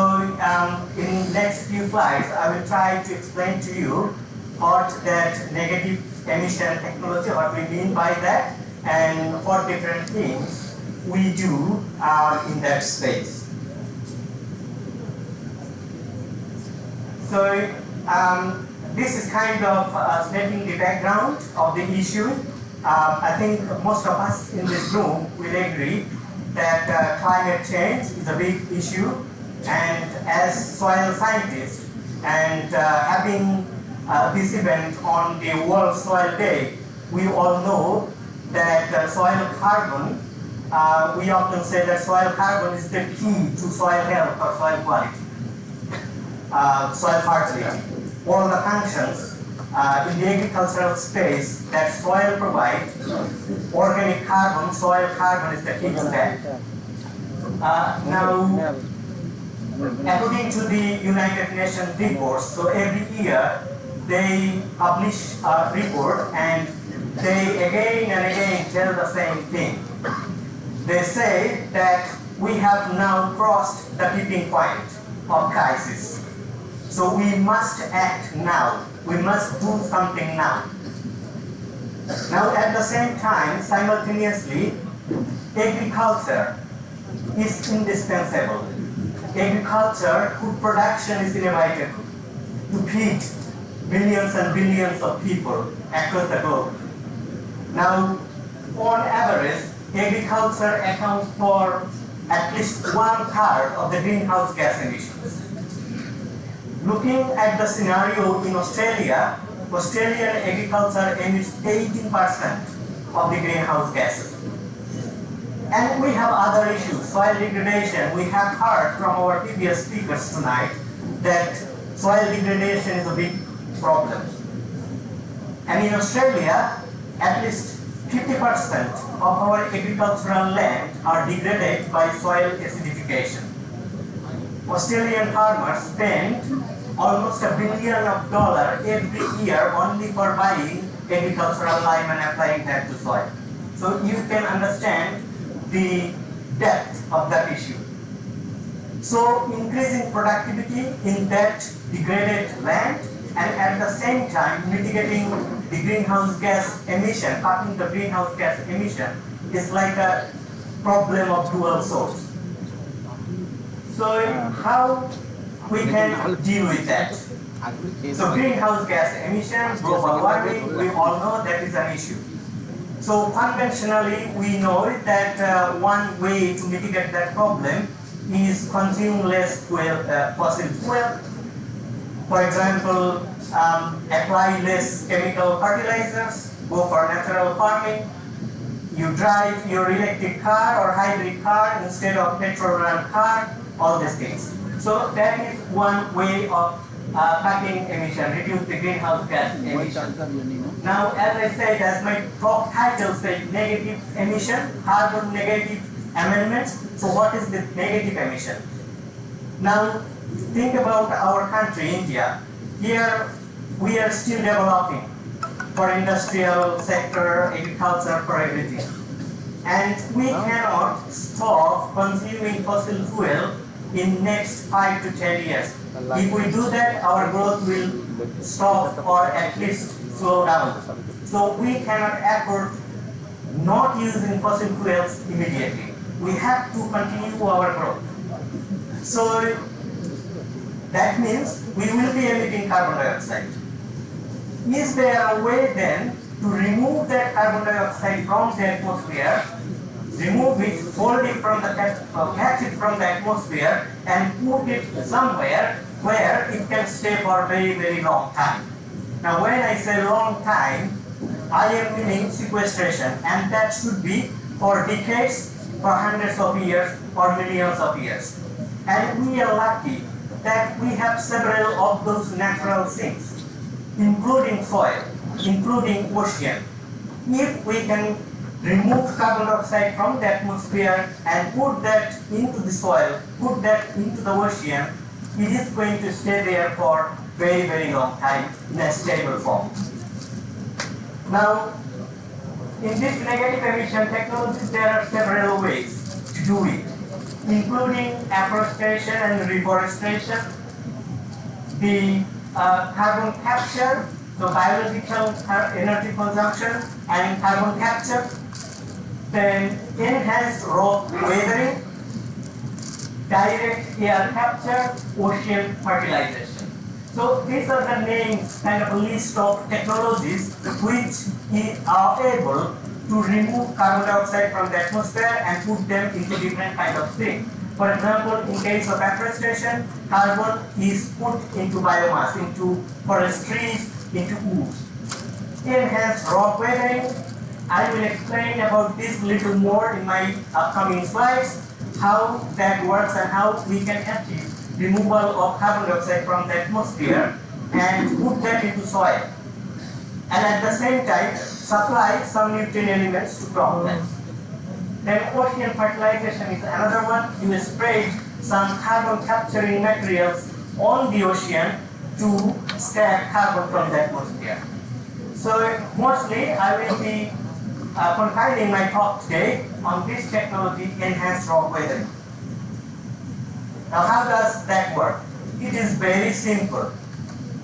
in next few slides, I will try to explain to you what that negative emission technology, what we mean by that, and what different things we do in that space. So this is kind of setting the background of the issue. I think most of us in this room will agree that climate change is a big issue, and as soil scientists and having this event on the World Soil Day, we all know that soil carbon, we often say that soil carbon is the key to soil health or soil quality, soil fertility. All the functions in the agricultural space that soil provides, organic carbon, soil carbon is the key to that. Now, according to the United Nations reports, so every year they publish a report and they again and again tell the same thing. They say that we have now crossed the tipping point of crisis. So we must act now. We must do something now. Now at the same time, simultaneously, agriculture is indispensable. Agriculture, food production is inevitable to feed billions and billions of people across the globe. Now, on average, agriculture accounts for at least 1/3 of the greenhouse gas emissions. Looking at the scenario in Australia, Australian agriculture emits 18% of the greenhouse gases. And we have other issues, soil degradation. We have heard from our previous speakers tonight that soil degradation is a big problem. And in Australia, at least 50% of our agricultural land are degraded by soil acidification. Australian farmers spend almost $1 billion every year only for buying agricultural lime and applying that to soil. So you can understand the depth of that issue. So increasing productivity in that degraded land and at the same time mitigating the greenhouse gas emission, cutting the greenhouse gas emission is like a problem of dual source. So how we can deal with that? So greenhouse gas emission, global warming, we all know that is an issue. So conventionally, we know that one way to mitigate that problem is consume less fossil fuel. For example, apply less chemical fertilizers, go for natural farming. You drive your electric car or hybrid car instead of petrol-run car, all these things. So that is one way of cutting emission, reduce the greenhouse gas emission. Now, as I said, as my talk title said, negative emission, carbon negative amendments. So what is the negative emission? Now, think about our country, India. Here, we are still developing for industrial sector, agriculture, for everything. And we cannot stop consuming fossil fuel in next 5 to 10 years. If we do that, our growth will stop or at least slow down. So we cannot afford not using fossil fuels immediately. We have to continue our growth. So that means we will be emitting carbon dioxide. Is there a way then to remove that carbon dioxide from the atmosphere, remove it, hold it from the catch it from the atmosphere and put it somewhere where it can stay for a very, very long time? Now when I say long time, I am meaning sequestration, and that should be for decades, for hundreds of years, or millions of years. And we are lucky that we have several of those natural things, including soil, including ocean. If we can remove carbon dioxide from the atmosphere and put that into the soil, put that into the ocean, it is going to stay there for very, very long time in a stable form. Now, in this negative emission technologies, there are several ways to do it, including afforestation and reforestation, the carbon capture, so biological energy consumption and carbon capture, then enhanced rock weathering, direct air capture, ocean fertilization. So these are the names, kind of a list of technologies which are able to remove carbon dioxide from the atmosphere and put them into different kind of things. For example, in case of afforestation, carbon is put into biomass, into forest trees, into woods. Enhanced rock weathering, I will explain about this little more in my upcoming slides, how that works and how we can achieve removal of carbon dioxide from the atmosphere and put that into soil. And at the same time, supply some nutrient elements to crop plants. Then ocean fertilization is another one. You spray some carbon capturing materials on the ocean to stack carbon from the atmosphere. So mostly I will be confining my talk today on this technology, enhanced rock weathering. Now how does that work? It is very simple.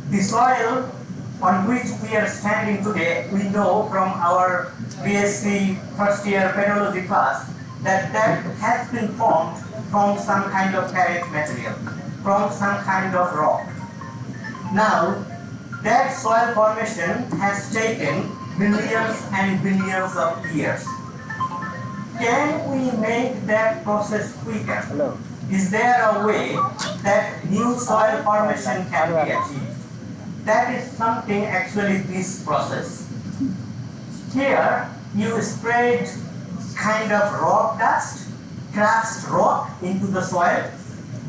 The soil on which we are standing today, we know from our BSc first year pedology class that that has been formed from some kind of parent material, from some kind of rock. Now, that soil formation has taken billions and billions of years. Can we make that process quicker? Hello. Is there a way that new soil formation can be achieved? That is something actually this process. Here, you spread kind of rock dust, crushed rock into the soil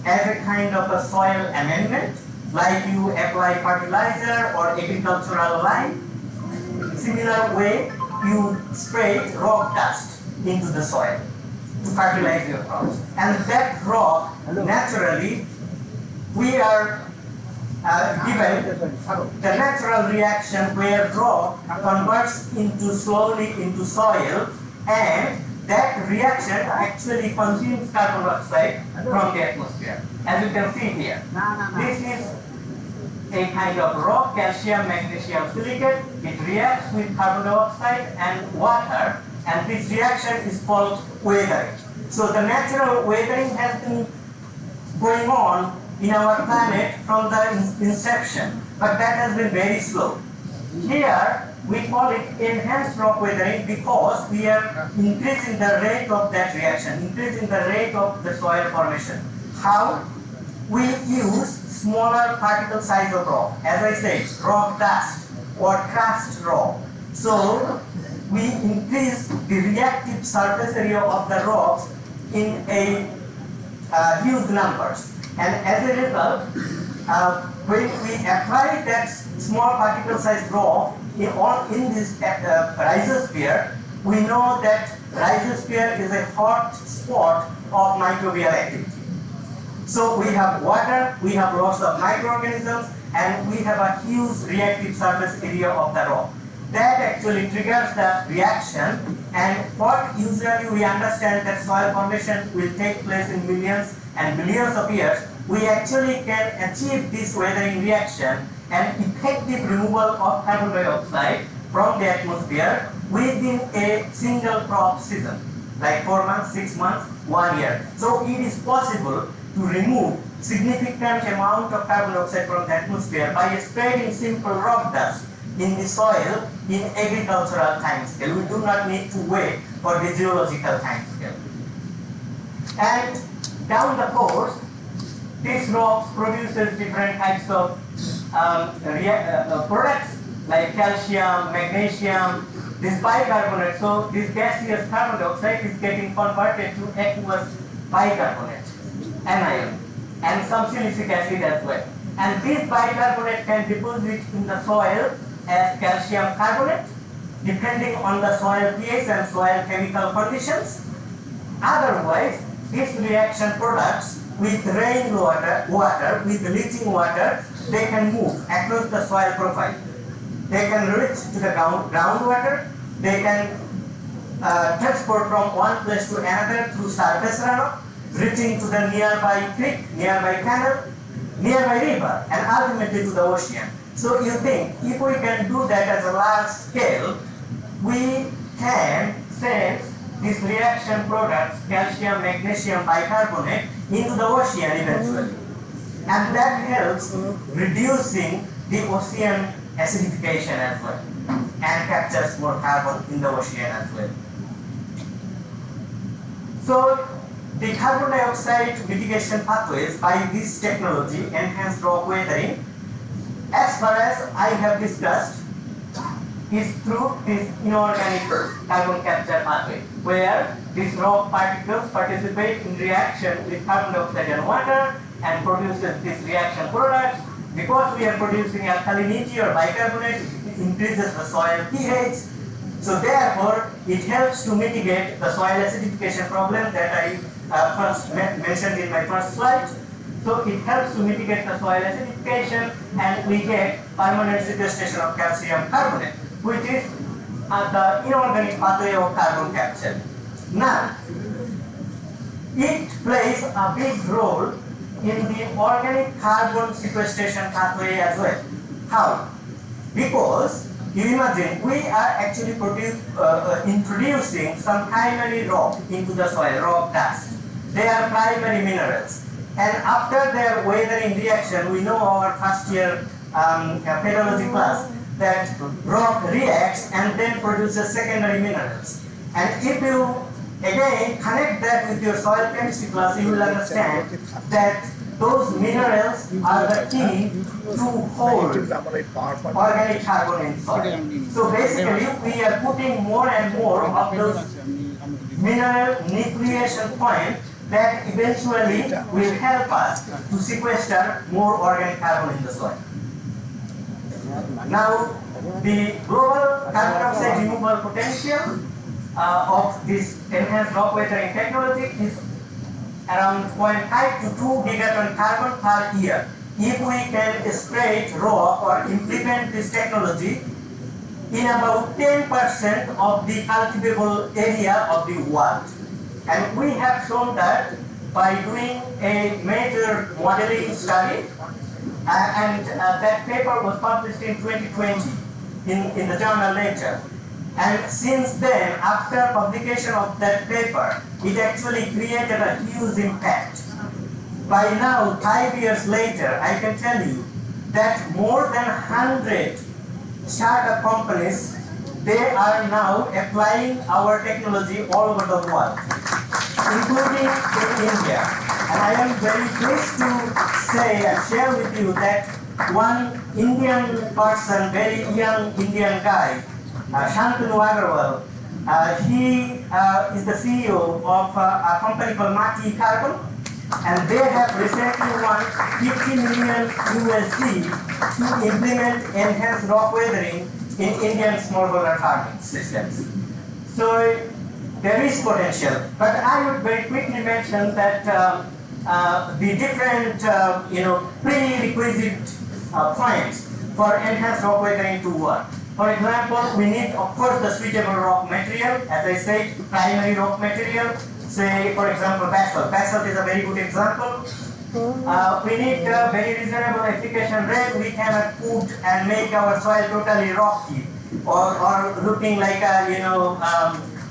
as a kind of a soil amendment, like you apply fertilizer or agricultural lime. Similar way, you spread rock dust into the soil to fertilize your crops. And that rock, naturally, we are given the natural reaction where rock converts slowly into soil, and that reaction actually consumes carbon dioxide from the atmosphere. As you can see here, this is a kind of rock, calcium, magnesium silicate. It reacts with carbon dioxide and water, and this reaction is called weathering. So the natural weathering has been going on in our planet from the inception, but that has been very slow. Here, we call it enhanced rock weathering because we are increasing the rate of that reaction, increasing the rate of the soil formation. How? We use smaller particle size of rock. As I said, rock dust or crushed rock. So, we increase the reactive surface area of the rocks in a huge numbers. And as a result, when we apply that small particle size rock in this rhizosphere, we know that rhizosphere is a hot spot of microbial activity. So we have water, we have lots of microorganisms, and we have a huge reactive surface area of the rock. That actually triggers the reaction, and what usually we understand that soil formation will take place in millions and billions of years. We actually can achieve this weathering reaction and effective removal of carbon dioxide from the atmosphere within a single crop season, like 4 months, 6 months, 1 year. So it is possible to remove significant amount of carbon dioxide from the atmosphere by spreading simple rock dust in the soil in agricultural time scale. We do not need to wait for the geological time scale. And down the course, these rocks produces different types of products like calcium, magnesium, this bicarbonate. So this gaseous carbon dioxide is getting converted to aqueous bicarbonate, anion. and some silicic acid as well. And this bicarbonate can deposit in the soil as calcium carbonate, depending on the soil pH and soil chemical conditions. Otherwise, these reaction products with rainwater, with leaching water, they can move across the soil profile. They can reach to the groundwater. They can transport from one place to another through surface runoff, reaching to the nearby creek, nearby canal, nearby river, and ultimately to the ocean. So you think if we can do that at a large scale, we can send these reaction products, calcium, magnesium, bicarbonate, into the ocean eventually. And that helps reducing the ocean acidification as well, and captures more carbon in the ocean as well. So the carbon dioxide mitigation pathways by this technology, enhanced rock weathering, as far as I have discussed, is through this inorganic carbon capture pathway, where these rock particles participate in reaction with carbon dioxide and water and produces this reaction products. Because we are producing alkalinity or bicarbonate, it increases the soil pH. So therefore, it helps to mitigate the soil acidification problem that I first mentioned in my first slide. So it helps to mitigate the soil acidification, and we get permanent sequestration of calcium carbonate, which is the inorganic pathway of carbon capture. Now, it plays a big role in the organic carbon sequestration pathway as well. How? Because you imagine we are actually introducing some primary rock into the soil, rock dust. They are primary minerals. And after their weathering reaction, we know our first year pedology class that rock reacts and then produces secondary minerals. And if you again connect that with your soil chemistry class, you will understand that those minerals are the key to hold organic carbon in soil. So basically, we are putting more and more of those mineral nucleation points that eventually will help us to sequester more organic carbon in the soil. Now, the global carbon dioxide removal potential of this enhanced rock weathering technology is around 0.5 to 2 gigaton carbon per year. If we can spray rock or implement this technology in about 10% of the cultivable area of the world. And we have shown that by doing a major modeling study, and that paper was published in 2020 in the journal Nature. And since then, after publication of that paper, it actually created a huge impact. By now, 5 years later, I can tell you that more than 100 startup companies, they are now applying our technology all over the world, including in India. And I am very pleased to say and share with you that one Indian person, very young Indian guy, Shantanu Agarwal, he is the CEO of a company called Mati Carbon, and they have recently won $50 million USD to implement enhanced rock weathering in Indian smallholder farming systems. So there is potential, but I would very quickly mention that the different prerequisite points for enhanced rock weathering to work. For example, we need, of course, the suitable rock material. As I said, primary rock material. Say, for example, basalt. Basalt is a very good example. We need a very reasonable application rate. We cannot put and make our soil totally rocky or looking like a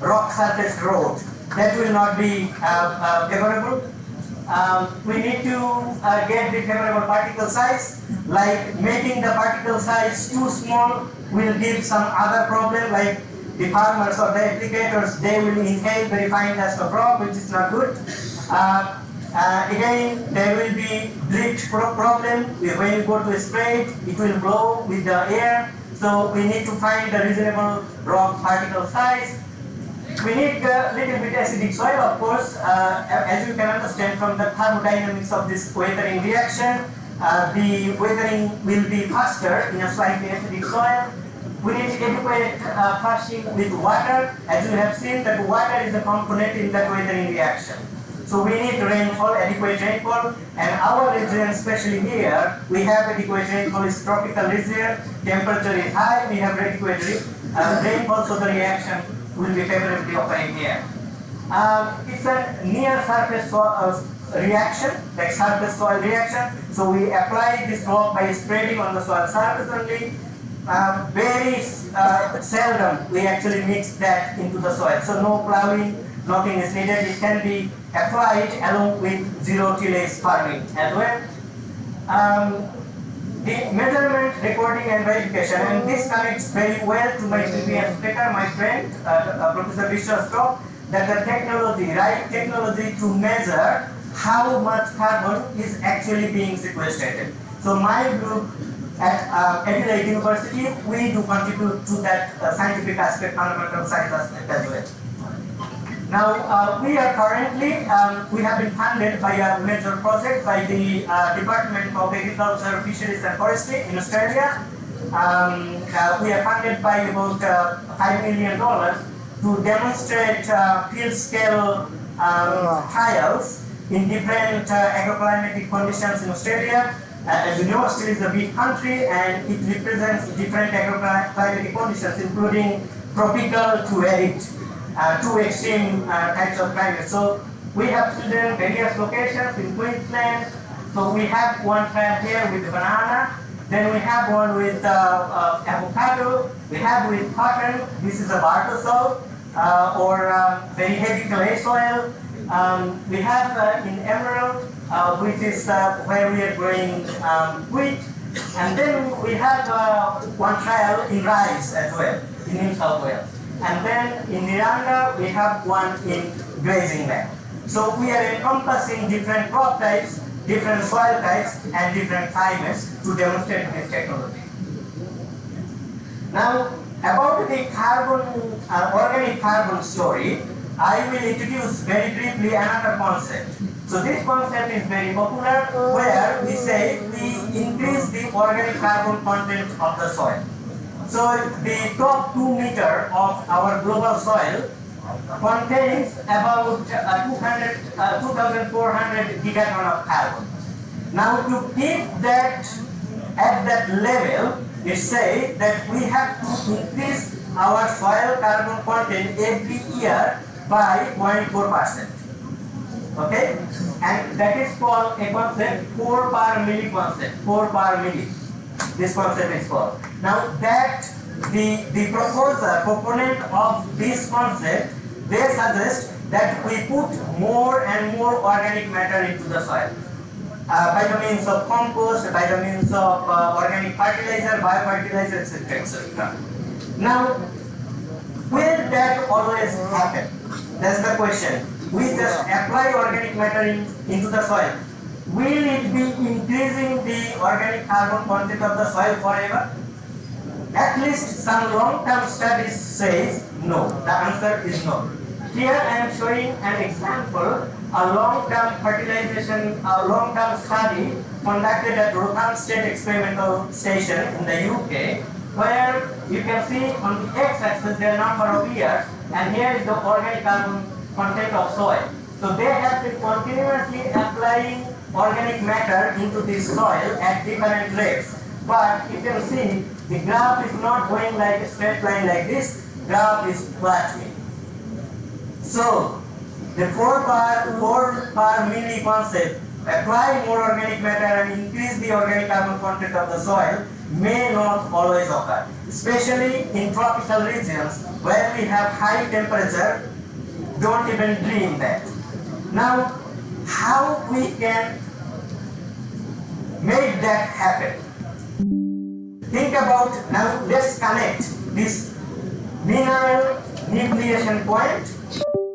rock surface road. That will not be favorable. We need to get the favorable particle size. Like making the particle size too small will give some other problem, like the farmers or the applicators, they will inhale very fine dust of rock, which is not good. Again, there will be drift problem. When you go to spray it will blow with the air. So we need to find the reasonable rock particle size. We need a little bit acidic soil, of course, as you can understand from the thermodynamics of this weathering reaction. The weathering will be faster in a slightly acidic soil. We need adequate flushing with water. As you have seen, that water is a component in that weathering reaction. So we need rainfall, adequate rainfall, and our region, especially here, we have adequate rainfall. It's tropical region, temperature is high, we have adequate rainfall, so the reaction will be favorably occurring here. It's a near surface reaction, like surface soil reaction. So we apply this rock by spreading on the soil surface only. Very seldom we actually mix that into the soil. So no plowing, nothing is needed. It can be applied along with zero tillage farming as well. The measurement, recording and verification, and this connects very well to my previous speaker, my friend, Professor Vishwa's talk, that the technology, right technology to measure how much carbon is actually being sequestrated. So my group at Adelaide University, we do contribute to that scientific aspect, fundamental science aspect as well. Now, we are currently, we have been funded by a major project by the Department of Agriculture, Fisheries and Forestry in Australia. We are funded by about $5 million to demonstrate field scale trials in different agroclimatic conditions in Australia. As you know, Australia is a big country and it represents different agroclimatic conditions, including tropical to arid. Two extreme types of climate. So we have students various locations in Queensland. So we have one trial here with banana. Then we have one with avocado. We have with cotton. This is a barter soil or very heavy clay soil. We have in emerald, which is where we are growing wheat. And then we have one trial in rice as well in New South Wales. And then in Miranda, we have one in grazing land. So we are encompassing different crop types, different soil types, and different climates to demonstrate this technology. Now, about the carbon, organic carbon story, I will introduce very briefly another concept. So this concept is very popular, where we say we increase the organic carbon content of the soil. So the top 2 meters of our global soil contains about 2,400 gigaton of carbon. Now to keep that at that level, we say that we have to increase our soil carbon content every year by 0.4%. Okay? And that is called a concept 4 per milli concept, 4 per milli. This concept is called. Now that the proponent of this concept, they suggest that we put more and more organic matter into the soil by the means of compost, by the means of organic fertilizer, biofertilizer, etc., etc. Now, will that always happen? That's the question. We just apply organic matter into the soil. Will it be increasing the organic carbon content of the soil forever? At least some long-term studies says no. The answer is no. Here I am showing an example, a long-term fertilization, a long-term study conducted at Rotherham State Experimental Station in the UK, where you can see on the x-axis the number of years, and here is the organic carbon content of soil. So they have been continuously applying organic matter into this soil at different rates. But you can see the graph is not going like a straight line like this, graph is flattening. So the 4 per milli concept, apply more organic matter and increase the organic carbon content of the soil may not always occur, especially in tropical regions where we have high temperature. Don't even dream that. Now, how we can make that happen? Think about, now let's connect this mineral nucleation point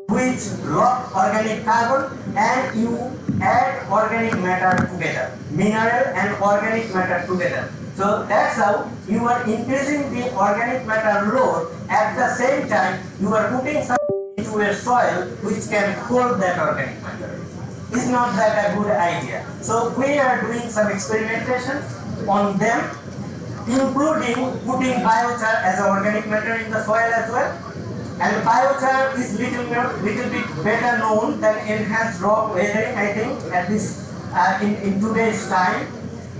which lock organic carbon and you add organic matter together. Mineral and organic matter together. So that's how you are increasing the organic matter load. At the same time, you are putting some into into a soil which can hold that organic matter. Is not that a good idea? So we are doing some experimentation on them, including putting biochar as an organic matter in the soil as well. And biochar is little bit better known than enhanced rock weathering, I think, at this in today's time.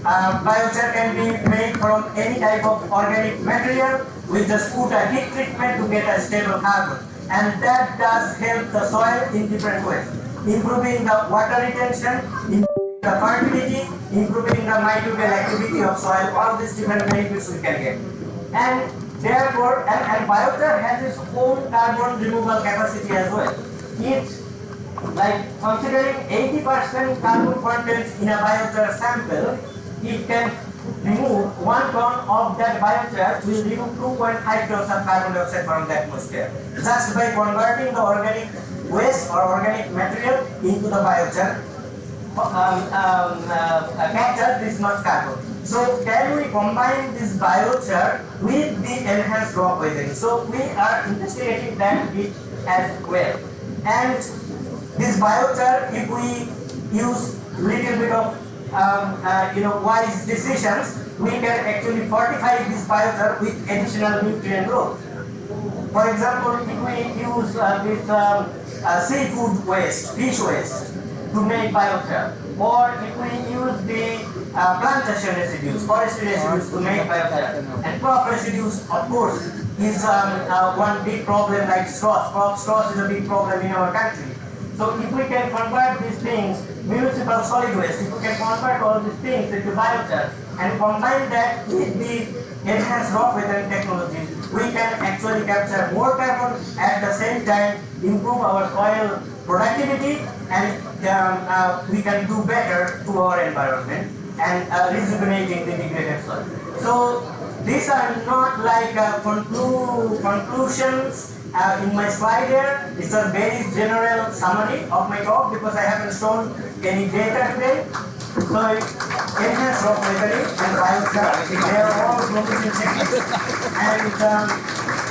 Biochar can be made from any type of organic material. We just put a heat treatment to get a stable carbon, and that does help the soil in different ways, improving the water retention, improving the fertility, improving the microbial activity of soil. All these different benefits we can get, and therefore, and biochar has its own carbon removal capacity as well. It, like considering 80% carbon content in a biochar sample, it can remove 1 ton of that biochar will remove 2.5 tons of carbon dioxide from the atmosphere, just by converting the organic waste or organic material into the biochar. Capture this much carbon. So can we combine this biochar with the enhanced rock weathering? So we are investigating that bit as well. And this biochar, if we use little bit of wise decisions, we can actually fortify this biochar with additional nutrient growth. For example, if we use this seafood waste, fish waste, to make biochar, or if we use the plantation residues, forestry residues to make biochar, and crop residues, of course, is one big problem like straws. Crop straws is a big problem in our country. So if we can convert these things, municipal solid waste, if we can convert all these things into biochar and combine that with the enhanced rock weathering technologies, we can actually capture more carbon, at the same time improve our soil productivity, and we can do better to our environment and rejuvenating the degraded soil. So these are not like conclusions in my slide here. It's a very general summary of my talk because I haven't shown any data today. So enhanced rock weathering and biochar, they are all promising techniques. And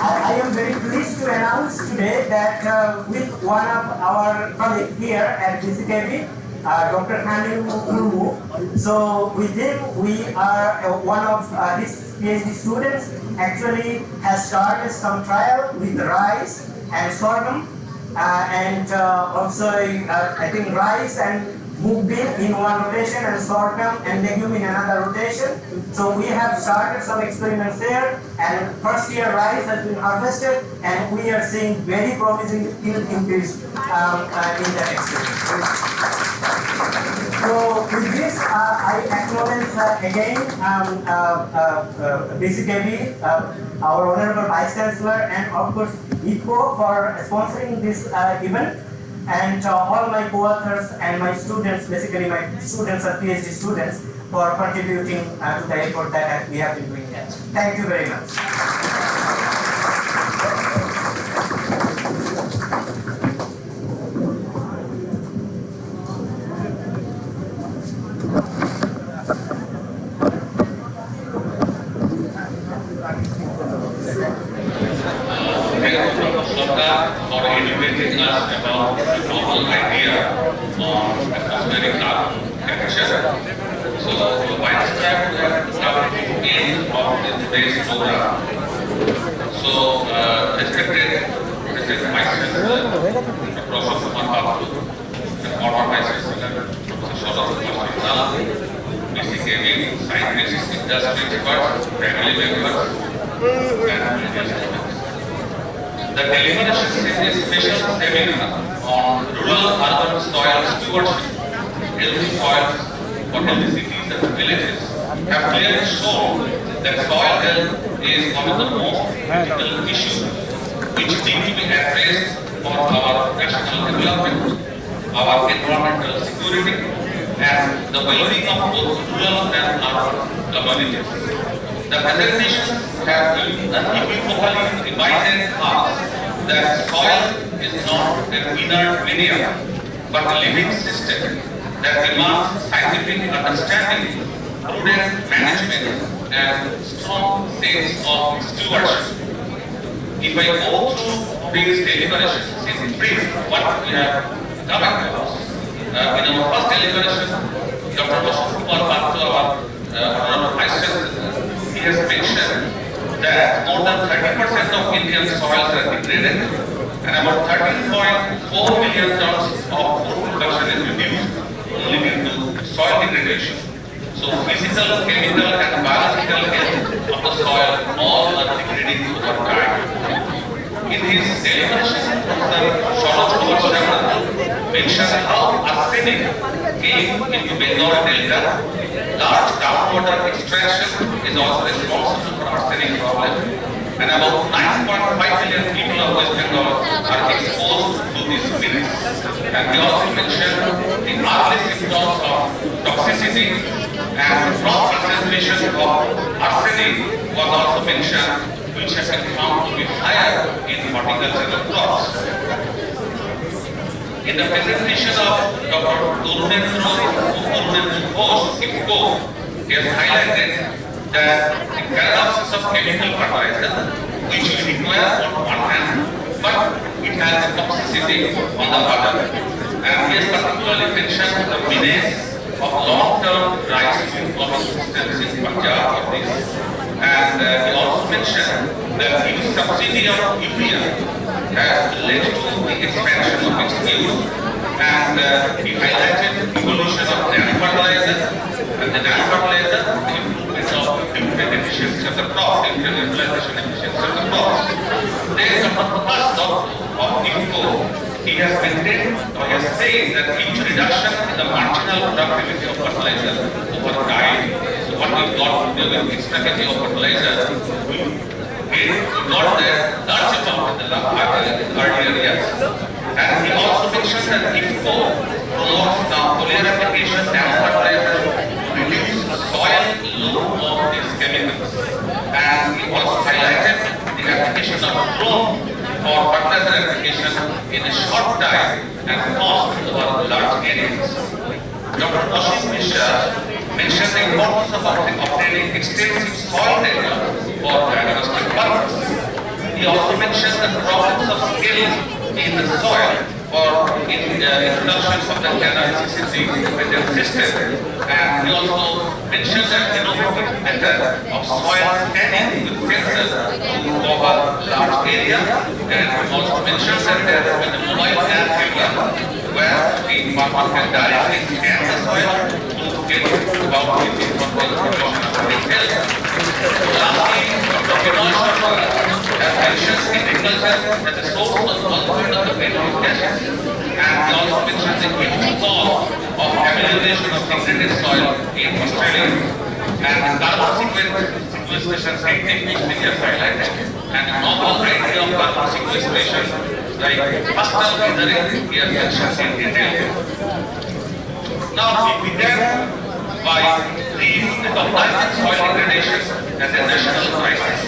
I am very pleased to announce today that with one of our colleagues here at BCKB, Dr. Khanil Murmu. So with him, we are one of his PhD students actually has started some trial with rice and sorghum, and also I think rice and mung bean in one rotation and sorghum and legume in another rotation. So we have started some experiments there, and first year rice has been harvested, and we are seeing very promising yield increase in that experiment. So with this, I acknowledge again BCKB, our Honorable Vice Chancellor, and of course IFCO for sponsoring this event, and all my co-authors and my students, basically my students are PhD students, for contributing to the effort that we have been doing here. Thank you very much. For educating us about the novel idea on atmospheric carbon capture. So, by this time, we have come to the end of today's program. So, respected Mrs. Vice Chancellor, Professor Babu, the former Vice Chancellor, Professor Shoda, BCKB, scientists, industry experts, family members, and the deliberations in this special seminar on rural-urban soil stewardship, healthy soils for healthy cities and villages, have clearly shown that soil health is one of the most critical issues which need to be addressed for our national development, our environmental security, and the well-being of both rural and urban communities. The presentations have unequivocally reminded us that soil is not an inert medium, but a living system that demands scientific understanding, prudent management, and strong sense of stewardship. If I go through these deliberations, in brief, what we have come across. In our first deliberation, Dr. Kumar Patu, our Honorable Vice Chancellor, he has mentioned that more than 30% of Indian soils are degraded and about 13.4 million tons of food production is reduced only due to soil degradation. So physical, chemical and biological health of the soil all are degrading over time. In his deliberation, Professor mentioned how arsenic came into Bengal Delta. Large groundwater extraction is also responsible for arsenic problem, and about 9.5 million people of West Bengal are exposed to these minerals. And we also mentioned the early symptoms of toxicity and crop concentration of arsenic was also mentioned, which has been found to be higher in horticultural crops. In the presentation of Dr. Turunendra Ghosh, he has highlighted that the paradoxes of chemical fertilizer, which we require on one hand, but it has a toxicity on the other. And he has particularly mentioned the menace of long-term rice crop systems in Punjab for this. And he also mentioned that the subsidy of urea has led to the expansion of its use, and he highlighted the evolution of nano fertilizer, and the nano fertilizer, the improvement of nutrient efficiency of the crop, nutrient utilization efficiency of the crops. Then the purpose of IFCO, he has maintained, or he has said that huge reduction in the marginal productivity of fertilizer over time. So what we got to do with extra kg of fertilizer, we got the large amount in the earlier years. And he also mentioned that IFCO promotes the foliar application and fertilizer to reduce soil load of these chemicals. And he also highlighted the application of drone for fertilizer application in a short time and cost over large areas. Dr. Ashim Mishra mentioned the importance of obtaining extensive soil data for diagnostic purposes. He also mentioned the problems of skill in the soil for introduction of the canal system. And he also mentioned that innovative method of soil scanning with sensors to cover large area. And he also mentioned that there has been a mobile app where the farmer can directly scan the soil to get about the information about its health. Lastly, Dr. has mentioned agriculture as a source of 1/3 of the greenhouse gases, and he also mentioned the huge cost of amelioration of degraded soil in Australia, and carbon sequestration technique which we have highlighted, and the novel idea of carbon sequestration like pastel weathering we have mentioned in detail. Now we began by recognizing soil degradation as a national crisis.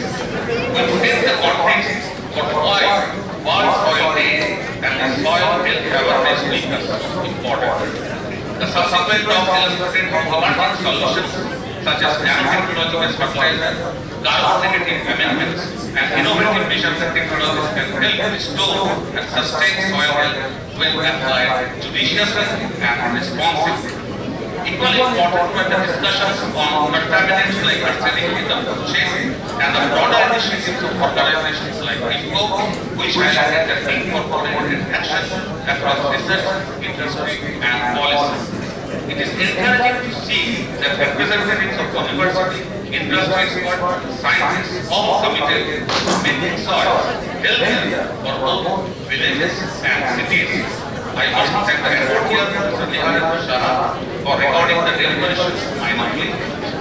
We set the context for why World Soil Day and the Soil Health Awareness Week are important. The subsequent talk illustrated how emerging solutions such as nanotechnology-based fertilizer, carbon-negative amendments, and innovative measures and technologies can help restore and sustain soil health when applied judiciously and responsibly. Equally important were the discussions on contaminants like arsenic in the food chain and the broader initiatives of organizations like IFCO, which highlighted the need for coordinated action across research, industry, and policy. It is encouraging to see that representatives of university, industry experts, scientists all committed to making soils healthier for both villages and cities. I must thank the effort here, Mr. Niharendra Shah, for recording the deliberations minutely,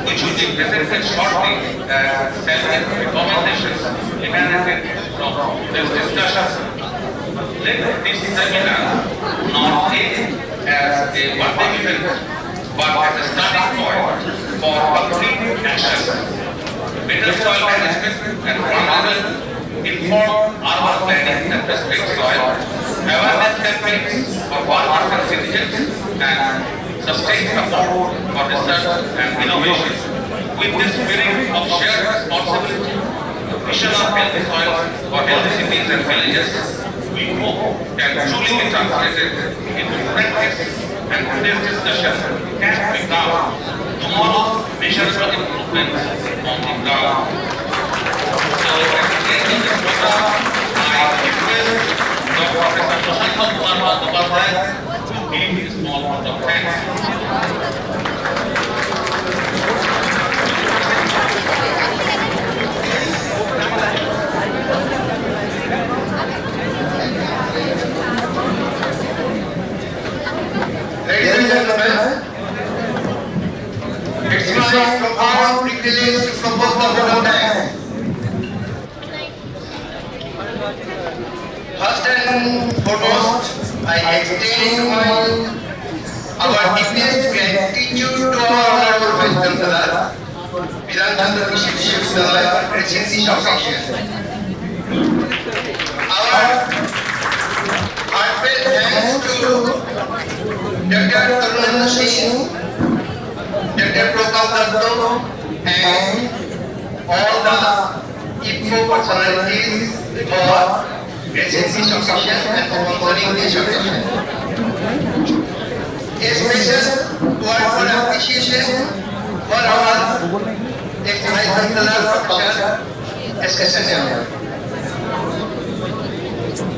which will be presented shortly as salient recommendations emanated from this discussion. Let this seminar not aid as a one-day event, but as a starting point for concrete action. Better soil management and farm-level informed urban planning that respects soil, awareness campaigns for farmers and citizens, and sustained support for research and innovation. With this spirit of shared responsibility, vision of healthy soils or healthy cities and villages, we hope can truly be translated into practice, and today's discussion can become tomorrow's measurable improvements on the ground. So at the end of this program, I request Dr. Professor Prashant Kumar Bandyopadhyay to give his small vote of thanks. Ladies and gentlemen, it's my profound privilege to propose the vote of thanks. First and foremost, I extend our deepest gratitude to our honorable Vice Chancellor, Vidhan Chandra Krishi Vishwavidyalaya, for Presidency Association. Our heartfelt thanks to Dr. Karunananda Singh, Dr. Prokap Datta, and all the IPO personalities for Presidency Association and sponsoring this occasion. A special word for appreciation for our ex-Vice Chancellor, Dr. S.K. Sanyal.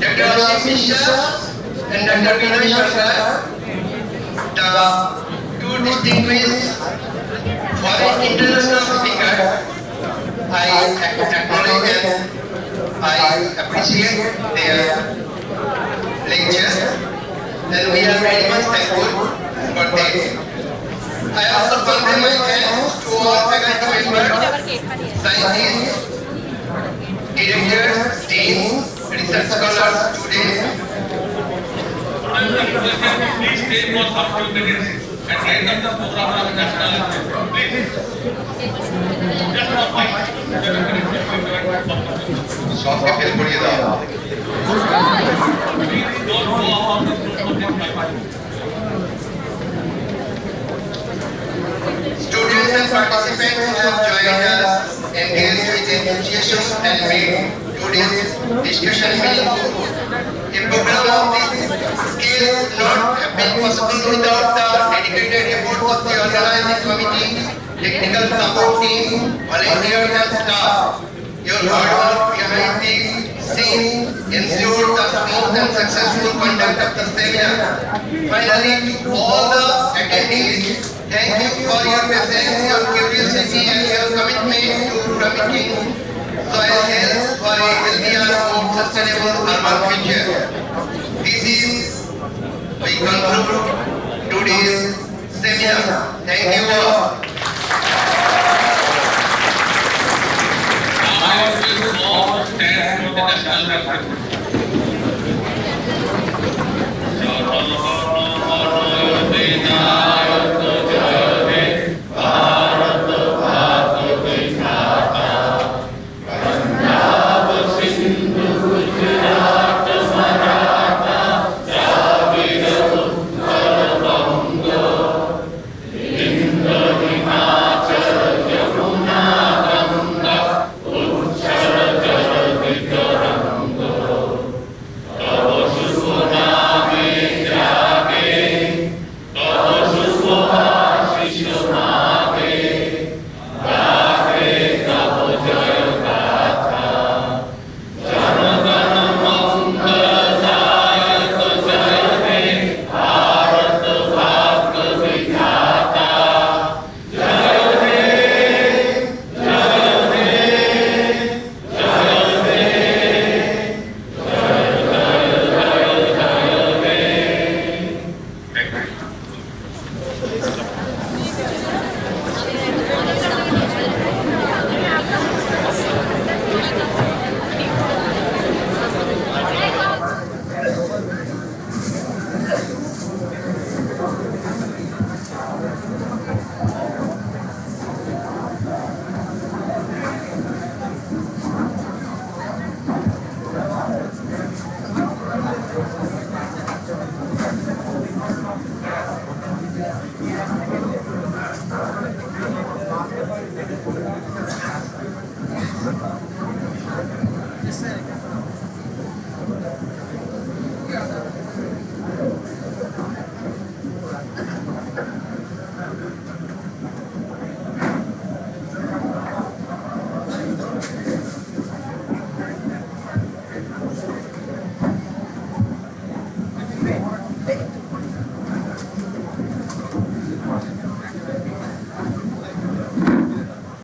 Dr. Ashim Mishra and Dr. Binoy Sarkar, the two distinguished foreign international speakers, I acknowledge and I appreciate their lecture, and we are very much thankful for that. I also convey my thanks to all faculty members, scientists, directors, teams, research scholars, students. Please stay for some few minutes and end up the program of national anthem. Please. Just for 5 minutes. सबके fail करिए दाओ। Students and participants have joined us, engaged with enthusiasm and made today's discussion meaningful. A program of this scale would not have been possible without the dedicated efforts of the organizing committee, technical support team, volunteers and staff. Your hard work behind the scenes ensured the smooth and successful conduct of the seminar. Finally, to all the attendees, thank you for your patience, your curiosity and your commitment to promoting soil health for a healthier, more sustainable urban future. This is, we conclude today's seminar. Thank you all. I will all stand for the national anthem.